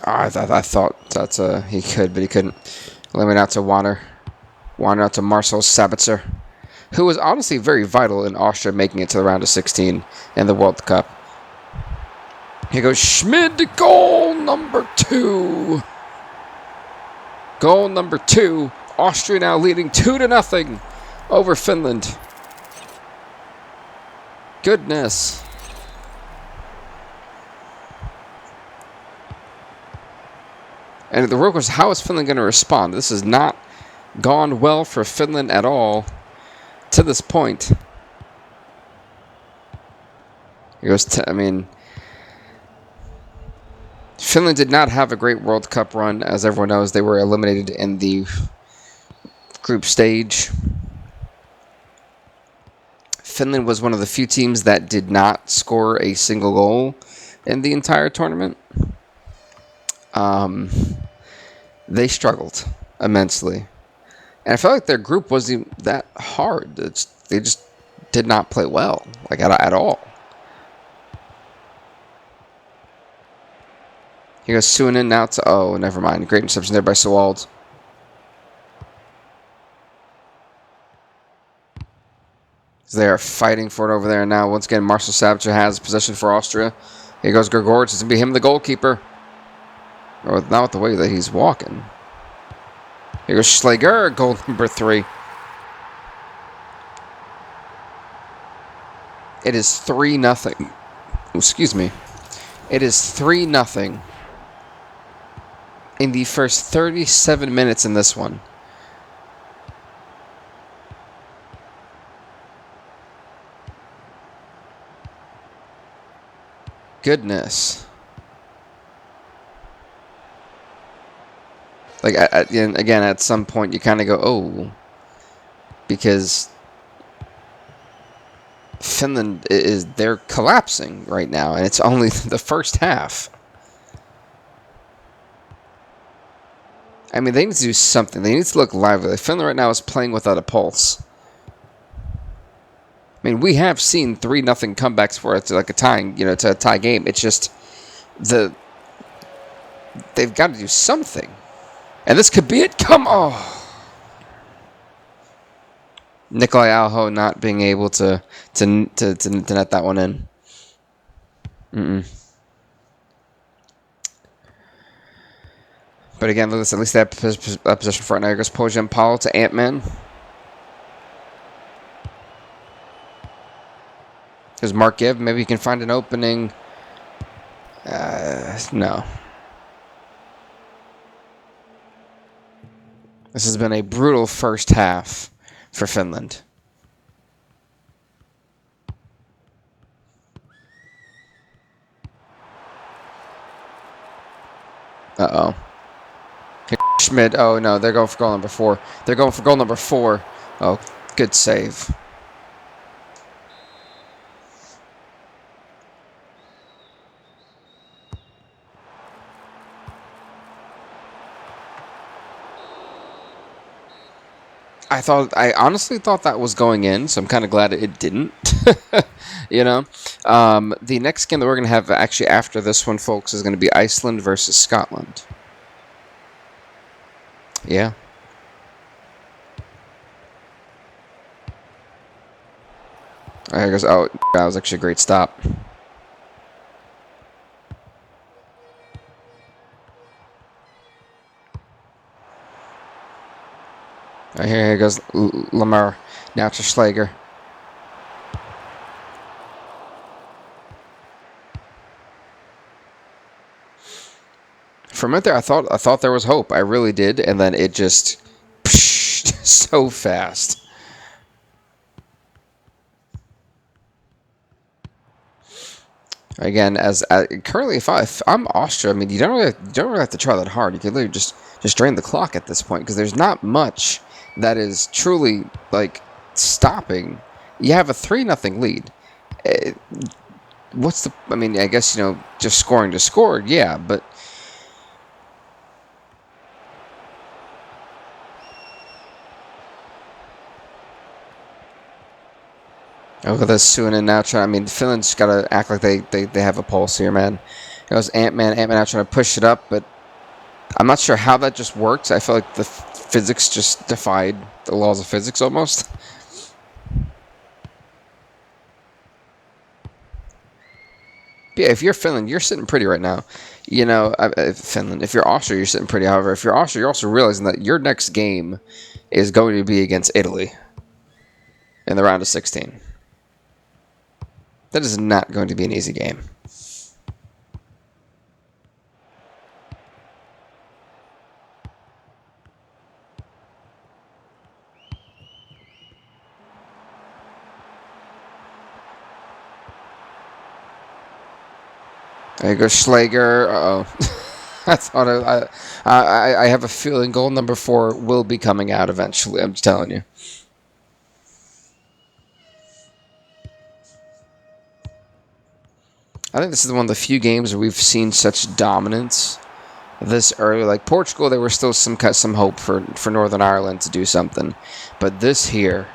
S1: I thought that he could, but he couldn't. Limit out to Warner. Warner out to Marcel Sabitzer, who was honestly very vital in Austria making it to the round of 16 in the World Cup. Here goes Schmid, goal number 2. Goal number 2. Austria now leading 2-0 over Finland. Goodness. And the real question is, how is Finland going to respond? This has not gone well for Finland at all to this point. It goes Finland did not have a great World Cup run. As everyone knows, they were eliminated in the group stage. Finland was one of the few teams that did not score a single goal in the entire tournament. They struggled immensely. And I felt like their group wasn't that hard. They just did not play well, like at all. Here goes Suonen now to, oh, never mind. Great interception there by Sewald. They are fighting for it over there now. Once again, Marcel Sabitzer has possession for Austria. Here goes Gregorich. It's going to be him, the goalkeeper. Or not with the way that he's walking. Here goes Schlager, goal number 3. It is 3-0. Excuse me. It is 3-0 in the first 37 minutes in this one. Goodness. Like, again, at some point, you kind of go, oh. Because Finland they're collapsing right now, and it's only the first half. I mean, they need to do something. They need to look lively. Finland right now is playing without a pulse. I mean, we have seen 3-0 comebacks for it to like a tying, to a tie game. It's just they've got to do something. And this could be it. Come on. Nikolai Alho not being able to net that one in. But again, at least they have position for it. Now here goes Pojan Paulo to Ant-Man. There's Markiev. Maybe he can find an opening. No. This has been a brutal first half for Finland. Uh-oh. Schmid. Oh, no. They're going for goal number 4. They're going for goal number 4. Oh, good save. I honestly thought that was going in, so I'm kind of glad it didn't. The next game that we're going to have actually after this one, folks, is going to be Iceland versus Scotland. Yeah. I guess. Oh, that was actually a great stop. Here goes Lamar. Now to Schlager. For a minute there, I thought there was hope. I really did, and then it just so fast. Again, as currently, if I'm Austria, I mean, you don't really have to try that hard. You can literally just drain the clock at this point because there's not much that is truly like stopping. You have a 3-0 lead. What's the? I mean, I guess just scoring to score, yeah, but. Oh, look at this Suonen now trying. I mean, Finland's got to act like they have a pulse here, man. It was Ant-Man now trying to push it up, but I'm not sure how that just works. I feel like the physics just defied the laws of physics almost. Yeah, if you're Finland, you're sitting pretty right now. Finland. If you're Austria, you're sitting pretty. However, if you're Austria, you're also realizing that your next game is going to be against Italy in the round of 16. That is not going to be an easy game. There goes Schlager. Uh-oh. I have a feeling goal number 4 will be coming out eventually. I'm just telling you. I think this is one of the few games where we've seen such dominance this early. Like Portugal, there was still some hope for Northern Ireland to do something, but this here,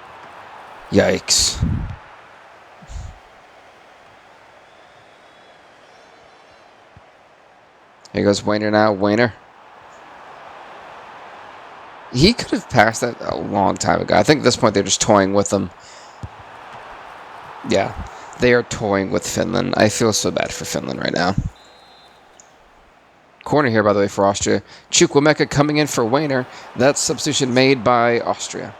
S1: yikes. Here goes Wainer now. Wainer. He could have passed that a long time ago. I think at this point they're just toying with him. Yeah, they are toying with Finland. I feel so bad for Finland right now. Corner here, by the way, for Austria. Chukwuemeka coming in for Wainer. That's substitution made by Austria.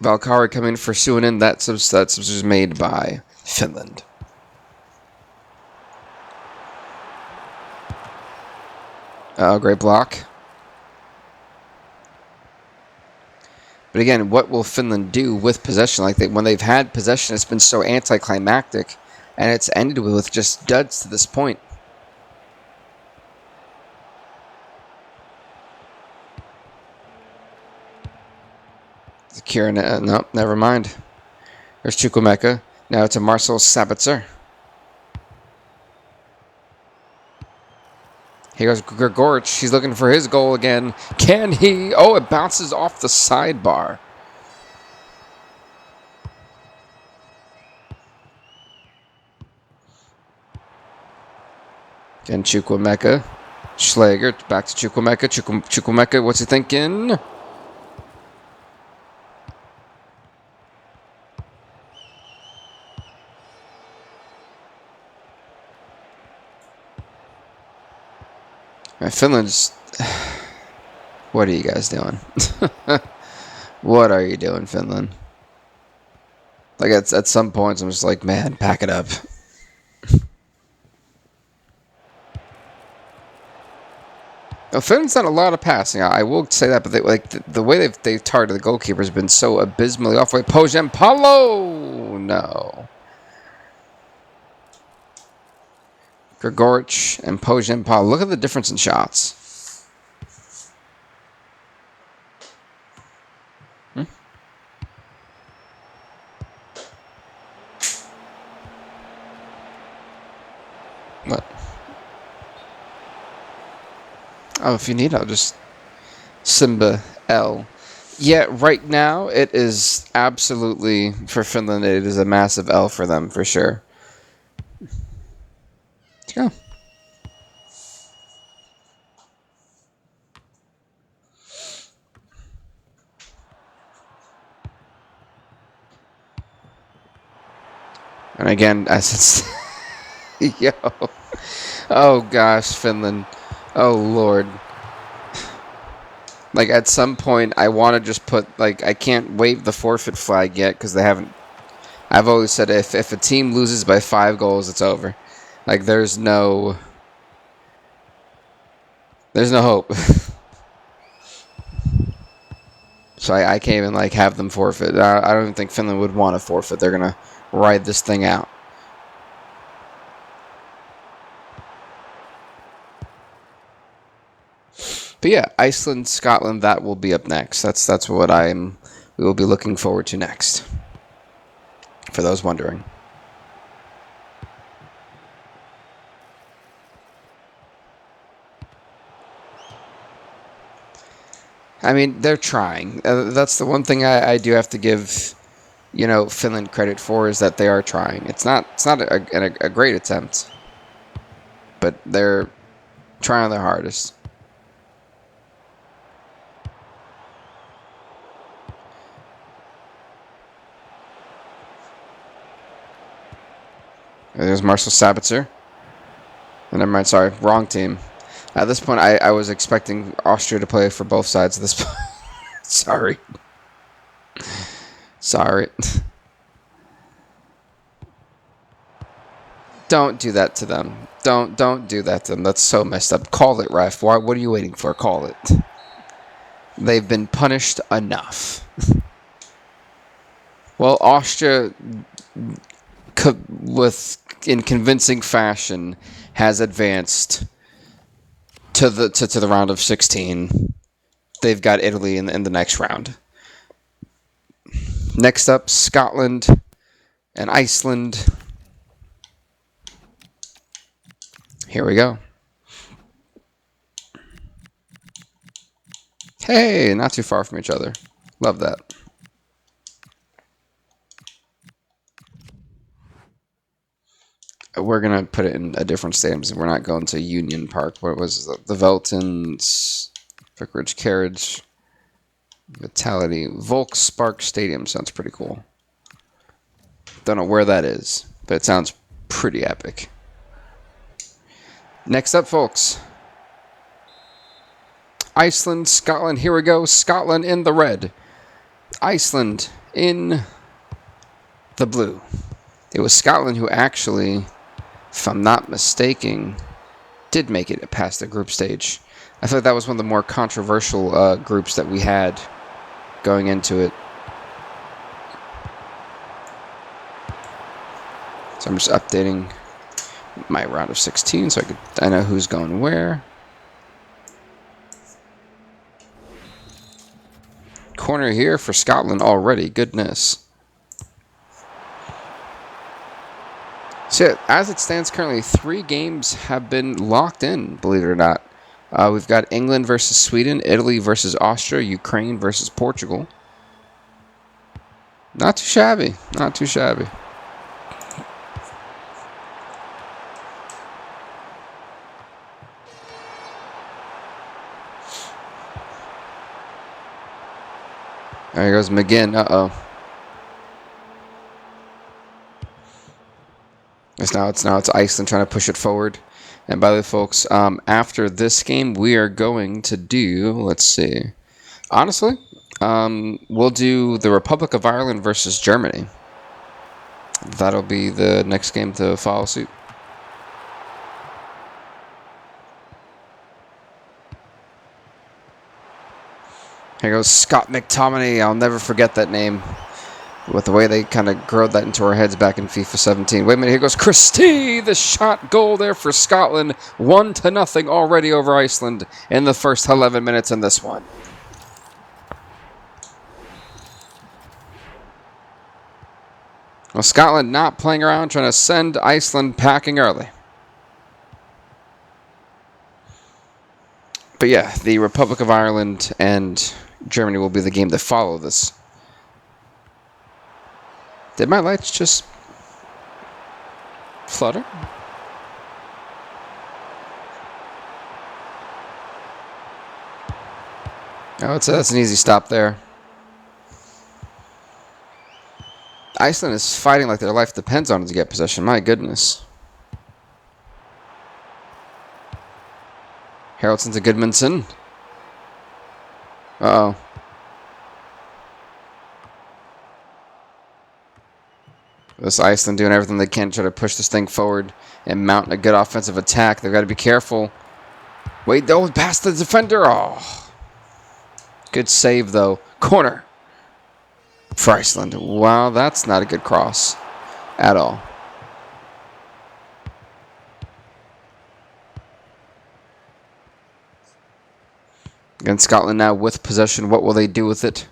S1: Valkari coming in for Suonen. That substitution made by Finland. Great block. But again, what will Finland do with possession? Like when they've had possession, it's been so anticlimactic, and it's ended with just duds to this point. Kieran, no, never mind. There's Chukwuemeka. Now it's a Marcel Sabitzer. Here goes Grigoric. He's looking for his goal again. Can he? Oh, it bounces off the sidebar. Again, Chukwuemeka. Schlager. Back to Chukwuemeka. Chukwuemeka, what's he thinking? Finland's... What are you guys doing? What are you doing, Finland? Like, at some points, I'm just like, man, pack it up. Well, Finland's done a lot of passing. I will say that, but the way they've targeted the goalkeeper has been so abysmally off. Wait, Pojem Paulo! No. Grigoric and Pojem Paulo. Look at the difference in shots. What? Oh, if you need, I'll just... Simba L. Yeah, right now, it is absolutely, for Finland, it is a massive L for them, for sure. Let's go. And again, as it's yo, oh gosh, Finland, oh Lord. Like at some point, I want to just put like I can't wave the forfeit flag yet because they haven't. I've always said if a team loses by 5 goals, it's over. Like there's no hope. So I can't even like have them forfeit. I don't even think Finland would want to forfeit. They're gonna ride this thing out. But yeah, Iceland, Scotland, that will be up next. That's what we will be looking forward to next. For those wondering. I mean, they're trying. That's the one thing I do have to give, Finland credit for is that they are trying. It's not a great attempt, but they're trying their hardest. There's Marcel Sabitzer. Never mind, sorry, wrong team. At this point, I was expecting Austria to play for both sides at this point. Sorry. Don't do that to them. Don't do that to them. That's so messed up. Call it, ref. What are you waiting for? Call it. They've been punished enough. Well, Austria, in convincing fashion, has advanced to the round of 16. They've got Italy in the next round. Next up, Scotland and Iceland. Here we go. Hey, not too far from each other. Love that. We're going to put it in a different stadium. We're not going to Union Park. What was it? The Veltons, Vicarage Carriage, Vitality, Volkspark Stadium. Sounds pretty cool. Don't know where that is, but it sounds pretty epic. Next up, folks. Iceland, Scotland. Here we go. Scotland in the red. Iceland in the blue. It was Scotland who actually, if I'm not mistaken, did make it past the group stage. I thought that was one of the more controversial groups that we had going into it. So I'm just updating my round of 16 so I know who's going where. Corner here for Scotland already. Goodness. So as it stands currently, 3 games have been locked in, believe it or not. We've got England versus Sweden, Italy versus Austria, Ukraine versus Portugal. Not too shabby. Not too shabby. There goes McGinn. Uh-oh. It's Iceland trying to push it forward. And by the way, folks, after this game, we are going to do, let's see. Honestly, we'll do the Republic of Ireland versus Germany. That'll be the next game to follow suit. Here goes Scott McTominay. I'll never forget that name. With the way they kind of growed that into our heads back in FIFA 17. Wait a minute, here goes Christie. The shot goal there for Scotland. 1-0 already over Iceland in the first 11 minutes in this one. Well, Scotland not playing around, trying to send Iceland packing early. But yeah, the Republic of Ireland and Germany will be the game to follow this. Did my lights just flutter? Oh, that's an easy stop there. Iceland is fighting like their life depends on it to get possession. My goodness. Haraldson to Gudmundsson. Uh-oh. This Iceland doing everything they can to try to push this thing forward and mount a good offensive attack. They've got to be careful. Wait, though, past the defender. Oh. Good save, though. Corner for Iceland. Wow, that's not a good cross at all. Again, Scotland now with possession. What will they do with it?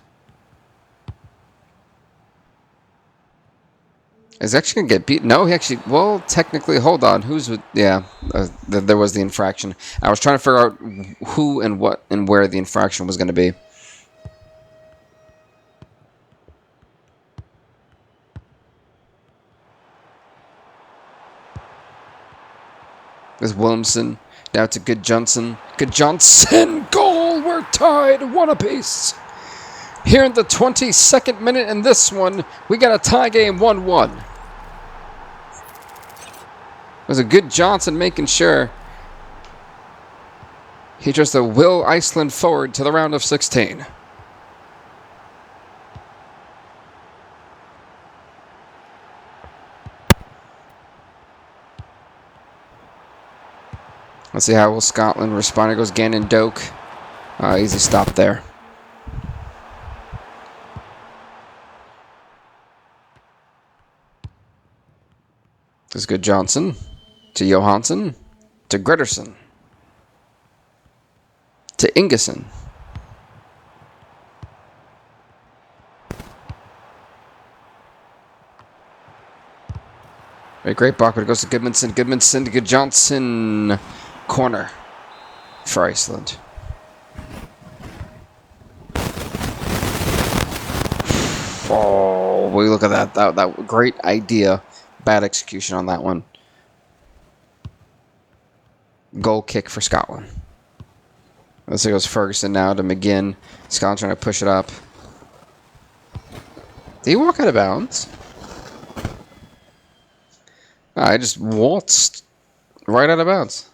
S1: Is he actually going to get beat? No, he actually... Well, technically, hold on. Who's with... Yeah, there was the infraction. I was trying to figure out who and what and where the infraction was going to be. There's Williamson. Now to Gudmundsson. Gudmundsson! Goal! We're tied. One apiece. Here in the 22nd minute in this one, we got a tie game 1-1. It was a good Johnson making sure he just to will Iceland forward to the round of 16. Let's see how will Scotland respond. It goes Gannon Doak. Easy stop there. This is good Johnson. To Johansson. To Gretarsson. To Ingesson. Great block, but it goes to Gudmundsson. Gudmundsson to Gudmundsson. Corner for Iceland. Oh, we look at that. That great idea. Bad execution on that one. Goal kick for Scotland. Let's see, goes Ferguson now to McGinn. Scotland trying to push it up. Did he walk out of bounds? I just waltzed right out of bounds.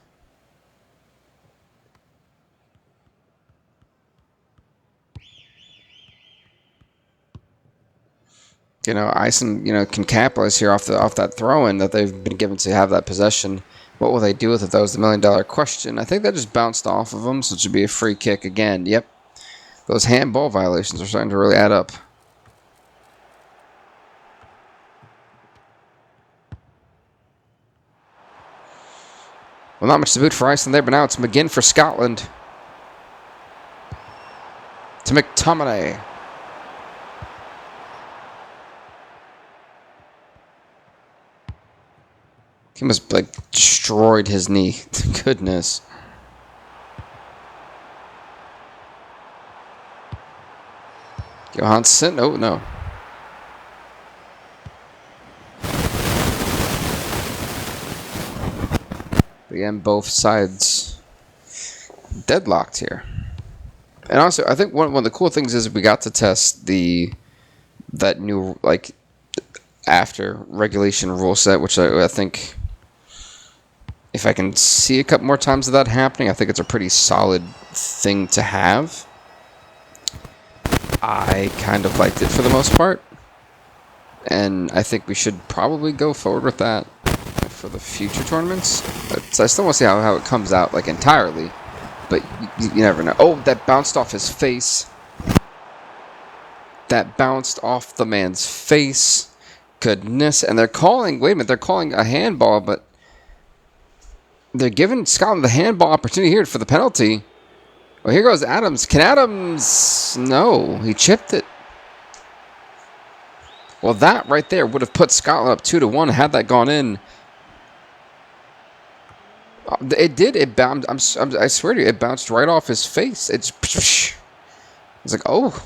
S1: You know, Iceland, can capitalize here off that throw-in that they've been given to have that possession. What will they do with it? That was the million-dollar question. I think that just bounced off of them, so it should be a free kick again. Yep. Those handball violations are starting to really add up. Well, not much to boot for Iceland there, but now it's McGinn for Scotland. To McTominay. He must, destroyed his knee. Goodness. Johansson? Oh, no. Again, both sides deadlocked here. And also, I think one of the cool things is we got to test that new, after regulation rule set, which I think... If I can see a couple more times of that happening, I think it's a pretty solid thing to have. I kind of liked it for the most part. And I think we should probably go forward with that for the future tournaments. But I still want to see how it comes out, entirely. But you never know. Oh, that bounced off his face. That bounced off the man's face. Goodness. And they're calling... Wait a minute. They're calling a handball, but... They're giving Scotland the handball opportunity here for the penalty. Well, here goes Adams. Can Adams... No, he chipped it. Well, that right there would have put Scotland up 2-1 had that gone in. It did. It bounced. I swear to you, it bounced right off his face. It's like, oh.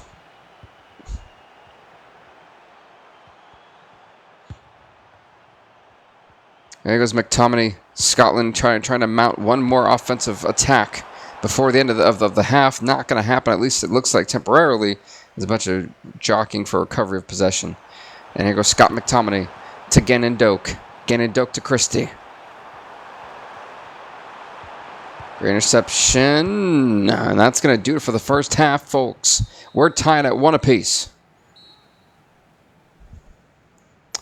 S1: There goes McTominay. Scotland trying to mount one more offensive attack before the end of the half. Not going to happen. At least it looks like temporarily. There's a bunch of jockeying for recovery of possession. And here goes Scott McTominay to Gannon Doak. Gannon Doak to Christie. Great interception. And that's going to do it for the first half, folks. We're tied at 1 apiece.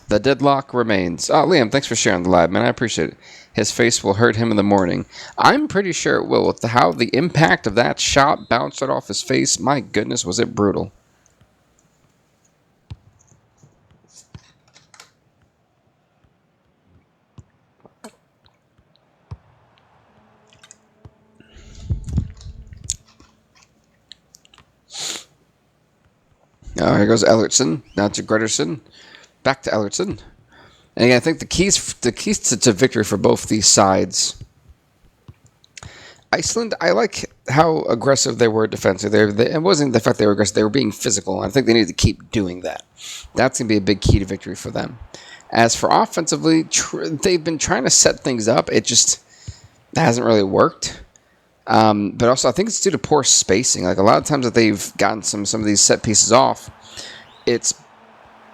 S1: The deadlock remains. Oh, Liam, thanks for sharing the live, man. I appreciate it. His face will hurt him in the morning. I'm pretty sure it will. With how the impact of that shot bounced right off his face, my goodness, was it brutal. Here goes Ellertson. Now to Grederson. Back to Ellertson. And again, I think the keys to victory for both these sides. Iceland, I like how aggressive they were defensively. It wasn't the fact they were aggressive; they were being physical. I think they need to keep doing that. That's going to be a big key to victory for them. As for offensively, they've been trying to set things up. It just hasn't really worked. But also, I think it's due to poor spacing. Like a lot of times that they've gotten some of these set pieces off, it's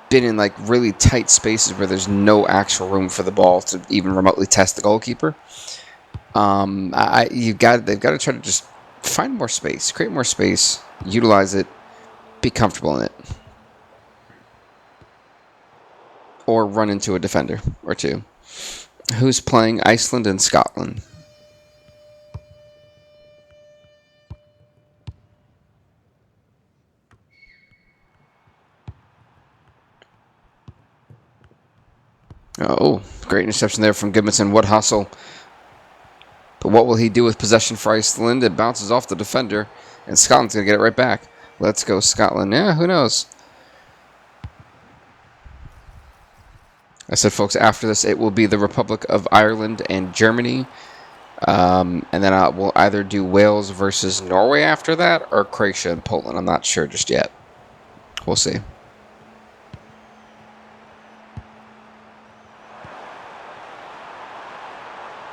S1: been in like really tight spaces where there's no actual room for the ball to even remotely test the goalkeeper. They've got to try to just find more space, create more space, utilize it, be comfortable in it, or run into a defender or two. Who's playing Iceland and Scotland? Oh, great interception there from Gudmundsson. What hustle. But what will he do with possession for Iceland? It bounces off the defender, and Scotland's going to get it right back. Let's go, Scotland. Yeah, who knows? I said, folks, after this, it will be the Republic of Ireland and Germany. And then we'll either do Wales versus Norway after that, or Croatia and Poland. I'm not sure just yet. We'll see.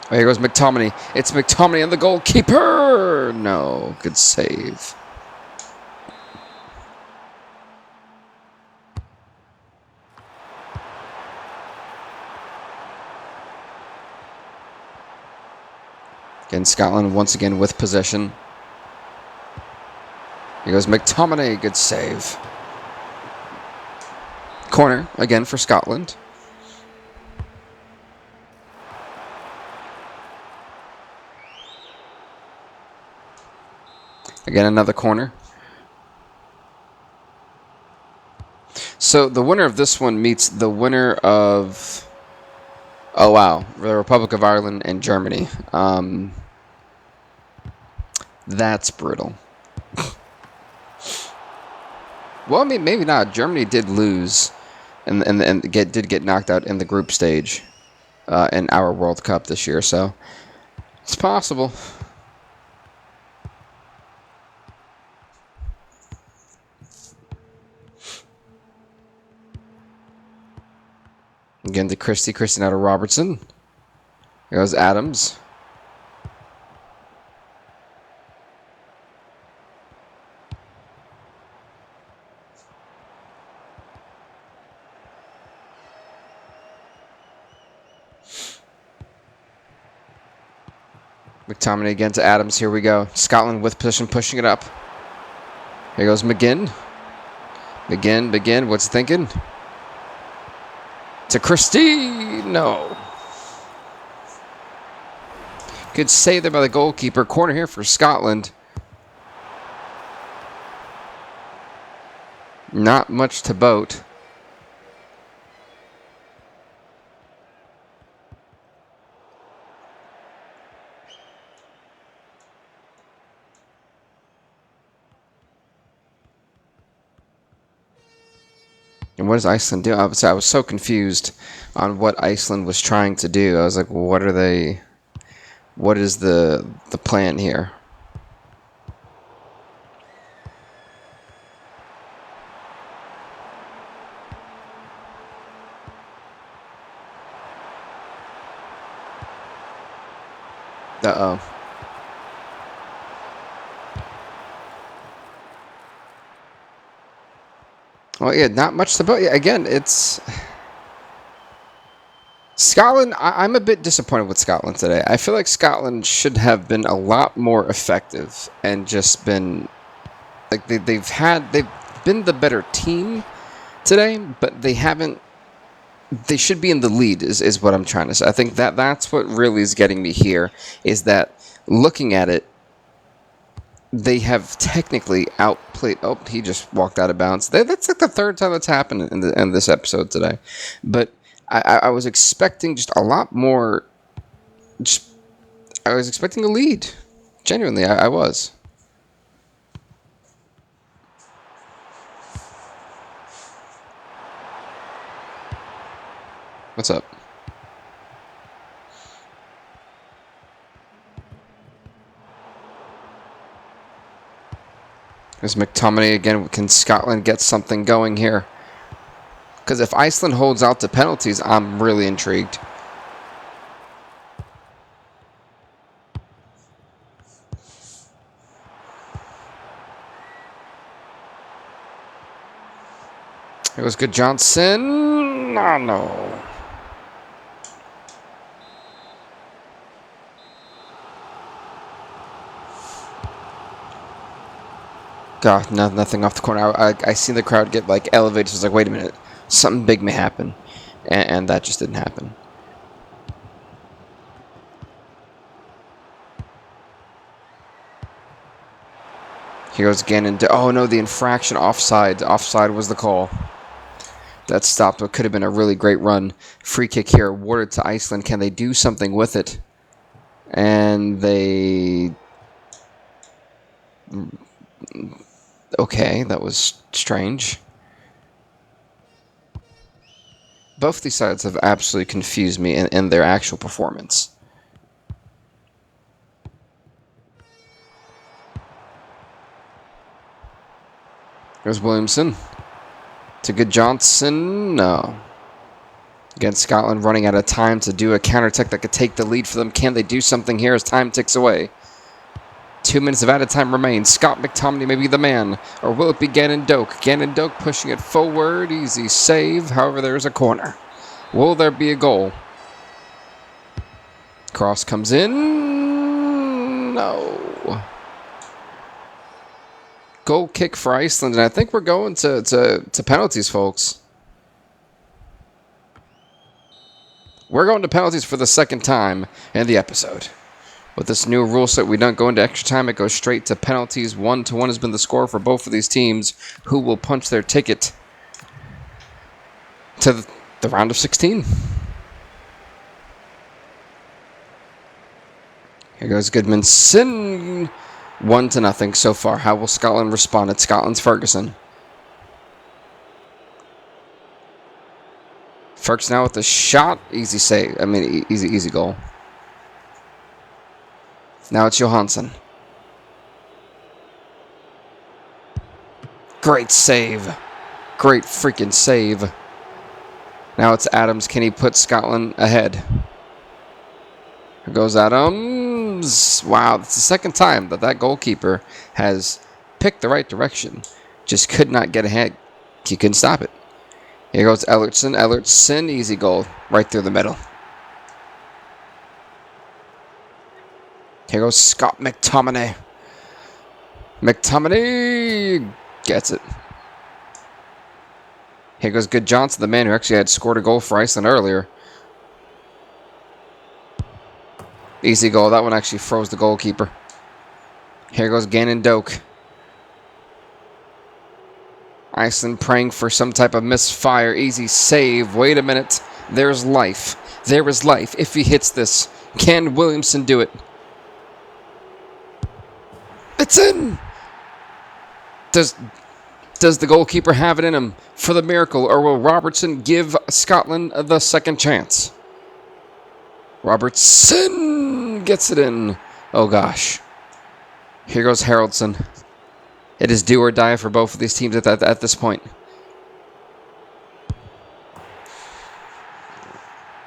S1: Oh, here goes McTominay. It's McTominay and the goalkeeper. No, good save. Again, Scotland once again with possession. Here goes McTominay. Good save. Corner again for Scotland. Again, another corner. So the winner of this one meets the winner of... Oh, wow. The Republic of Ireland and Germany. That's brutal. Well, I mean, maybe not. Germany did lose and did get knocked out in the group stage in our World Cup this year, so it's possible. Again to Christie. Christie now to Robertson. Here goes Adams. McTominay again to Adams. Here we go. Scotland with position, pushing it up. Here goes McGinn. McGinn. What's he thinking? To Christie. No. Good save there by the goalkeeper. Corner here for Scotland. Not much to boat. And what does Iceland do? I was so confused on what Iceland was trying to do. I was like, what are they... What is the plan here? Uh-oh. Well, yeah, not much to but again, it's Scotland. I'm a bit disappointed with Scotland today. I feel like Scotland should have been a lot more effective and just been like they've been the better team today, but they haven't. They should be in the lead is what I'm trying to say. I think that's what really is getting me here is that looking at it, they have technically outplayed. Oh, he just walked out of bounds. That's like the third time that's happened in this episode today. But I was expecting just a lot more. I was expecting a lead. Genuinely, I was. What's up? There's McTominay again. Can Scotland get something going here? Because if Iceland holds out to penalties, I'm really intrigued. It was good, Johnson. Oh, no. God, nothing off the corner. I seen the crowd get like elevated. So I was like, wait a minute, something big may happen, and that just didn't happen. Here goes again into oh no, the infraction offside. Offside was the call. That stopped what could have been a really great run. Free kick here awarded to Iceland. Can they do something with it? And they. Okay, that was strange. Both these sides have absolutely confused me in their actual performance. There's Williamson. To good Johnson. No. Against Scotland running out of time to do a counter-attack that could take the lead for them. Can they do something here as time ticks away? 2 minutes of added time remains. Scott McTominay may be the man. Or will it be Gannon Doak? Gannon Doak pushing it forward. Easy save. However, there's a corner. Will there be a goal? Cross comes in. No. Goal kick for Iceland. And I think we're going to penalties, folks. We're going to penalties for the second time in the episode. With this new rule set, we don't go into extra time. It goes straight to penalties. 1-1 has been the score for both of these teams, who will punch their ticket to the round of 16. Here goes Goodmanson. 1-0 so far. How will Scotland respond? It's Scotland's Ferguson. Ferguson now with the shot. Easy save. I mean, easy goal. Now it's Johansson. Great save. Great freaking save. Now it's Adams. Can he put Scotland ahead? Here goes Adams. Wow, that's the second time that goalkeeper has picked the right direction. Just could not get ahead. He couldn't stop it. Here goes Ellertson. Ellertson, easy goal. Right through the middle. Here goes Scott McTominay. McTominay gets it. Here goes Good Johnson, the man who actually had scored a goal for Iceland earlier. Easy goal. That one actually froze the goalkeeper. Here goes Gannon Doak. Iceland praying for some type of misfire. Easy save. Wait a minute. There's life. There is life. If he hits this, can Williamson do it? It's in! Does the goalkeeper have it in him for the miracle, or will Robertson give Scotland the second chance? Robertson gets it in. Oh, gosh. Here goes Haraldson. It is do or die for both of these teams at this point.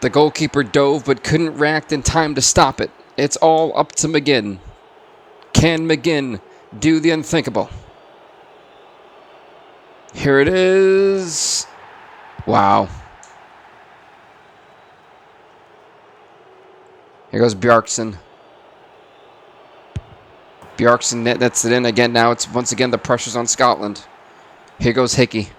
S1: The goalkeeper dove but couldn't react in time to stop it. It's all up to McGinn. Can McGinn do the unthinkable? Here it is. Wow. Here goes Bjarkson. Bjarkson nets it in again. Now it's once again the pressure's on Scotland. Here goes Hickey.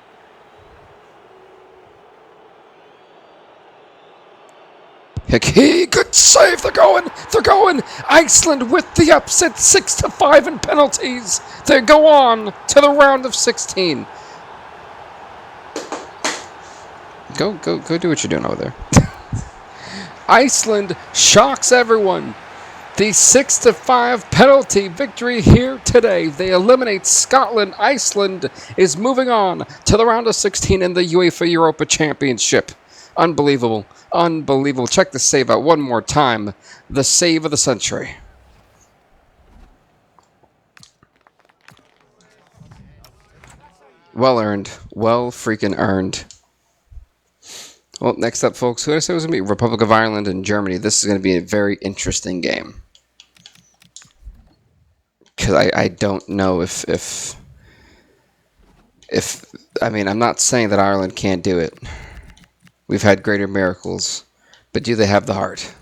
S1: Hickey, good save. They're going. They're going. Iceland with the upset, 6-5 in penalties. They go on to the round of 16. Go do what you're doing over there. Iceland shocks everyone. The 6-5 penalty victory here today. They eliminate Scotland. Iceland is moving on to the round of 16 in the UEFA Europa Championship. Unbelievable. Unbelievable. Check the save out one more time. The save of the century. Well earned. Well freaking earned. Well, next up, folks, who did I say was going to be? Republic of Ireland and Germany. This is going to be a very interesting game. Because I don't know if I mean, I'm not saying that Ireland can't do it. We've had greater miracles. But do they have the heart?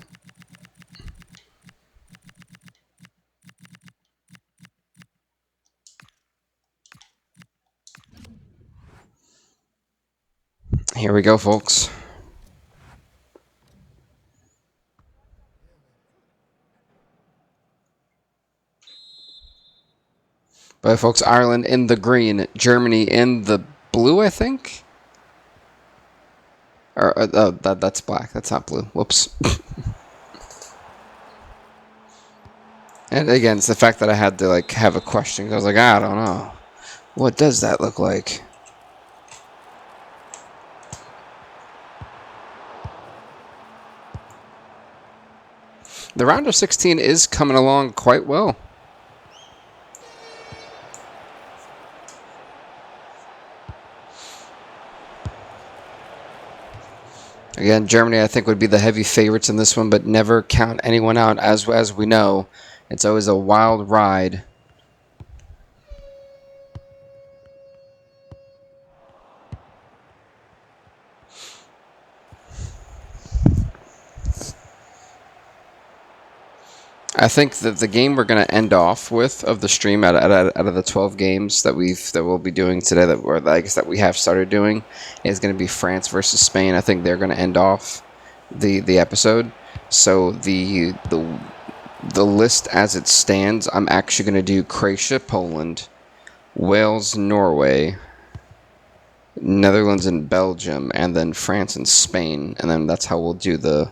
S1: Here we go, folks. But folks, Ireland in the green, Germany in the blue, I think. Or that's black. That's not blue. Whoops. And again, it's the fact that I had to have a question. I was like, I don't know. What does that look like? The round of 16 is coming along quite well. Again, Germany, I think, would be the heavy favorites in this one, but never count anyone out. As we know, it's always a wild ride. I think that the game we're going to end off with of the stream out of the 12 games that we'll be doing today, that we have started doing, is going to be France versus Spain. I think they're going to end off the episode. So the list as it stands, I'm actually going to do Croatia, Poland, Wales, Norway, Netherlands and Belgium, and then France and Spain, and then that's how we'll do the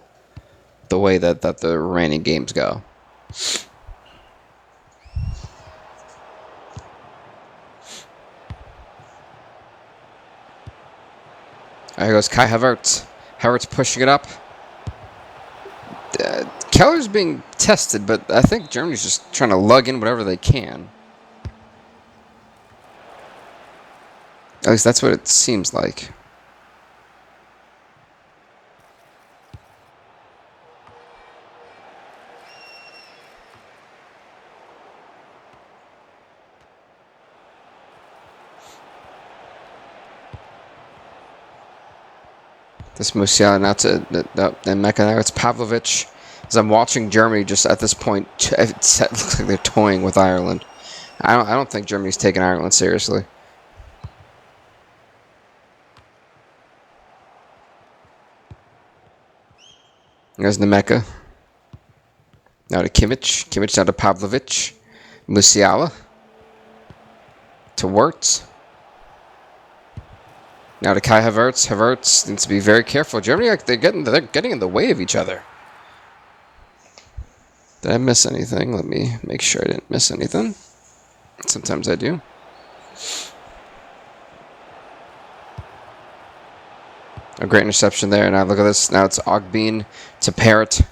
S1: way that the remaining games go. There goes Kai Havertz. Havertz pushing it up. Keller's being tested, but I think Germany's just trying to lug in whatever they can. At least that's what it seems like. This Musiala now to Mecca. Now it's Pavlovic. As I'm watching Germany, just at this point, it looks like they're toying with Ireland. I don't think Germany's taking Ireland seriously. There's Nemeka. Now to Kimmich. Kimmich now to Pavlovic. Musiala. To Wirtz. Now to Kai Havertz. Havertz needs to be very careful. Germany, they're getting in the way of each other. Did I miss anything? Let me make sure I didn't miss anything. Sometimes I do. A great interception there. Now look at this. Now it's Ogbene to Parrott.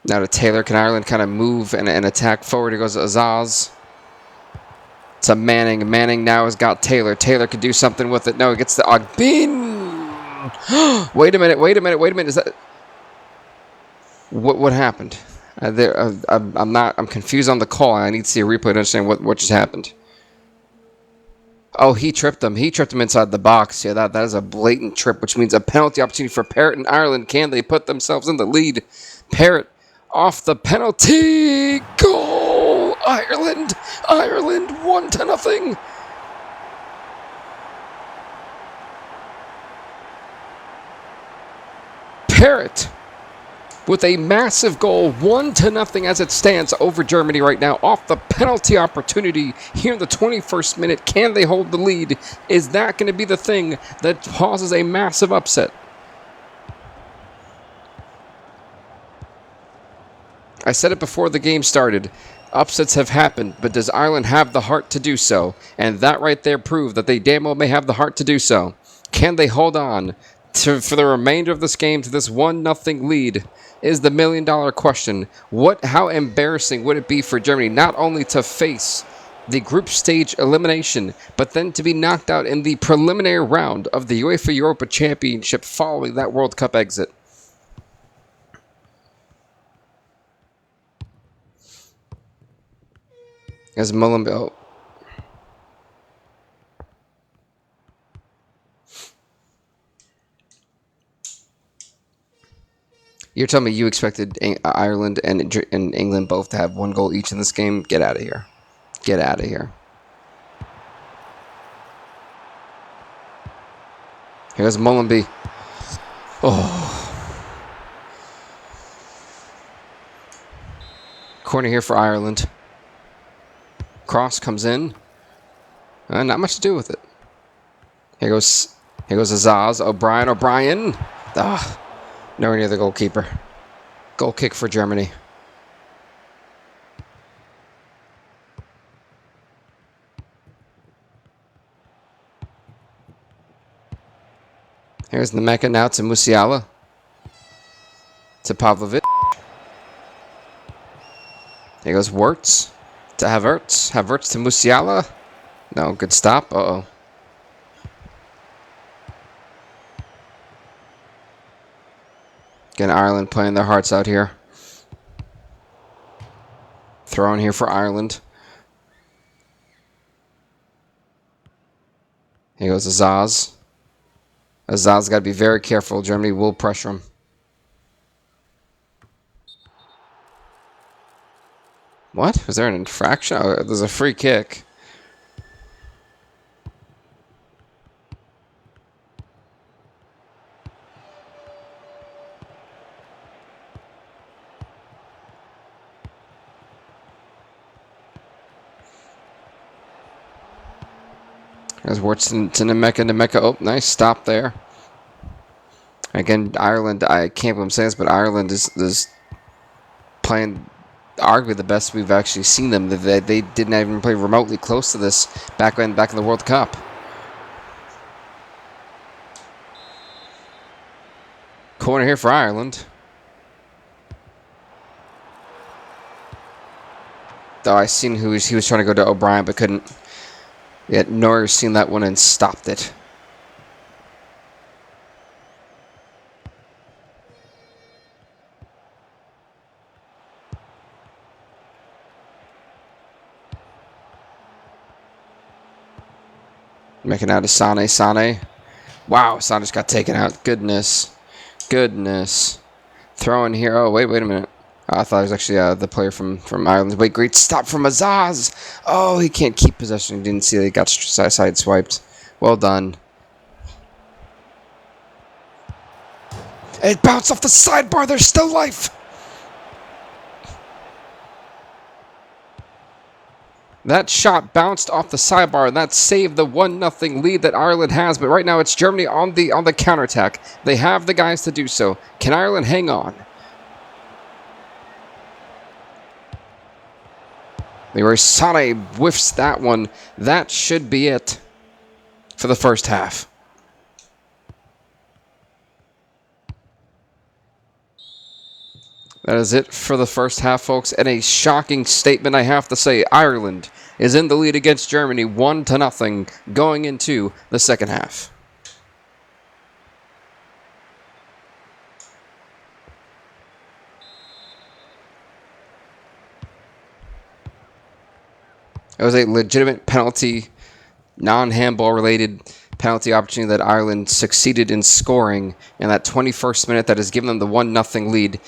S1: Now to Taylor. Can Ireland kind of move and attack forward? He goes to Azaz. To Manning. Manning now has got Taylor. Taylor could do something with it. No, it gets to Ogbene. Wait a minute. Is that... What happened? I'm confused on the call. I need to see a replay to understand what just happened. Oh, he tripped him. He tripped him inside the box. Yeah, that is a blatant trip, which means a penalty opportunity for Parrott and Ireland. Can they put themselves in the lead? Parrott off the penalty. Goal! Ireland! Ireland 1-0. Parrott with a massive goal, 1-0 as it stands over Germany right now, off the penalty opportunity here in the 21st minute. Can they hold the lead? Is that going to be the thing that causes a massive upset? I said it before the game started. Upsets have happened, but does Ireland have the heart to do so? And that right there proved that they damn well may have the heart to do so. Can they hold on for the remainder of this game to this 1-0 lead? Is the million-dollar question. How embarrassing would it be for Germany not only to face the group stage elimination, but then to be knocked out in the preliminary round of the UEFA Europa Championship following that World Cup exit? As Mullen, you're telling me you expected Ireland and England both to have one goal each in this game? Get out of here. Get out of here. Here's Mullenby. Oh. Corner here for Ireland. Cross comes in. Not much to do with it. Here goes Azaz. O'Brien. Nowhere near the goalkeeper. Goal kick for Germany. Here's Nemeka now to Musiala. To Pavlovic. Here goes Wirtz to Havertz. Havertz to Musiala. No, good stop. Uh-oh. Again, Ireland playing their hearts out here. Throw in here for Ireland. Here goes Azaz. Azaz got to be very careful. Germany will pressure him. What? Was there an infraction? Oh, there's a free kick. There's Wirtz to Nemeka. Nemeka, oh, nice stop there. Again, Ireland, I can't believe I'm saying this, but Ireland is playing arguably the best we've actually seen them. They didn't even play remotely close to this back in the World Cup. Corner here for Ireland. Oh, I seen he was trying to go to O'Brien but couldn't. Yet Neuer seen that one and stopped it. Making out of Sane. Sane. Wow, Sane just got taken out. Goodness. Throw in here. Oh, wait a minute. I thought it was actually the player from Ireland. Wait, great stop from Azaz. Oh, he can't keep possession. He didn't see that he got sideswiped. Well done. It bounced off the sidebar. There's still life. That shot bounced off the sidebar, and that saved the 1-0 lead that Ireland has. But right now, it's Germany on the counterattack. They have the guys to do so. Can Ireland hang on? Leroy Sané whiffs that one. That should be it for the first half. That is it for the first half, folks. And a shocking statement, I have to say. Ireland is in the lead against Germany 1-0 going into the second half. It was a legitimate penalty non-handball related penalty opportunity that Ireland succeeded in scoring in that 21st minute that has given them the 1-0 lead.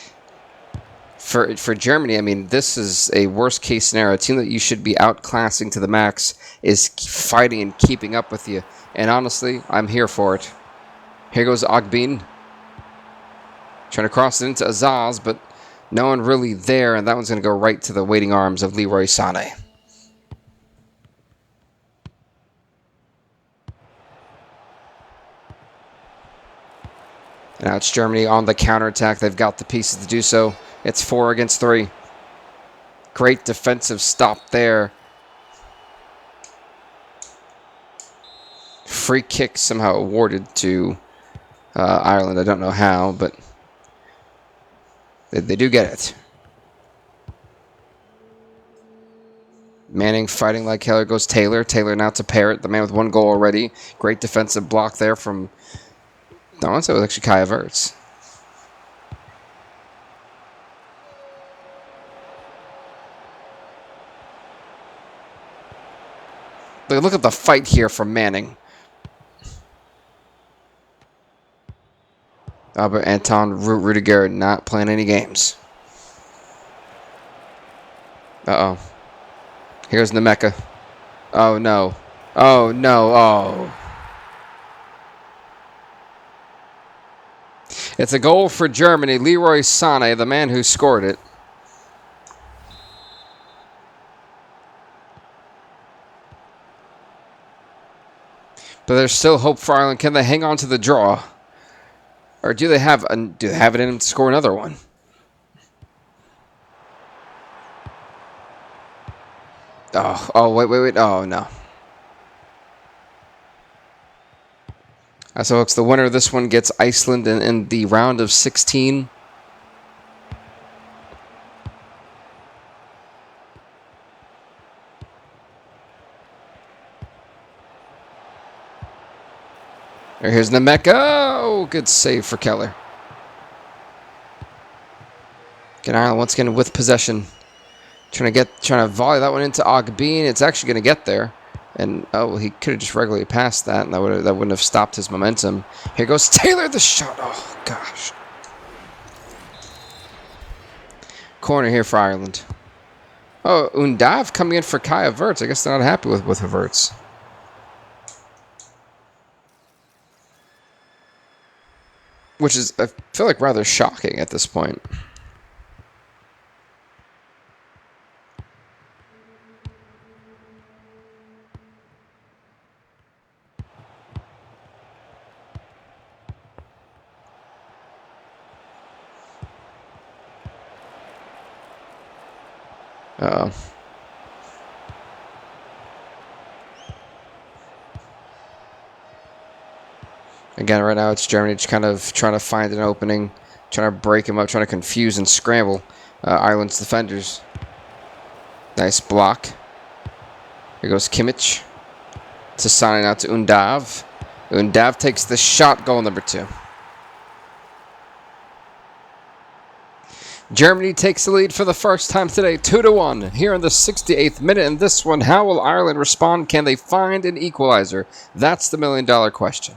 S1: For Germany, I mean, this is a worst-case scenario. A team that you should be outclassing to the max is fighting and keeping up with you. And honestly, I'm here for it. Here goes Ogbin. Trying to cross it into Azaz, but no one really there, and that one's going to go right to the waiting arms of Leroy Sané. And now it's Germany on the counterattack. They've got the pieces to do so. It's 4 against 3. Great defensive stop there. Free kick somehow awarded to Ireland. I don't know how, but they do get it. Manning fighting like hell. Goes Taylor. Taylor now to Parrott, the man with 1 goal already. Great defensive block there from... I want to say it was actually Kai Havertz. Look at the fight here from Manning. But Anton Rudiger not playing any games. Uh-oh. Here's Nemeka. Oh, no. Oh, no. Oh. It's a goal for Germany. Leroy Sané, the man who scored it. But there's still hope for Ireland. Can they hang on to the draw? Or do they have it in them to score another one? Oh, wait. Oh, no. So, folks, the winner of this one gets Iceland in the round of 16. Here's Nemeka. Oh, good save for Keller. Again, Ireland once again with possession. Trying to volley that one into Ogbin. It's actually going to get there. And, he could have just regularly passed that, and that wouldn't have stopped his momentum. Here goes Taylor, the shot. Oh, gosh. Corner here for Ireland. Oh, Undav coming in for Kai Havertz. I guess they're not happy with Havertz. Which is, I feel like, rather shocking at this point. Uh-oh. Again, right now it's Germany just kind of trying to find an opening, trying to break him up, trying to confuse and scramble Ireland's defenders. Nice block. Here goes Kimmich. To Sané, out to Undav. Undav takes the shot, goal number 2. Germany takes the lead for the first time today, 2-1, here in the 68th minute. In this one, how will Ireland respond? Can they find an equalizer? That's the million-dollar question.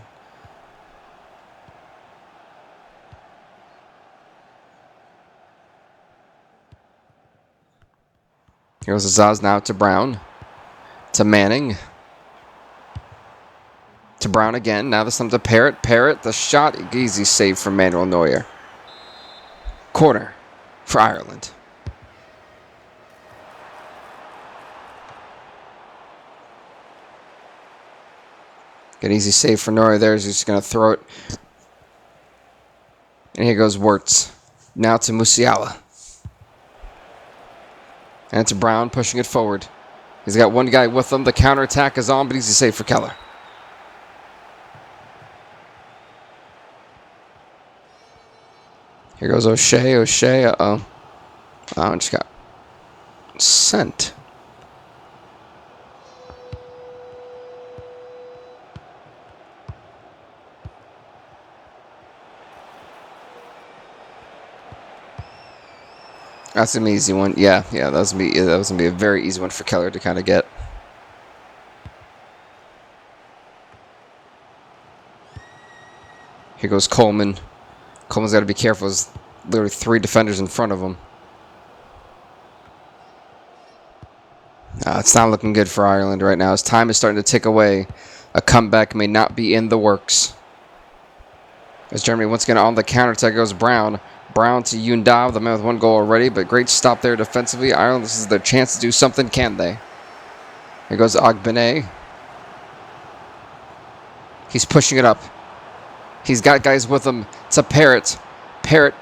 S1: Here's Azaz now to Brown. To Manning. To Brown again. Now this time to Parrott. Parrott, the shot. Easy save from Manuel Neuer. Corner for Ireland. Good easy save for Neuer there. He's just going to throw it. And here goes Wirtz. Now to Musiala. And it's Brown pushing it forward. He's got one guy with him. The counterattack is on, but easy save for Keller. Here goes O'Shea. O'Shea, uh-oh. Oh, just got sent. That's an easy one. Yeah, that was gonna be a very easy one for Keller to kind of get. Here goes Coleman. Coleman's got to be careful. There's literally 3 defenders in front of him. It's not looking good for Ireland right now. As time is starting to tick away, a comeback may not be in the works. As Germany once again on the counterattack goes Brown. Brown to Yundav, the man with 1 goal already, but great stop there defensively. Ireland, this is their chance to do something, can they? Here goes Ogbene. He's pushing it up. He's got guys with him. It's a Parrott. Parrott.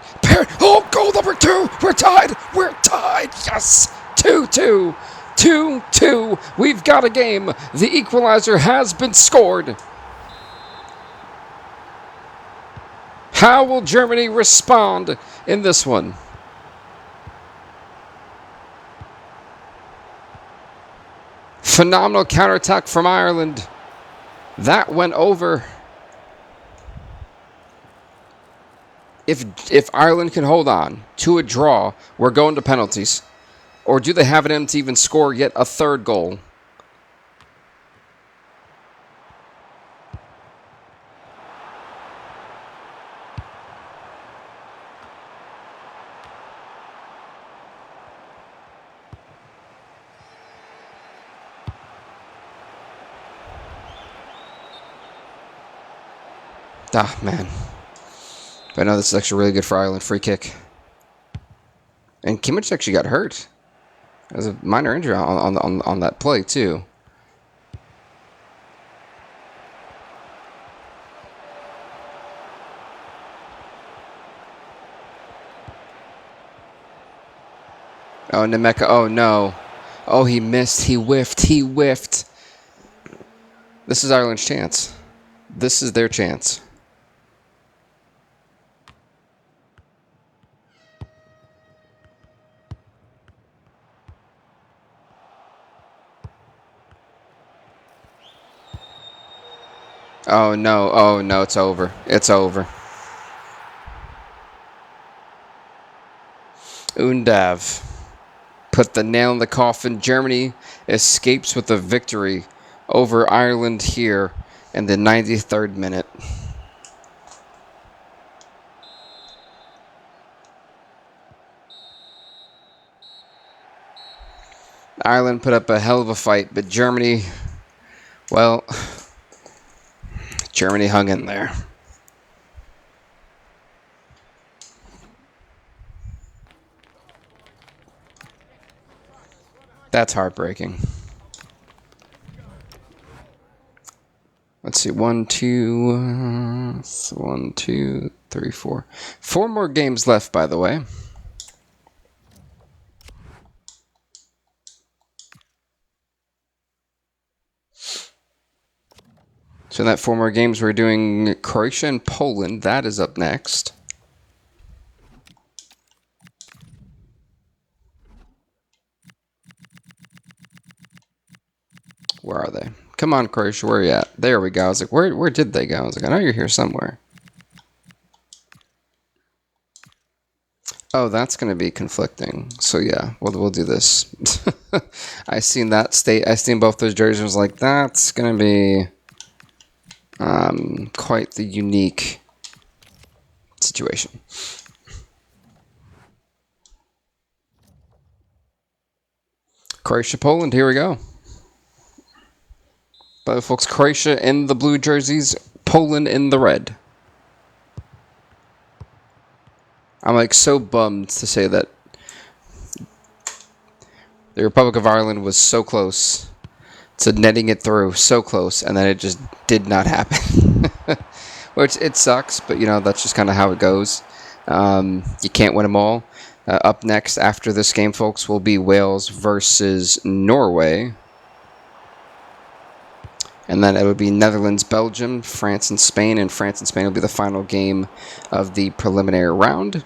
S1: Oh, goal number 2. We're tied. We're tied. Yes. 2-2. 2-2. We've got a game. The equalizer has been scored. How will Germany respond in this one? Phenomenal counterattack from Ireland. That went over. If Ireland can hold on to a draw, we're going to penalties. Or do they have it in to even score yet a 3rd goal? Ah, man. But no, this is actually really good for Ireland. Free kick. And Kimmich actually got hurt. There's a minor injury on that play, too. Oh, Nemeka. Oh, no. Oh, he missed. He whiffed. He whiffed. This is Ireland's chance. This is their chance. Oh, no. Oh, no. It's over. It's over. Undav put the nail in the coffin. Germany escapes with a victory over Ireland here in the 93rd minute. Ireland put up a hell of a fight, but Germany, well, Germany hung in there. That's heartbreaking. Let's see. 1, 2, 1, 2, 3, 4. 4 more games left, by the way. So in that 4 more games, we're doing Croatia and Poland. That is up next. Where are they? Come on, Croatia, where are you at? There we go. I was like, where did they go? I was like, I know you're here somewhere. Oh, that's going to be conflicting. So yeah, we'll do this. I seen that state. I seen both those jerseys. I was like, that's going to be quite the unique situation. Croatia, Poland. Here we go. But folks, Croatia in the blue jerseys, Poland in the red. I'm like so bummed to say that the Republic of Ireland was so close to netting it through, so close, and then it just did not happen. Which, it sucks, but you know, that's just kind of how it goes. You can't win them all. Up next after this game, folks, will be Wales versus Norway. And then it would be Netherlands, Belgium, France, and Spain. And France and Spain will be the final game of the preliminary round.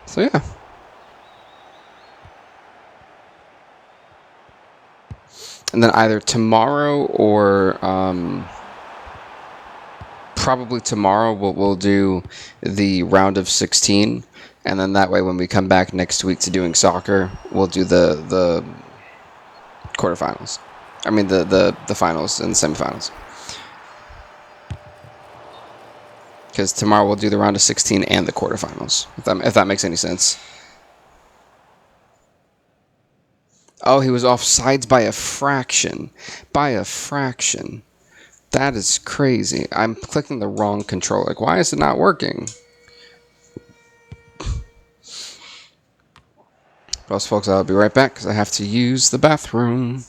S1: So, yeah. And then either tomorrow or probably tomorrow we'll do the round of 16. And then that way when we come back next week to doing soccer, we'll do the quarterfinals. I mean, the finals and the semifinals. because tomorrow we'll do the round of 16 and the quarterfinals, if that makes any sense. Oh, he was offsides by a fraction. By a fraction. That is crazy. I'm clicking the wrong controller. Like, why is it not working? Well, folks, I'll be right back because I have to use the bathroom.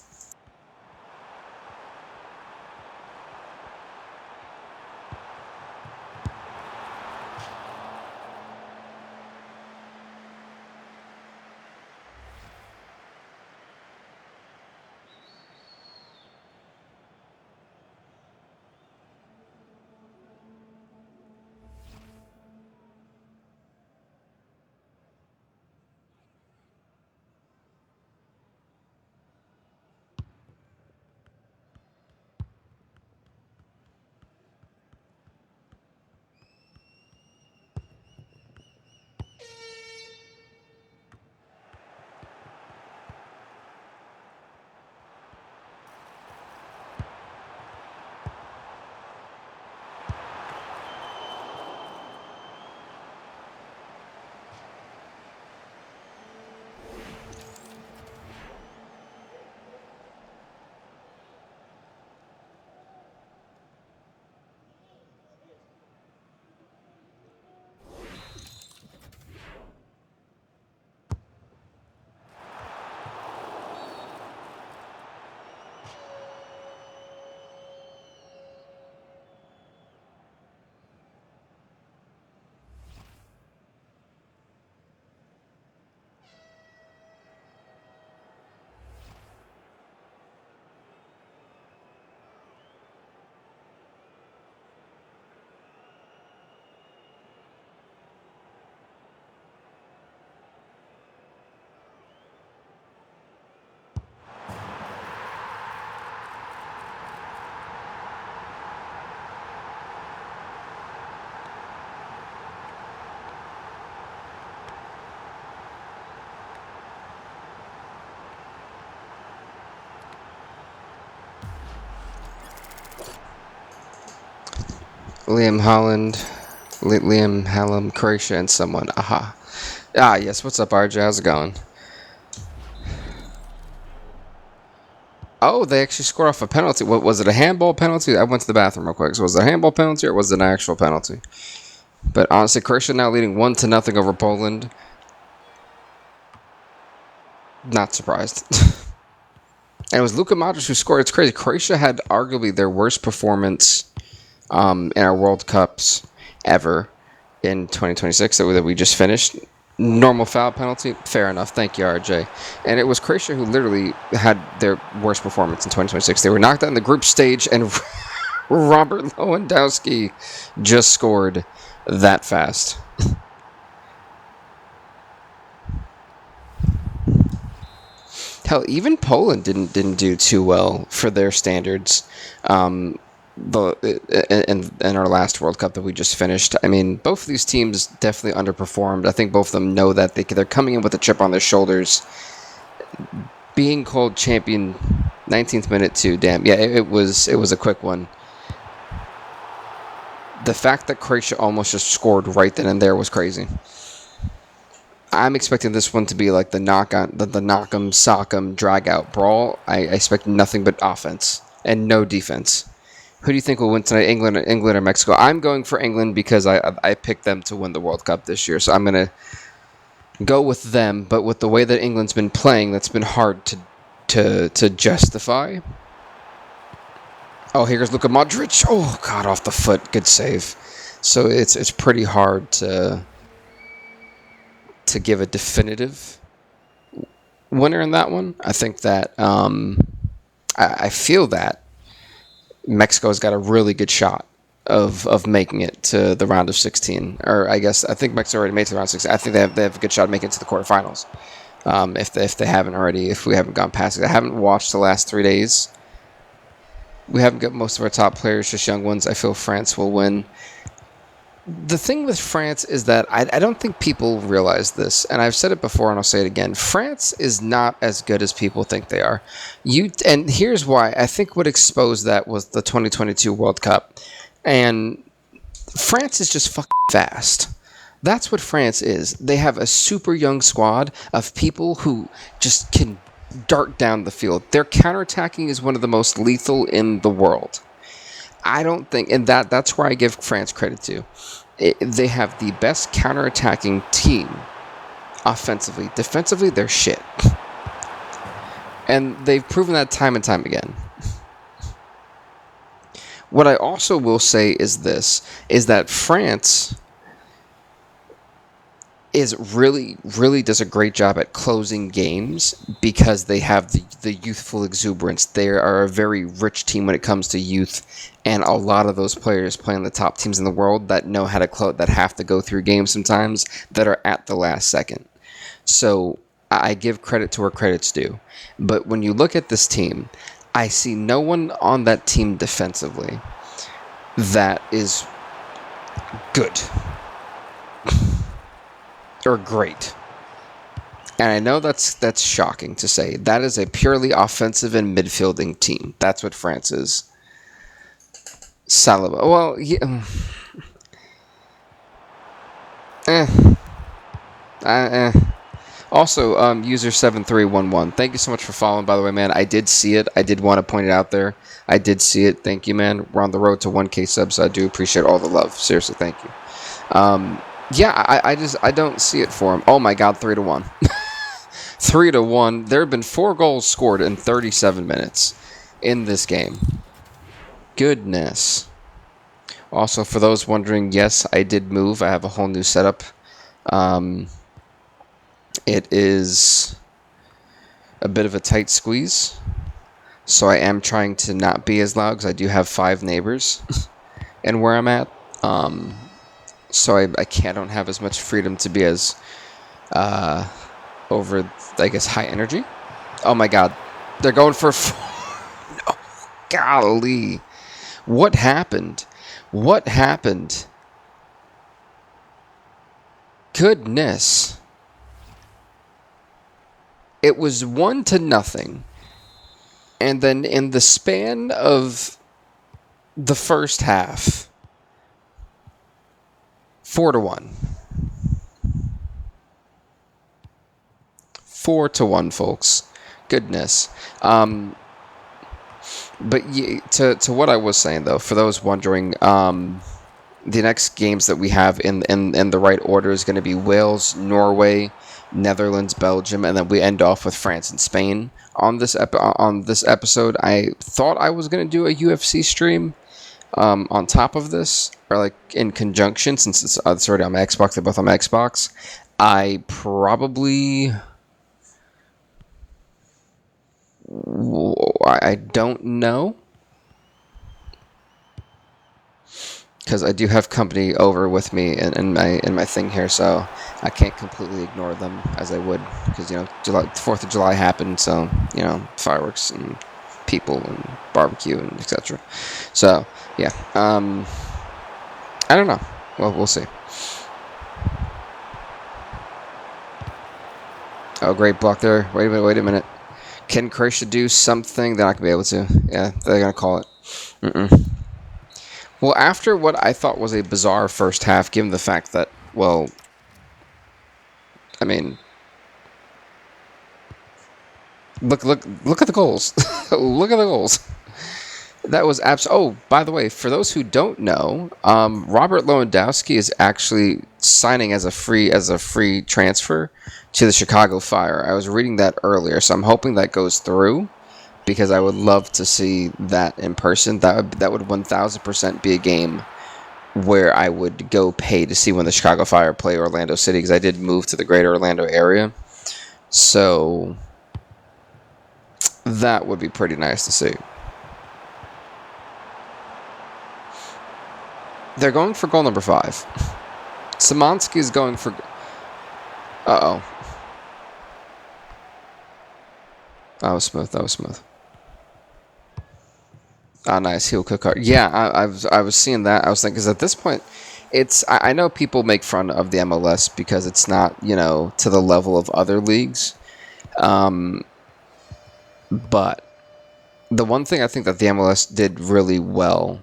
S1: Liam Hallam, Croatia, and someone. Aha. Ah, yes. What's up, RJ? How's it going? Oh, they actually scored off a penalty. What was it? A handball penalty? I went to the bathroom real quick. So was it a handball penalty or was it an actual penalty? But honestly, Croatia now leading 1-0 over Poland. Not surprised. And it was Luka Modric who scored. It's crazy. Croatia had arguably their worst performance in our World Cups ever in 2026 that we just finished. Normal foul penalty, fair enough. Thank you, RJ. And it was Croatia who literally had their worst performance in 2026. They were knocked out in the group stage, and Robert Lewandowski just scored that fast. Hell, even Poland didn't do too well for their standards. In our last World Cup that we just finished. I mean, both of these teams definitely underperformed. I think both of them know that they're coming in with a chip on their shoulders. Being called champion 19th minute too, damn. Yeah, it was a quick one. The fact that Croatia almost just scored right then and there was crazy. I'm expecting this one to be like the knock-em, sock-em, drag-out brawl. I expect nothing but offense and no defense. Who do you think will win tonight, England or Mexico? I'm going for England because I picked them to win the World Cup this year. So I'm going to go with them. But with the way that England's been playing, that's been hard to justify. Oh, here's Luka Modric. Oh, God, off the foot. Good save. So it's pretty hard to give a definitive winner in that one. I think that I feel that Mexico's got a really good shot of making it to the round of 16. Or I think Mexico already made it to the round of 16. I think they have a good shot of making it to the quarterfinals. If they haven't already, if we haven't gone past it. I haven't watched the last 3 days. We haven't got most of our top players, just young ones. I feel France will win. The thing with France is that I don't think people realize this, and I've said it before and I'll say it again. France is not as good as people think they are. And here's why. I think what exposed that was the 2022 World Cup. And France is just fucking fast. That's what France is. They have a super young squad of people who just can dart down the field. Their counterattacking is one of the most lethal in the world. I don't think, and that's where I give France credit to. They have the best counterattacking team offensively. Defensively, they're shit. And they've proven that time and time again. What I also will say is this, is that France really does a great job at closing games because they have the youthful exuberance. They are a very rich team when it comes to youth, and a lot of those players play on the top teams in the world that know how to close, that have to go through games sometimes, that are at the last second. So I give credit to where credit's due. But when you look at this team, I see no one on that team defensively that is good or great. And I know that's shocking to say. That is a purely offensive and midfielding team. That's what France is. Saliba. Well, yeah. Also, user 7311. Thank you so much for following, by the way, man. I did see it. I did want to point it out there. I did see it. Thank you, man. We're on the road to 1K subs, so I do appreciate all the love. Seriously, thank you. Yeah, I don't see it for him. Oh my God, 3-1. 3-1. There have been 4 goals scored in 37 minutes in this game. Goodness. Also, for those wondering, yes, I did move. I have a whole new setup. It is a bit of a tight squeeze, so I am trying to not be as loud because I do have 5 neighbors and where I'm at. So I don't have as much freedom to be as over, I guess, high energy. Oh my God, they're going for 4. No, golly, what happened? What happened? Goodness. It was 1-0, and then in the span of the first half, 4-1. 4-1, folks. Goodness. But to what I was saying, though, for those wondering, the next games that we have in the right order is going to be Wales, Norway, Netherlands, Belgium, and then we end off with France and Spain. On this episode, I thought I was going to do a UFC stream on top of this, or like in conjunction, since it's already on my Xbox. They're both on my Xbox. I don't know, because I do have company over with me in my thing here, so I can't completely ignore them as I would, because 4th of July happened, so fireworks and people and barbecue and etc. So yeah, I don't know. Well, we'll see. Oh, great block there. Wait a minute. Can Croatia do something? They're not gonna be able to. Yeah, they're gonna call it. Well, after what I thought was a bizarre first half, given the fact that, well, I mean, look at the goals. Look at the goals. That was oh, by the way, for those who don't know, Robert Lewandowski is actually signing as a free transfer to the Chicago Fire. I was reading that earlier, so I'm hoping that goes through, because I would love to see that in person. That would 1000% be a game where I would go pay to see when the Chicago Fire play Orlando City, because I did move to the greater Orlando area. So that would be pretty nice to see. They're going for goal number 5. Szymanski is going for... Uh-oh. That was smooth. Ah, nice. Heel kick card. Yeah, I was seeing that. I was thinking, because at this point, I know people make fun of the MLS because it's not, to the level of other leagues. But the one thing I think that the MLS did really well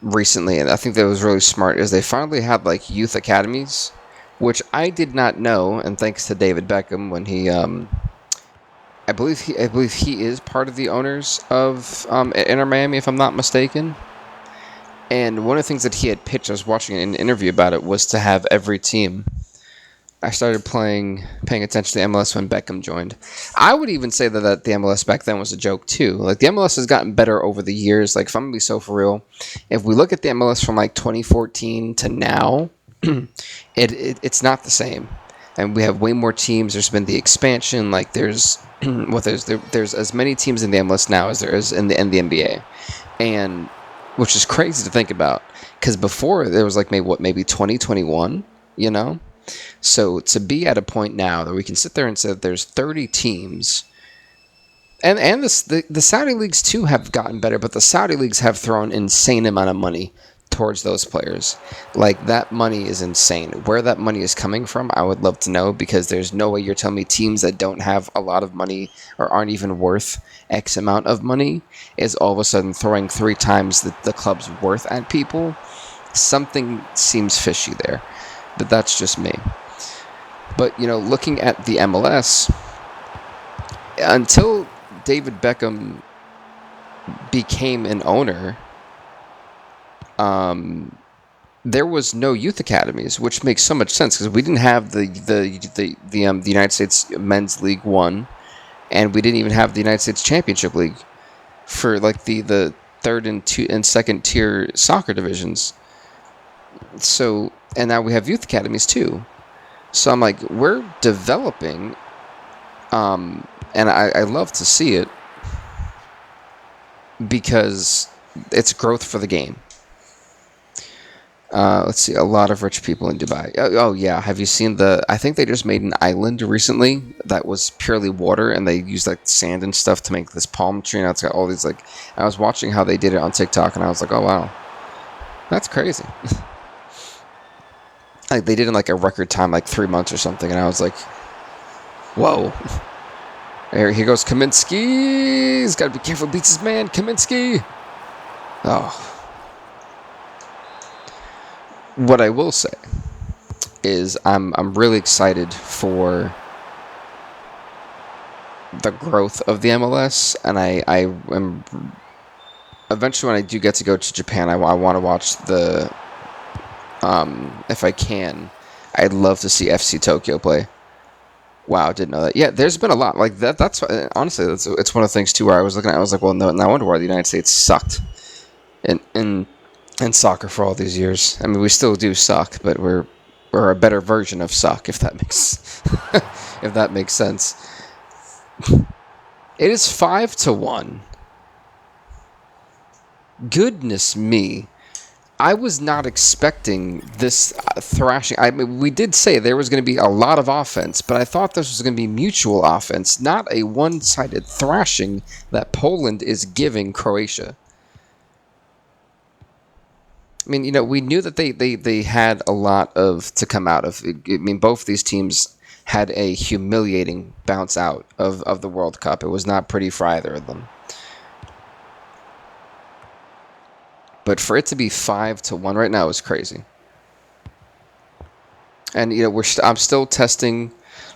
S1: recently, and I think that was really smart, is they finally had like youth academies, which I did not know, and thanks to David Beckham when he I believe he is part of the owners of Inter Miami, if I'm not mistaken. And one of the things that he had pitched, I was watching an interview about it, was to have every team. I started paying attention to the MLS when Beckham joined. I would even say that the MLS back then was a joke too. Like, the MLS has gotten better over the years. Like, if I'm gonna be so for real, if we look at the MLS from like 2014 to now, it's not the same. And we have way more teams. There's been the expansion. Like, there's there's as many teams in the MLS now as there is in the NBA, and which is crazy to think about, because before there was like maybe 2021, you know. So to be at a point now that we can sit there and say that there's 30 teams, and the Saudi leagues too have gotten better, but the Saudi leagues have thrown insane amount of money towards those players. Like, that money is insane. Where that money is coming from, I would love to know, because there's no way you're telling me teams that don't have a lot of money or aren't even worth X amount of money is all of a sudden throwing 3 times the club's worth at people. Something seems fishy there, but that's just me. But, you know, looking at the MLS, until David Beckham became an owner, there was no youth academies, which makes so much sense, because we didn't have the United States Men's League One, and we didn't even have the United States Championship League for like the third and second tier soccer divisions. So, and now we have youth academies too. So I'm like, we're developing, and I love to see it, because it's growth for the game. Let's see, a lot of rich people in Dubai. Oh yeah, have you seen I think they just made an island recently that was purely water, and they used like sand and stuff to make this palm tree, and it's got all these, like, I was watching how they did it on TikTok, and I was like, oh wow, that's crazy. Like, they did in like a record time, like 3 months or something, and I was like, whoa. Here goes Kaminsky. He's got to be careful, beats his man, Kaminsky. Oh. What I will say is I'm really excited for the growth of the MLS, and I am eventually, when I do get to go to Japan, I want to watch the if I can, I'd love to see FC Tokyo play. Wow, I didn't know that. Yeah, there's been a lot like that. That's honestly, it's one of the things too where I was looking at. I was like, well, no wonder why the United States sucked in soccer for all these years. I mean, we still do suck, but we're a better version of suck, if that makes if that makes sense. It is 5-1. Goodness me. I was not expecting this thrashing. I mean, we did say there was going to be a lot of offense, but I thought this was going to be mutual offense, not a one-sided thrashing that Poland is giving Croatia. I mean, you know, we knew that they had a lot to come out of. I mean, both these teams had a humiliating bounce out of the World Cup. It was not pretty for either of them. But for it to be 5-1 right now is crazy. And, you know, I'm still testing.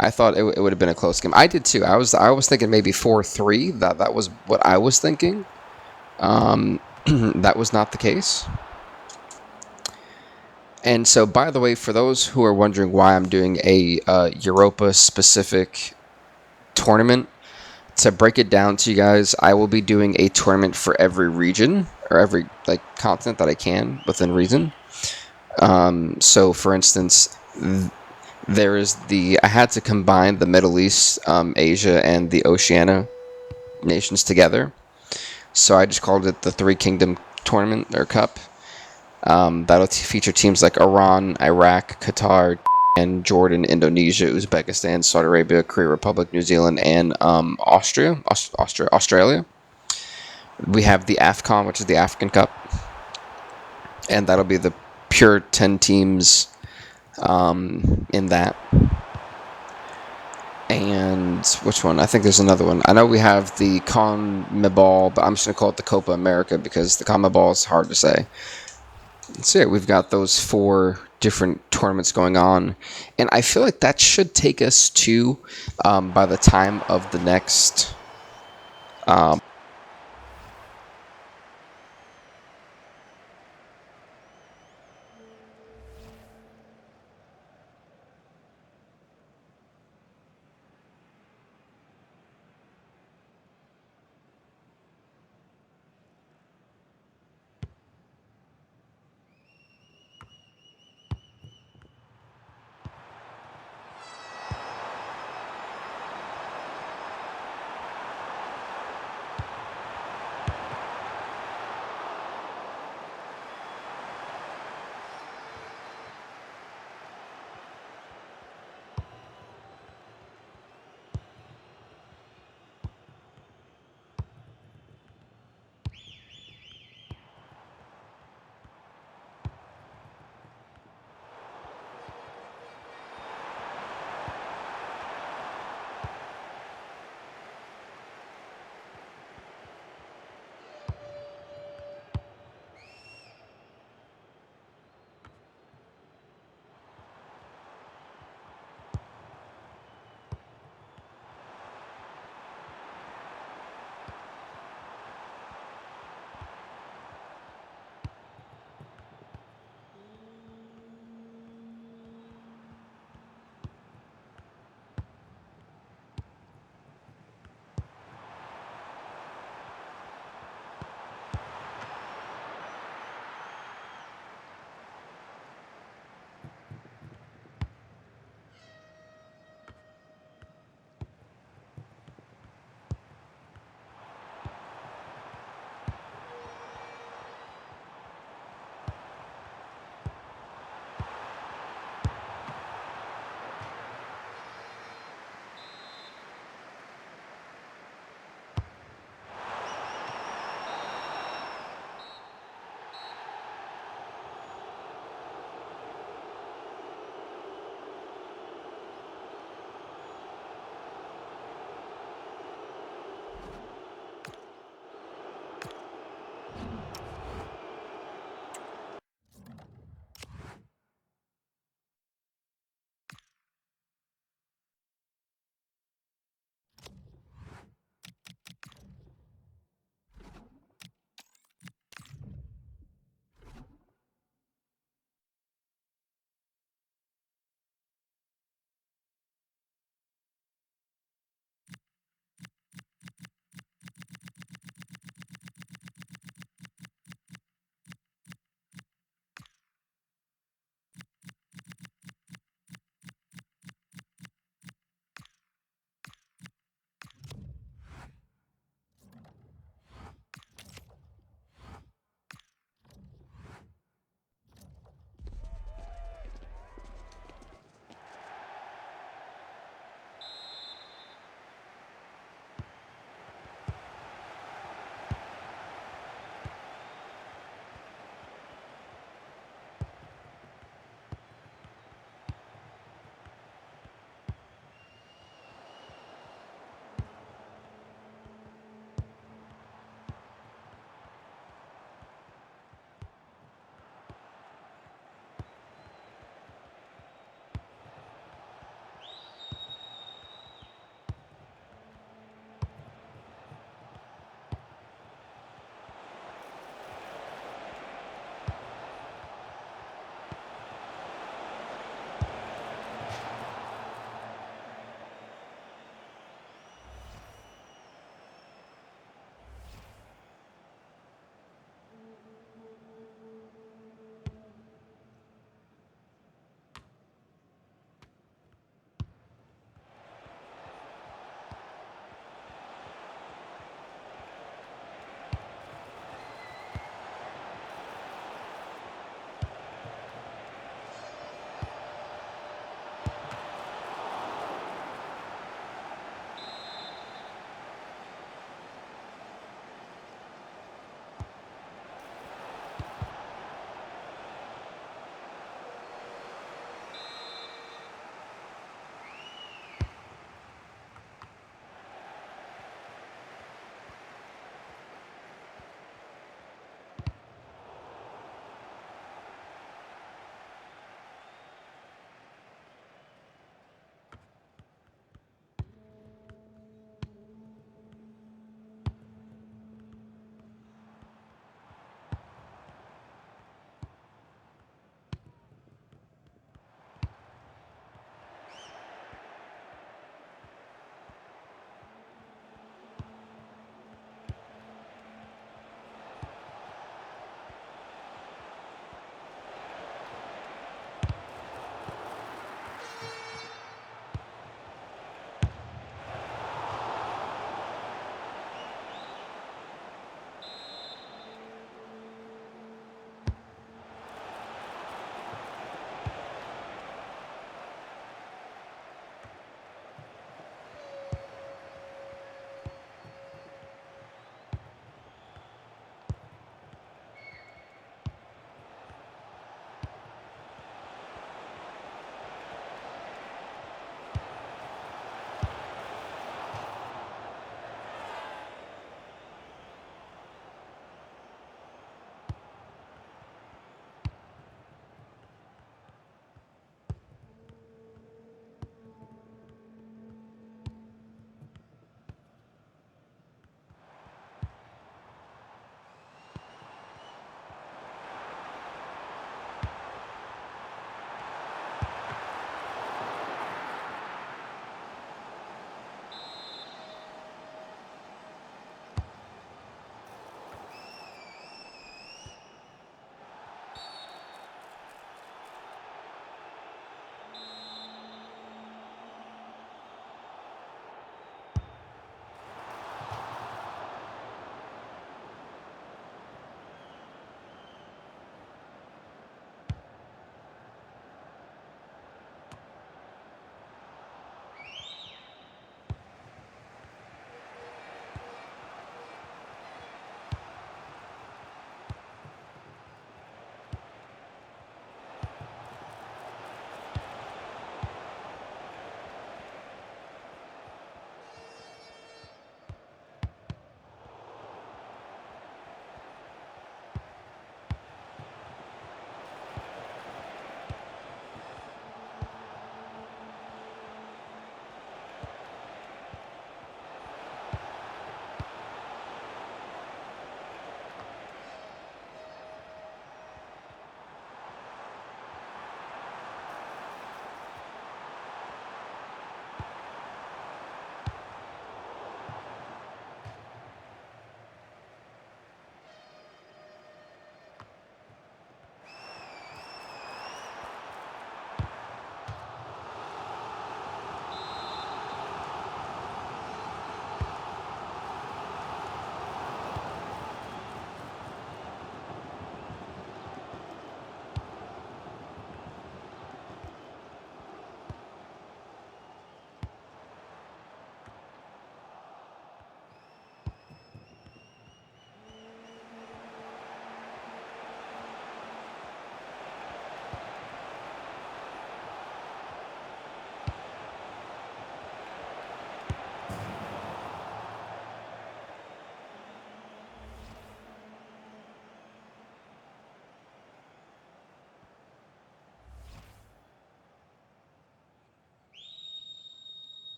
S1: I thought it would have been a close game. I did too. I was thinking maybe 4-3. That was what I was thinking. That was not the case. And so, by the way, for those who are wondering why I'm doing a Europa-specific tournament, to break it down to you guys, I will be doing a tournament for every region, or every continent that I can within reason. So, for instance, there is I had to combine the Middle East, Asia, and the Oceania nations together. So I just called it the Three Kingdom Tournament, or Cup. That'll feature teams like Iran, Iraq, Qatar, and Jordan, Indonesia, Uzbekistan, Saudi Arabia, Korea Republic, New Zealand, and Australia. We have the AFCON, which is the African Cup, and that'll be the pure 10 teams in that. And which one? I think there's another one. I know we have the CONMEBOL, but I'm just going to call it the Copa America, because the CONMEBOL is hard to say. So yeah, we've got those 4 different tournaments going on, and I feel like that should take us to, by the time of the next.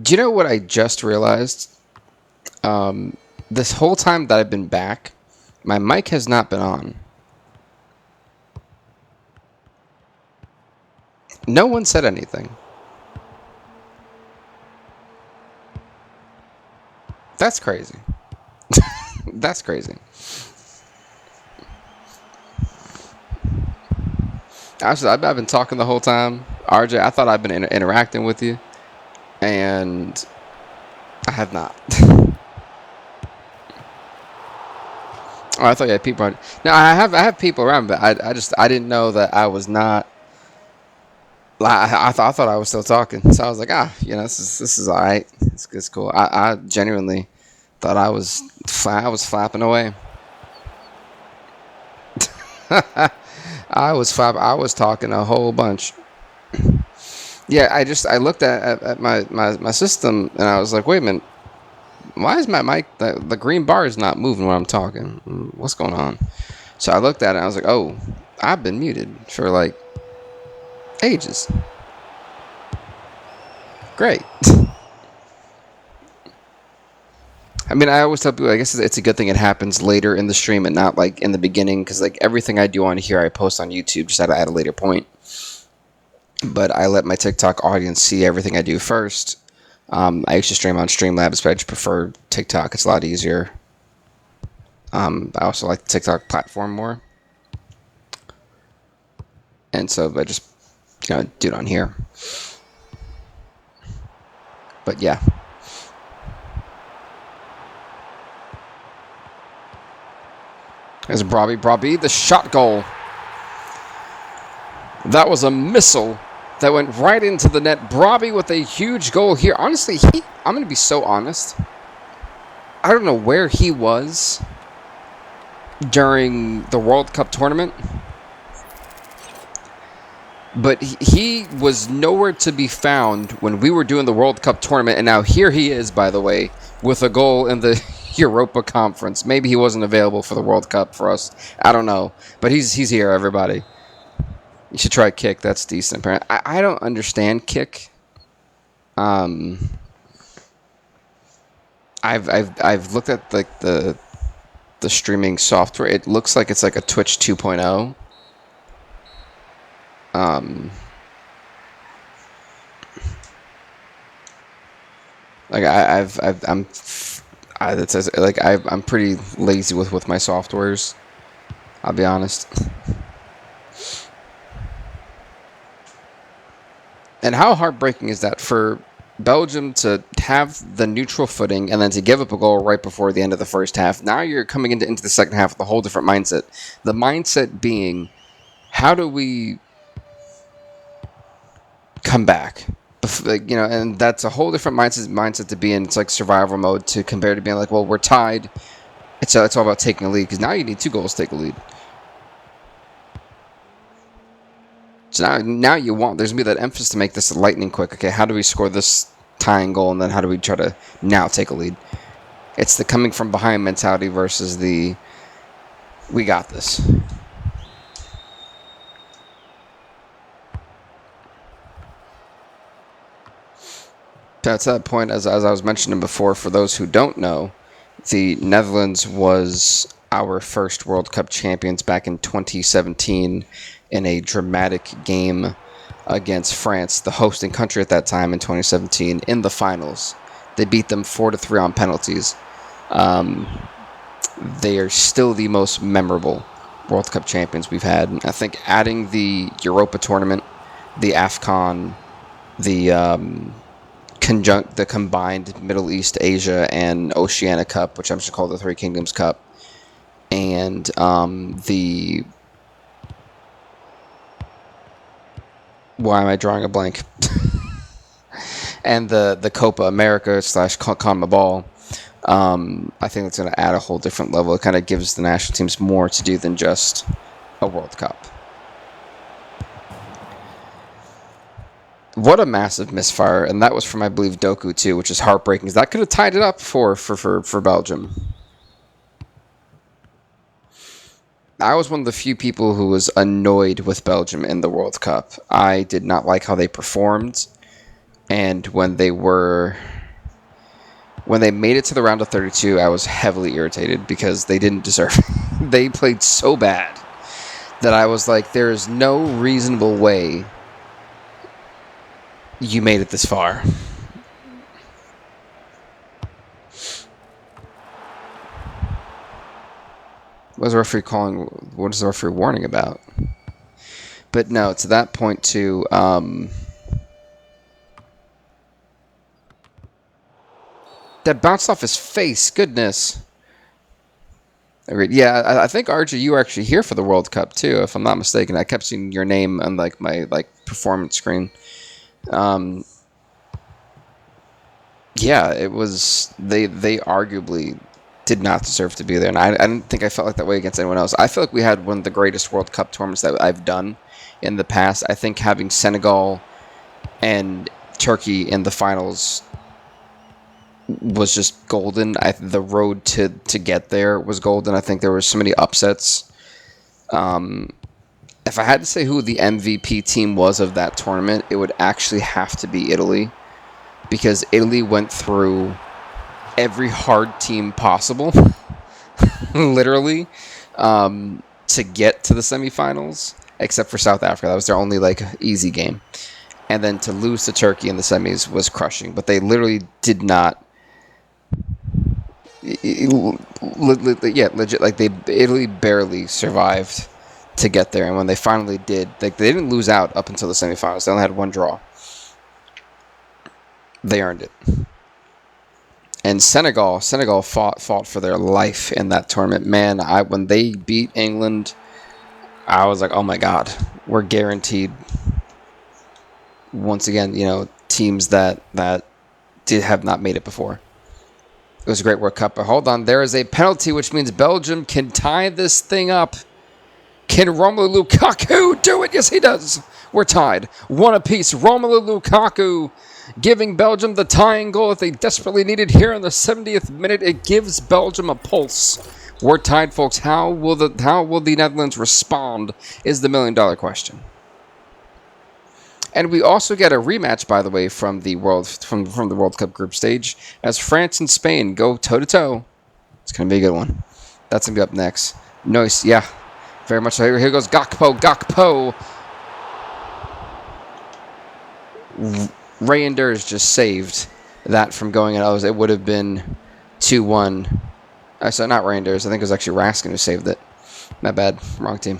S1: Do you know what I just realized? This whole time that I've been back, my mic has not been on. No one said anything. That's crazy. That's crazy. Actually, I've been talking the whole time. RJ, I thought I've been interacting with you, and I have not. Oh, I thought you had people around. No, I have people around, but I didn't know that I was not. I thought I was still talking, so I was like, this is all right. It's cool. I genuinely thought I was flapping away. I was talking a whole bunch. Yeah, I looked at my system and I was like, wait a minute, why is my mic the green bar is not moving when I'm talking? What's going on? So I looked at it and I was like, oh, I've been muted for like ages. Great. I mean, I always tell people, I guess it's a good thing it happens later in the stream and not like in the beginning, because like everything I do on here, I post on YouTube just at a later point. But I let my TikTok audience see everything I do first. I used to stream on Streamlabs, but I just prefer TikTok. It's a lot easier. I also like the TikTok platform more. And so I just, do it on here. But yeah. There's Brobby, the shot goal. That was a missile that went right into the net. Brobby with a huge goal here. Honestly, I'm going to be so honest. I don't know where he was during the World Cup tournament, but he was nowhere to be found when we were doing the World Cup tournament, and now here he is, by the way, with a goal in the Europa Conference. Maybe he wasn't available for the World Cup for us. I don't know, but he's here, everybody. You should try kick. That's decent. Apparently, I don't understand kick. I've looked at like the streaming software. It looks like it's like a Twitch 2.0. Like I'm pretty lazy with my softwares. I'll be honest. And how heartbreaking is that for Belgium to have the neutral footing and then to give up a goal right before the end of the first half? Now you're coming into the second half with a whole different mindset. The mindset being, how do we come back? And that's a whole different mindset to be in. It's like survival mode to compare to being like, well, we're tied. It's all about taking a lead, because now you need 2 goals to take a lead. So now there's going to be that emphasis to make this lightning quick. Okay, how do we score this tying goal, and then how do we try to now take a lead? It's the coming from behind mentality versus the we got this. To that point, as I was mentioning before, for those who don't know, the Netherlands was our first World Cup champions back in 2017 in a dramatic game against France, the hosting country at that time in 2017, in the finals. They beat them 4-3 on penalties. They are still the most memorable World Cup champions we've had. I think adding the Europa tournament, the AFCON, the combined Middle East, Asia, and Oceania Cup, which I'm just called the Three Kingdoms Cup, and why am I drawing a blank? And the Copa America / CONMEBOL. I think it's going to add a whole different level. It kind of gives the national teams more to do than just a World Cup. What a massive misfire, and that was from, I believe, Doku too, which is heartbreaking. That could have tied it up for Belgium. I was one of the few people who was annoyed with Belgium in the World Cup. I did not like how they performed, And when they made it to the round of 32, I was heavily irritated because they didn't deserve it. They played so bad that I was like, there is no reasonable way you made it this far. What is the referee calling? What is the referee warning about? But no, to that point too. That bounced off his face. Goodness. Agreed. Yeah, I think RJ, you were actually here for the World Cup too, if I'm not mistaken. I kept seeing your name on like my performance screen. Yeah, it was. They arguably did not deserve to be there, and I didn't think I felt like that way against anyone else. I feel like we had one of the greatest World Cup tournaments that I've done in the past. I think having Senegal and Turkey in the finals was just golden. The road to get there was golden. I think there were so many upsets. If I had to say who the MVP team was of that tournament, it would actually have to be Italy, because Italy went through every hard team possible, literally, to get to the semifinals, except for South Africa. That was their only easy game. And then to lose to Turkey in the semis was crushing. But they literally did not. Legit. Italy barely survived to get there, and when they finally did, they didn't lose out up until the semifinals. They only had one draw. They earned it. And Senegal fought for their life in that tournament. Man, when they beat England, I was like, oh my God, we're guaranteed. Once again, teams that have not made it before. It was a great World Cup, but hold on. There is a penalty, which means Belgium can tie this thing up. Can Romelu Lukaku do it? Yes, he does. We're tied. One apiece. Romelu Lukaku giving Belgium the tying goal that they desperately needed here in the 70th minute. It gives Belgium a pulse. We're tied, folks. How will the Netherlands respond is the million-dollar question. And we also get a rematch, by the way, from the World Cup group stage, as France and Spain go toe-to-toe. It's going to be a good one. That's going to be up next. Nice, yeah. Very much so. Here goes Gakpo. Reinders just saved that from going in. It would have been 2-1. So not Reinders. I think it was actually Raskin who saved it. Not bad. Wrong team.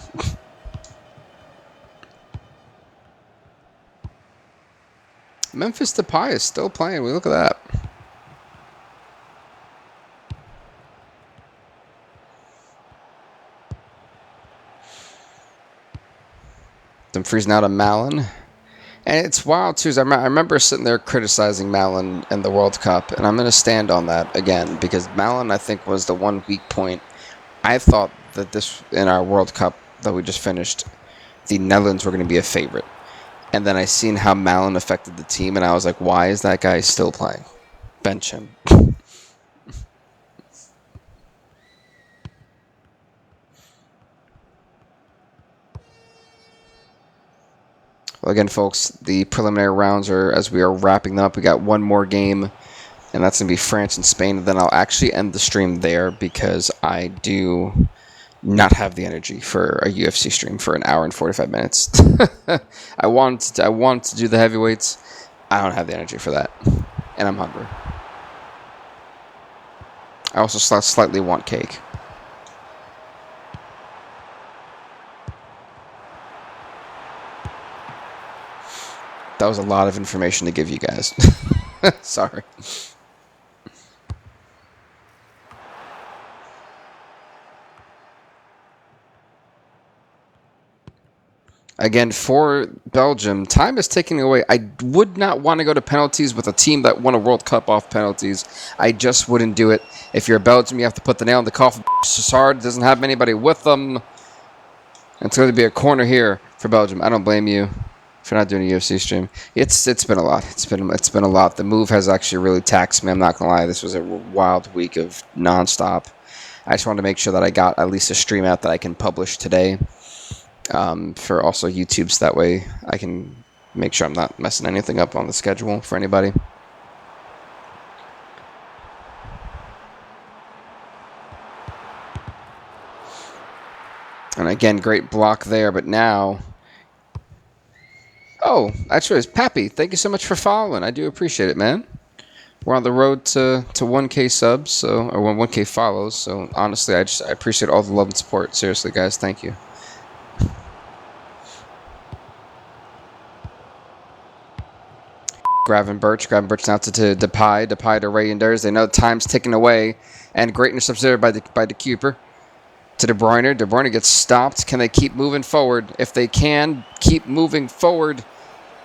S1: Memphis Depay is still playing. We look at that. Dumfries now to Malin. And it's wild, too. I remember sitting there criticizing Malin in the World Cup, and I'm going to stand on that again, because Malin, I think, was the one weak point. I thought that this, in our World Cup that we just finished, the Netherlands were going to be a favorite. And then I seen how Malin affected the team, and I was like, why is that guy still playing? Bench him. Well, again, folks, the preliminary rounds are, as we are wrapping them up, we got one more game, and that's going to be France and Spain. And then I'll actually end the stream there, because I do not have the energy for a UFC stream for an hour and 45 minutes. I want to do the heavyweights. I don't have the energy for that, and I'm hungry. I also slightly want cake. That was a lot of information to give you guys. Sorry. Again, for Belgium, time is ticking away. I would not want to go to penalties with a team that won a World Cup off penalties. I just wouldn't do it. If you're Belgium, you have to put the nail in the coffin. Sassard doesn't have anybody with them. It's going to be a corner here for Belgium. I don't blame you for not doing a UFC stream. It's been a lot. It's been a lot. The move has actually really taxed me. I'm not going to lie. This was a wild week of nonstop. I just wanted to make sure that I got at least a stream out that I can publish today. For also YouTube, so that way I can Make sure I'm not messing anything up on the schedule for anybody. And again, great block there, but now... Oh, actually, it's Pappy. Thank you so much for following. I do appreciate it, man. We're on the road to 1K subs, so or 1K follows. So honestly, I appreciate all the love and support. Seriously, guys, thank you. Gravenberch now to Depay to Reinders. They know time's ticking away, and great intercepts there by the keeper. To De Bruyne. De Bruyne gets stopped. Can they keep moving forward? If they can, keep moving forward.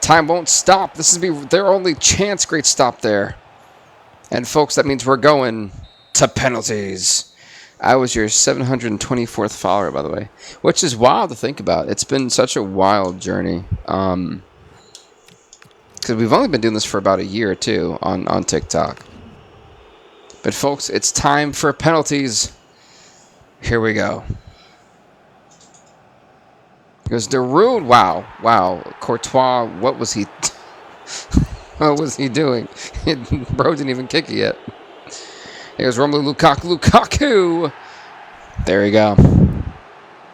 S1: Time won't stop. This is their only chance. Great stop there. And folks, that means we're going to penalties. I was your 724th follower, by the way, which is wild to think about. It's been such a wild journey. Because we've only been doing this for about a year or two on TikTok. But folks, it's time for penalties. Here we go. Goes Deroon. Wow. Courtois, what was he... What was he doing? Bro didn't even kick it yet. Here's Romelu Lukaku. There you go.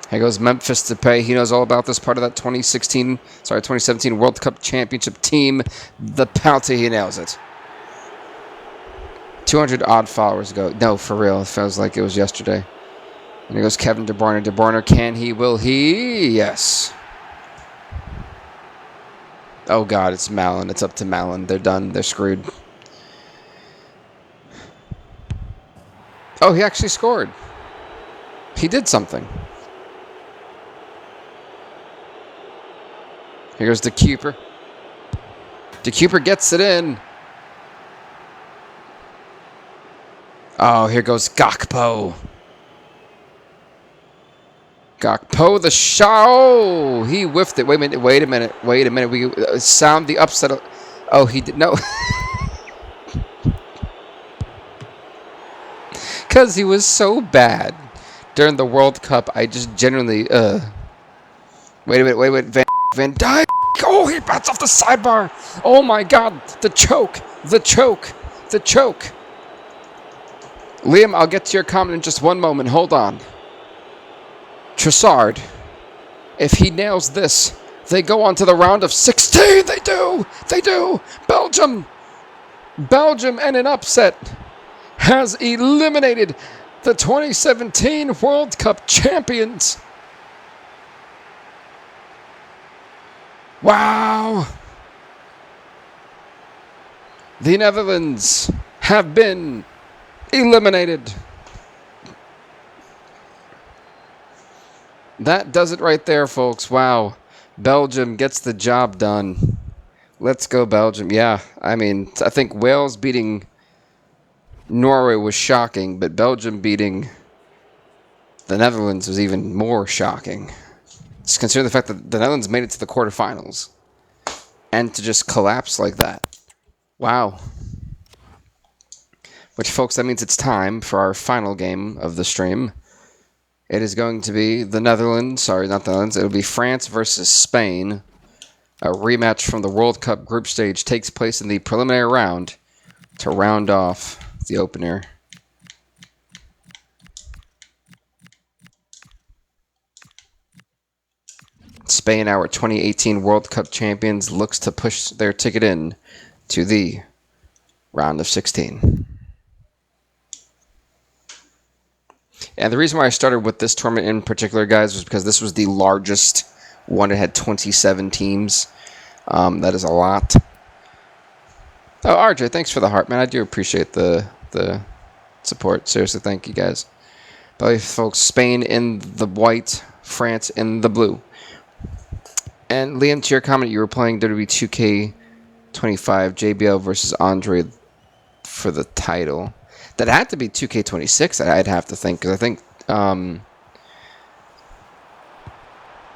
S1: Here goes Memphis Depay. He knows all about this part of that 2017 World Cup Championship team. The penalty, he nails it. 200 odd followers ago. No, for real. It feels like it was yesterday. And here goes Kevin De Bruyne. De Bruyne, can he? Will he? Yes. Oh, God, it's Malin. It's up to Malin. They're done. They're screwed. Oh, he actually scored. He did something. Here goes the keeper. The keeper gets it in. Oh, here goes Gakpo. Gakpo, the shot. Oh, he whiffed it. Wait a minute. We sound the upset. Oh, he did. No. Because he was so bad during the World Cup. I just genuinely. Wait a minute. Van Dijk. Oh, he bats off the sidebar. Oh, my God. The choke. Liam, I'll get to your comment in just one moment. Hold on. Trossard, if he nails this, they go on to the round of 16. They do. Belgium and an upset has eliminated the 2017 World Cup champions. Wow. The Netherlands have been eliminated. That does it right there, folks. Wow. Belgium gets the job done. Let's go, Belgium. Yeah, I mean, I think Wales beating Norway was shocking, but Belgium beating the Netherlands was even more shocking. Just consider the fact that the Netherlands made it to the quarterfinals. And to just collapse like that. Wow. Which, folks, that means it's time for our final game of the stream. It is going to be the Netherlands. Sorry, not the Netherlands. It'll be France versus Spain. A rematch from the World Cup group stage takes place in the preliminary round to round off the opener. Spain, our 2018 World Cup champions, looks to push their ticket in to the round of 16. And the reason why I started with this tournament in particular, guys, was because this was the largest one. It had 27 teams. That is a lot. Oh, RJ, thanks for the heart, man. I do appreciate the support. Seriously, thank you, guys. But folks, Spain in the white, France in the blue. And Liam, to your comment, you were playing WWE 2K25 JBL versus Andre for the title. That had to be 2K26, I'd have to think, because I think,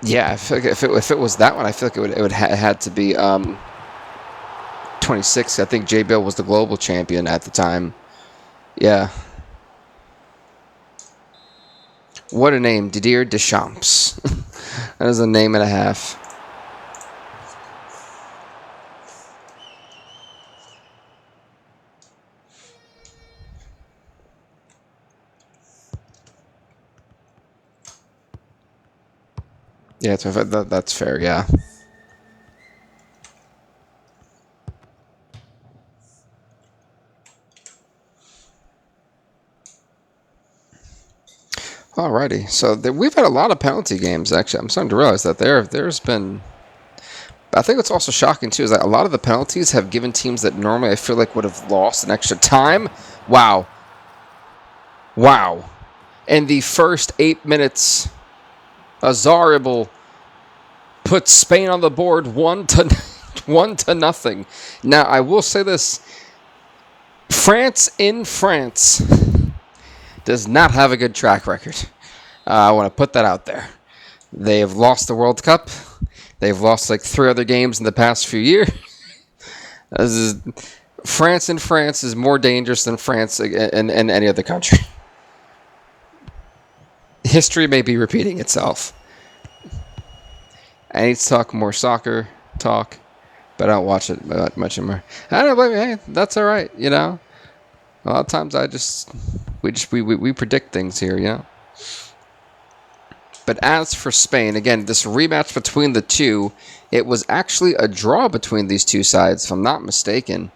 S1: yeah, I feel like if it was that one, I feel like it would had to be 26. I think JBL was the global champion at the time. Yeah. What a name, Didier Deschamps. That is a name and a half. Yeah, that's fair, yeah. Alrighty, so we've had a lot of penalty games, actually. I'm starting to realize that there's been... I think what's also shocking, too, is that a lot of the penalties have given teams that normally I feel like would have lost an extra time. Wow. Wow. In the first 8 minutes, Azarable put Spain on the board 1-0. Now, I will say this. France in France does not have a good track record. I want to put that out there. They have lost the World Cup. They've lost like 3 other games in the past few years. France in France is more dangerous than France in any other country. History may be repeating itself. I need to talk more soccer talk, but I don't watch it much anymore. I don't blame you. Hey, that's all right. You know, a lot of times we predict things here. You know. But as for Spain, again, this rematch between the two, it was actually a draw between these two sides, if I'm not mistaken.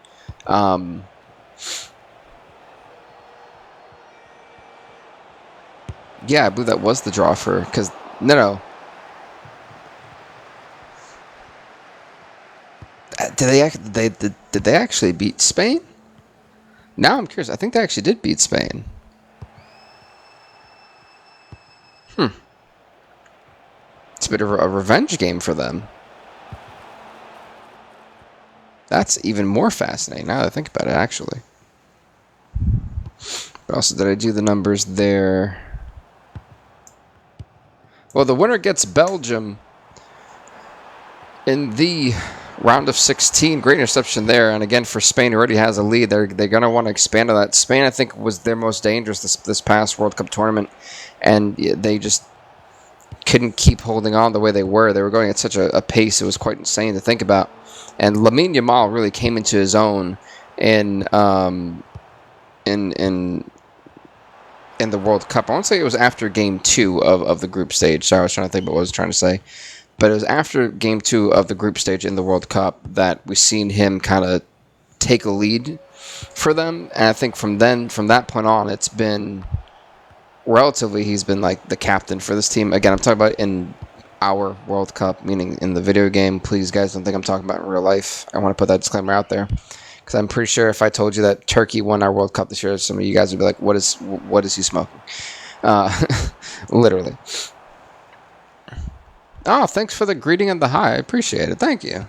S1: Yeah, I believe that was the draw for, because, no. Did they actually beat Spain? Now I'm curious. I think they actually did beat Spain. It's a bit of a revenge game for them. That's even more fascinating now that I think about it, actually. But also, did I do the numbers there? Well, the winner gets Belgium in the round of 16. Great interception there. And again, for Spain, who already has a lead, they're going to want to expand on that. Spain, I think, was their most dangerous this past World Cup tournament. And they just couldn't keep holding on the way they were. They were going at such a pace. It was quite insane to think about. And Lamine Yamal really came into his own in the World Cup. I won't say it was after Game 2 of the group stage. Sorry, I was trying to think about what I was trying to say. But it was after Game 2 of the group stage in the World Cup that we seen him kind of take a lead for them. And I think from that point on, it's been relatively, he's been like the captain for this team. Again, I'm talking about in our World Cup, meaning in the video game. Please, guys, don't think I'm talking about in real life. I want to put that disclaimer out there. Because I'm pretty sure if I told you that Turkey won our World Cup this year, some of you guys would be like, what is he smoking? Literally. Oh, thanks for the greeting and the hi. I appreciate it. Thank you.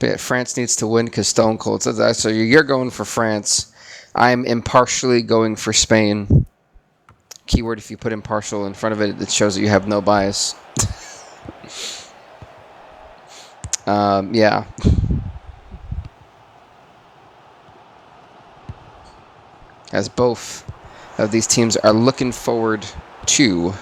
S1: But yeah, France needs to win because Stone Cold says that. So you're going for France. I'm impartially going for Spain. Keyword, if you put impartial in front of it, it shows that you have no bias. Yeah. As both of these teams are looking forward to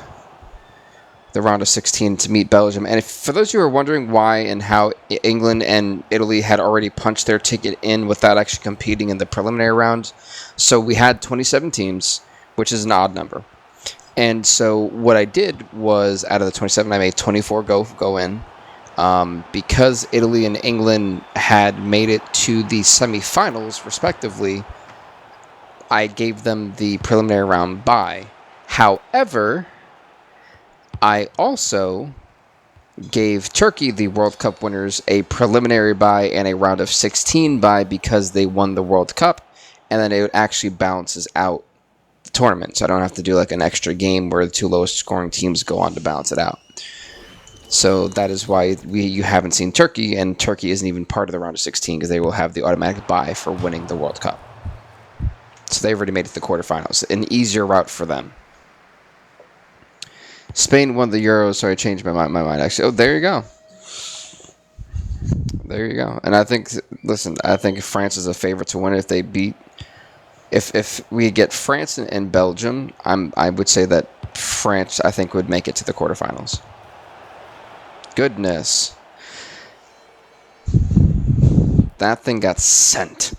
S1: the round of 16 to meet Belgium. And for those of you who are wondering why and how England and Italy had already punched their ticket in without actually competing in the preliminary round, so we had 27 teams, which is an odd number. And so what I did was, out of the 27, I made 24 go in. Because Italy and England had made it to the semifinals, respectively, I gave them the preliminary round bye. However, I also gave Turkey, the World Cup winners, a preliminary bye and a round of 16 bye because they won the World Cup, and then it actually balances out the tournament. So I don't have to do like an extra game where the two lowest scoring teams go on to balance it out. So that is why you haven't seen Turkey, and Turkey isn't even part of the round of 16 because they will have the automatic bye for winning the World Cup. So they've already made it to the quarterfinals. An easier route for them. Spain won the Euros. Sorry, I changed my mind actually. Oh, there you go. There you go. And I think, listen, I think France is a favorite to win if they beat. If we get France and Belgium, I would say that France, I think, would make it to the quarterfinals. Goodness. That thing got sent.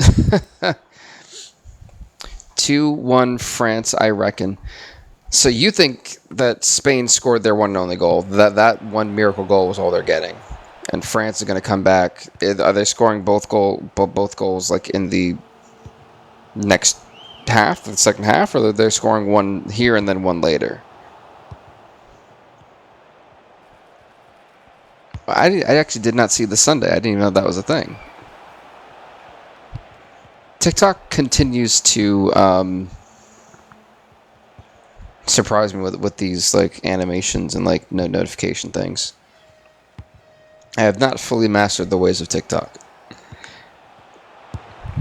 S1: 2-1 France, I reckon. So you think that Spain scored their one and only goal? That one miracle goal was all they're getting, and France is going to come back. Are they scoring both goals like in the next half, the second half, or they're scoring one here and then one later? I actually did not see the Sunday. I didn't even know that was a thing. TikTok continues to surprise me with these like animations and like no notification things. I have not fully mastered the ways of TikTok.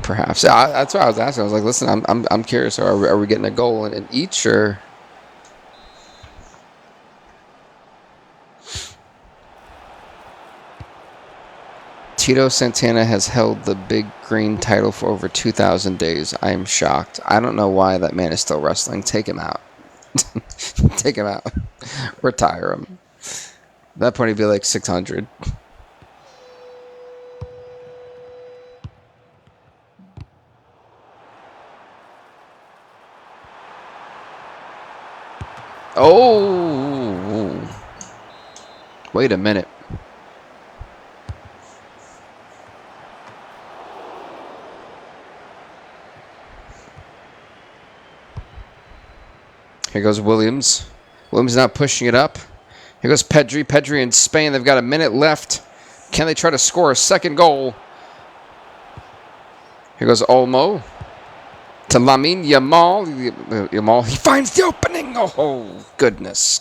S1: Perhaps that's what I was asking. I was like, listen, I'm curious. Are we getting a goal in each or? Tito Santana has held the big green title for over 2,000 days. I am shocked. I don't know why that man is still wrestling. Take him out. Take him out. Retire him. At that point, he'd be like 600. Oh! Wait a minute. Here goes Williams. Williams not pushing it up. Here goes Pedri. Pedri in Spain. They've got a minute left. Can they try to score a second goal? Here goes Olmo. To Lamine Yamal. Yamal. He finds the opening. Oh, goodness.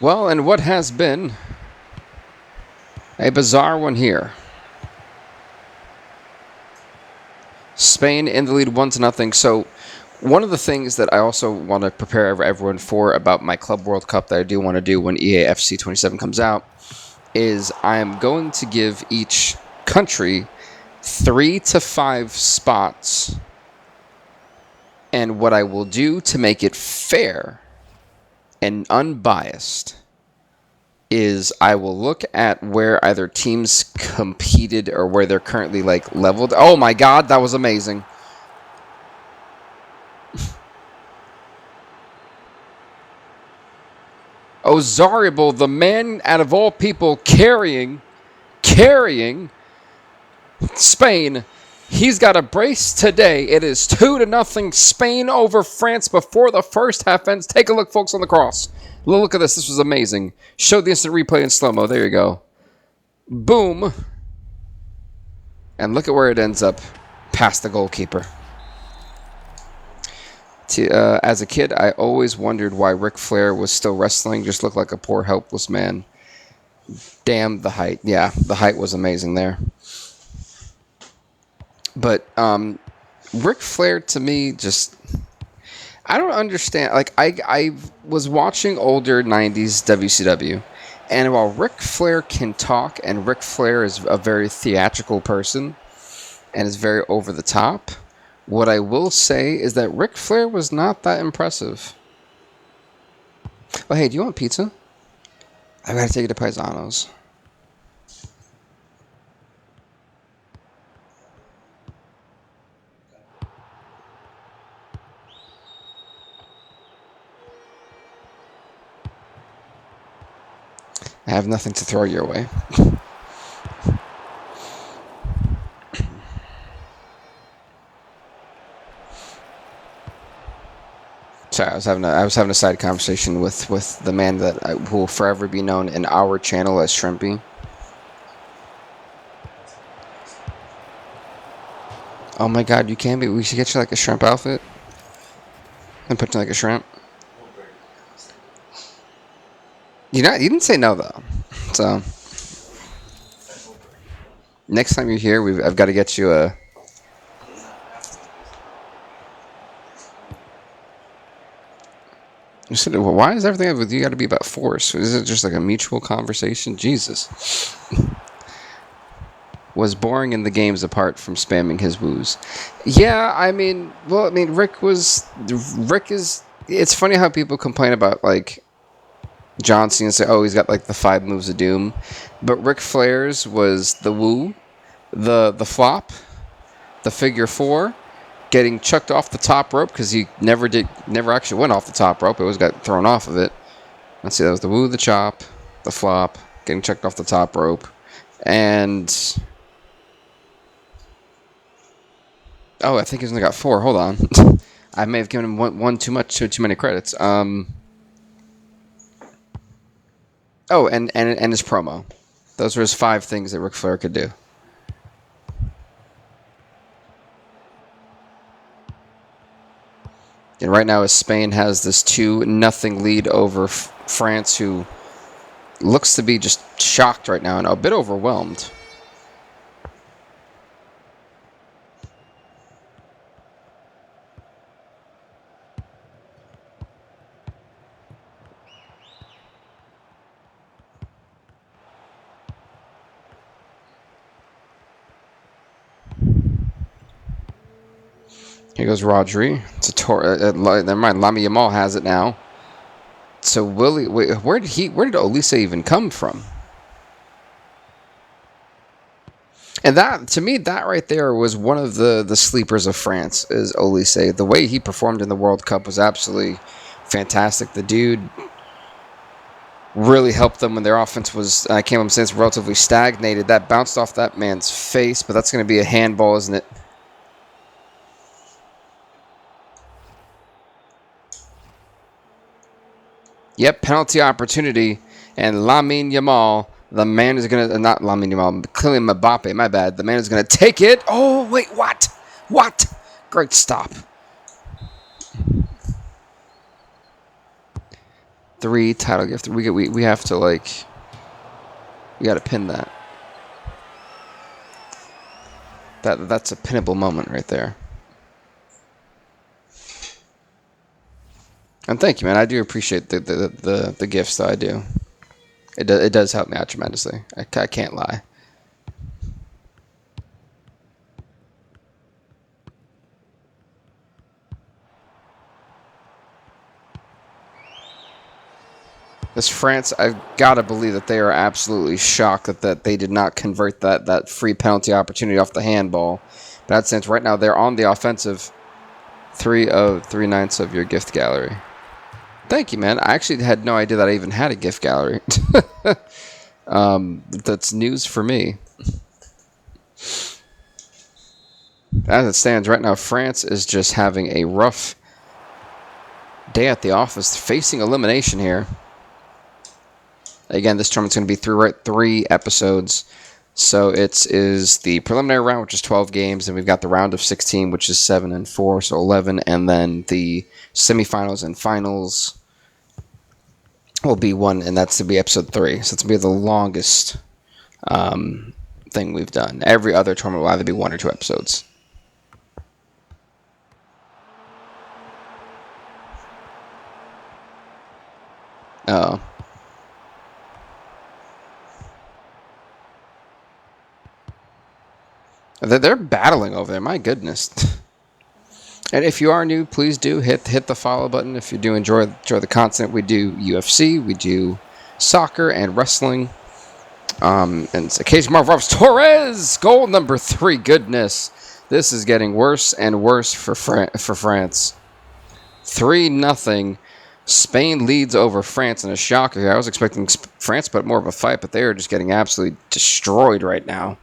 S1: Well, and what has been a bizarre one here. Spain in the lead 1-0. So one of the things that I also want to prepare everyone for about my Club World Cup that I do want to do when EAFC 27 comes out is I am going to give each country 3 to 5 spots. And what I will do to make it fair and unbiased is I will look at where either teams competed or where they're currently like leveled. Oh my God, that was amazing. Ozaribal, the man out of all people carrying Spain. He's got a brace today. It is 2-0 Spain over France before the first half ends. Take a look, folks, on the cross. Look at this. This was amazing. Show the instant replay in slow-mo. There you go. Boom. And look at where it ends up. Past the goalkeeper. As a kid, I always wondered why Ric Flair was still wrestling. Just looked like a poor, helpless man. Damn the height. Yeah, the height was amazing there. But Ric Flair, to me, just... I don't understand. Like, I was watching older 90s WCW, and while Ric Flair can talk, and Ric Flair is a very theatrical person, and is very over the top, what I will say is that Ric Flair was not that impressive. Oh, hey, do you want pizza? I gotta take it to Paisano's. I have nothing to throw your way. Sorry, I was having a side conversation with the man who will forever be known in our channel as Shrimpy. Oh my God, you can be. We should get you like a shrimp outfit and put you like a shrimp. You didn't say no though. So next time you're here, I've got to get you a. You said, well, why is everything with you got to be about force? Is it just like a mutual conversation? Jesus. Was boring in the games apart from spamming his woos. Yeah, Rick is. It's funny how people complain about like John Cena and say, oh, he's got like the 5 moves of doom, but Ric Flair's was the woo, the flop, the figure four, getting chucked off the top rope because he never actually went off the top rope. It always got thrown off of it. Let's see, that was the woo, the chop, the flop, getting chucked off the top rope, and oh, I think he's only got 4. Hold on, I may have given him one too many credits. Oh, and his promo. Those were his 5 things that Ric Flair could do. And right now, as Spain has this 2-0 lead over France, who looks to be just shocked right now and a bit overwhelmed. Here goes Rodri. It's a never mind. Lamine Yamal has it now. So wait, where did Olise even come from? And that, to me, that right there was one of the sleepers of France, is Olise. The way he performed in the World Cup was absolutely fantastic. The dude really helped them when their offense was, I can't remember, relatively stagnated. That bounced off that man's face, but that's going to be a handball, isn't it? Yep, penalty opportunity, and Lamine Yamal, the man is going to, not Lamine Yamal, Kylian Mbappe, my bad. The man is going to take it. Oh, wait, what? What? Great stop. 3 title gift. We have to, like, we got to pin that. That's a pinnable moment right there. And thank you, man. I do appreciate the gifts, though. I do. It does help me out tremendously. I can't lie. This France, I've got to believe that they are absolutely shocked that they did not convert that free penalty opportunity off the handball. But in that sense, right now they're on the offensive. 3/9 of your gift gallery. Thank you, man. I actually had no idea that I even had a gift gallery. That's news for me. As it stands right now, France is just having a rough day at the office, facing elimination here. Again, this tournament's going to be 3 episodes. So it is the preliminary round, which is 12 games, and we've got the round of 16, which is 7 and 4, so 11, and then the semifinals and finals will be 1, and that's to be episode 3. So it's going to be the longest thing we've done. Every other tournament will either be 1 or 2 episodes. Oh. They're battling over there. My goodness. And if you are new, please do hit the follow button. If you do enjoy the content, we do UFC, we do soccer and wrestling. And occasionally Marv Torres, goal number 3. Goodness, this is getting worse and worse for France. 3-0. Spain leads over France in a shocker here. I was expecting France to put more of a fight, but they are just getting absolutely destroyed right now.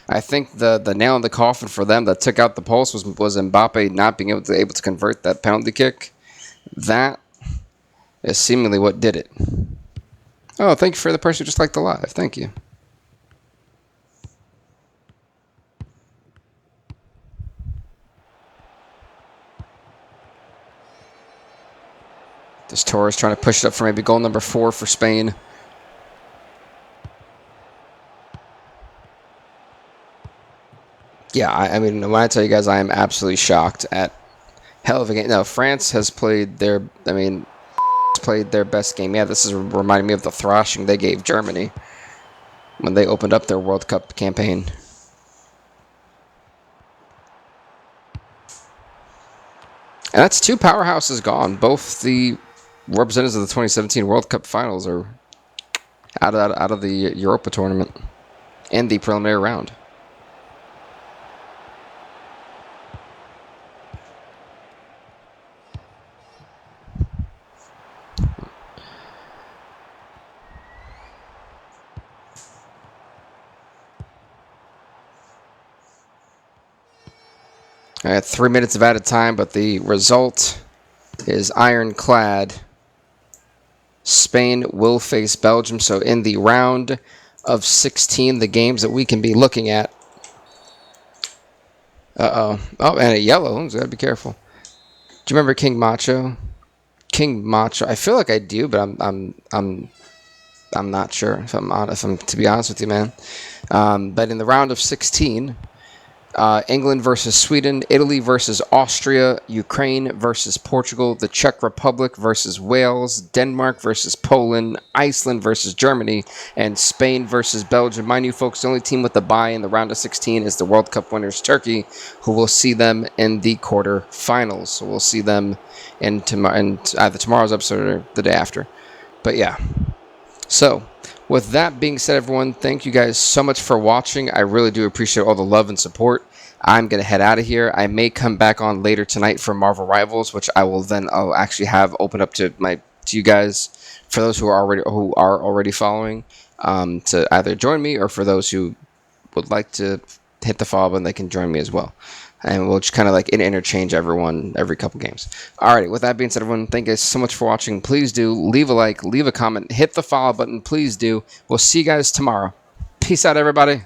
S1: I think the nail in the coffin for them that took out the pulse was Mbappe not being able to convert that penalty kick. That is seemingly what did it. Oh, thank you for the person who just liked the live. Thank you. This Torres trying to push it up for maybe goal number 4 for Spain. Yeah, I mean, when I tell you guys, I am absolutely shocked at hell of a game. No, France has played their best game. Yeah, this is reminding me of the thrashing they gave Germany when they opened up their World Cup campaign. And that's 2 powerhouses gone. Both the representatives of the 2017 World Cup finals are out of the Europa tournament and the preliminary round. I had 3 minutes of added time, but the result is ironclad. Spain will face Belgium. So in the round of 16, the games that we can be looking at. Oh, and a yellow. So gotta be careful. Do you remember King Macho? King Macho. I feel like I do, but I'm not sure if I'm to be honest with you, man. But in the round of 16, England versus Sweden, Italy versus Austria, Ukraine versus Portugal, the Czech Republic versus Wales, Denmark versus Poland, Iceland versus Germany, and Spain versus Belgium. Mind you, folks, the only team with the bye in the round of 16 is the World Cup winners, Turkey, who will see them in the quarterfinals. So we'll see them in either tomorrow's episode or the day after. But yeah. So, with that being said, everyone, thank you guys so much for watching. I really do appreciate all the love and support. I'm going to head out of here. I may come back on later tonight for Marvel Rivals, which I'll actually have open up to you guys, for those who are already following, to either join me, or for those who would like to hit the follow button, they can join me as well. And we'll just kind of like interchange everyone every couple games. Alrighty, with that being said, everyone, thank you guys so much for watching. Please do leave a like, leave a comment, hit the follow button. Please do. We'll see you guys tomorrow. Peace out, everybody.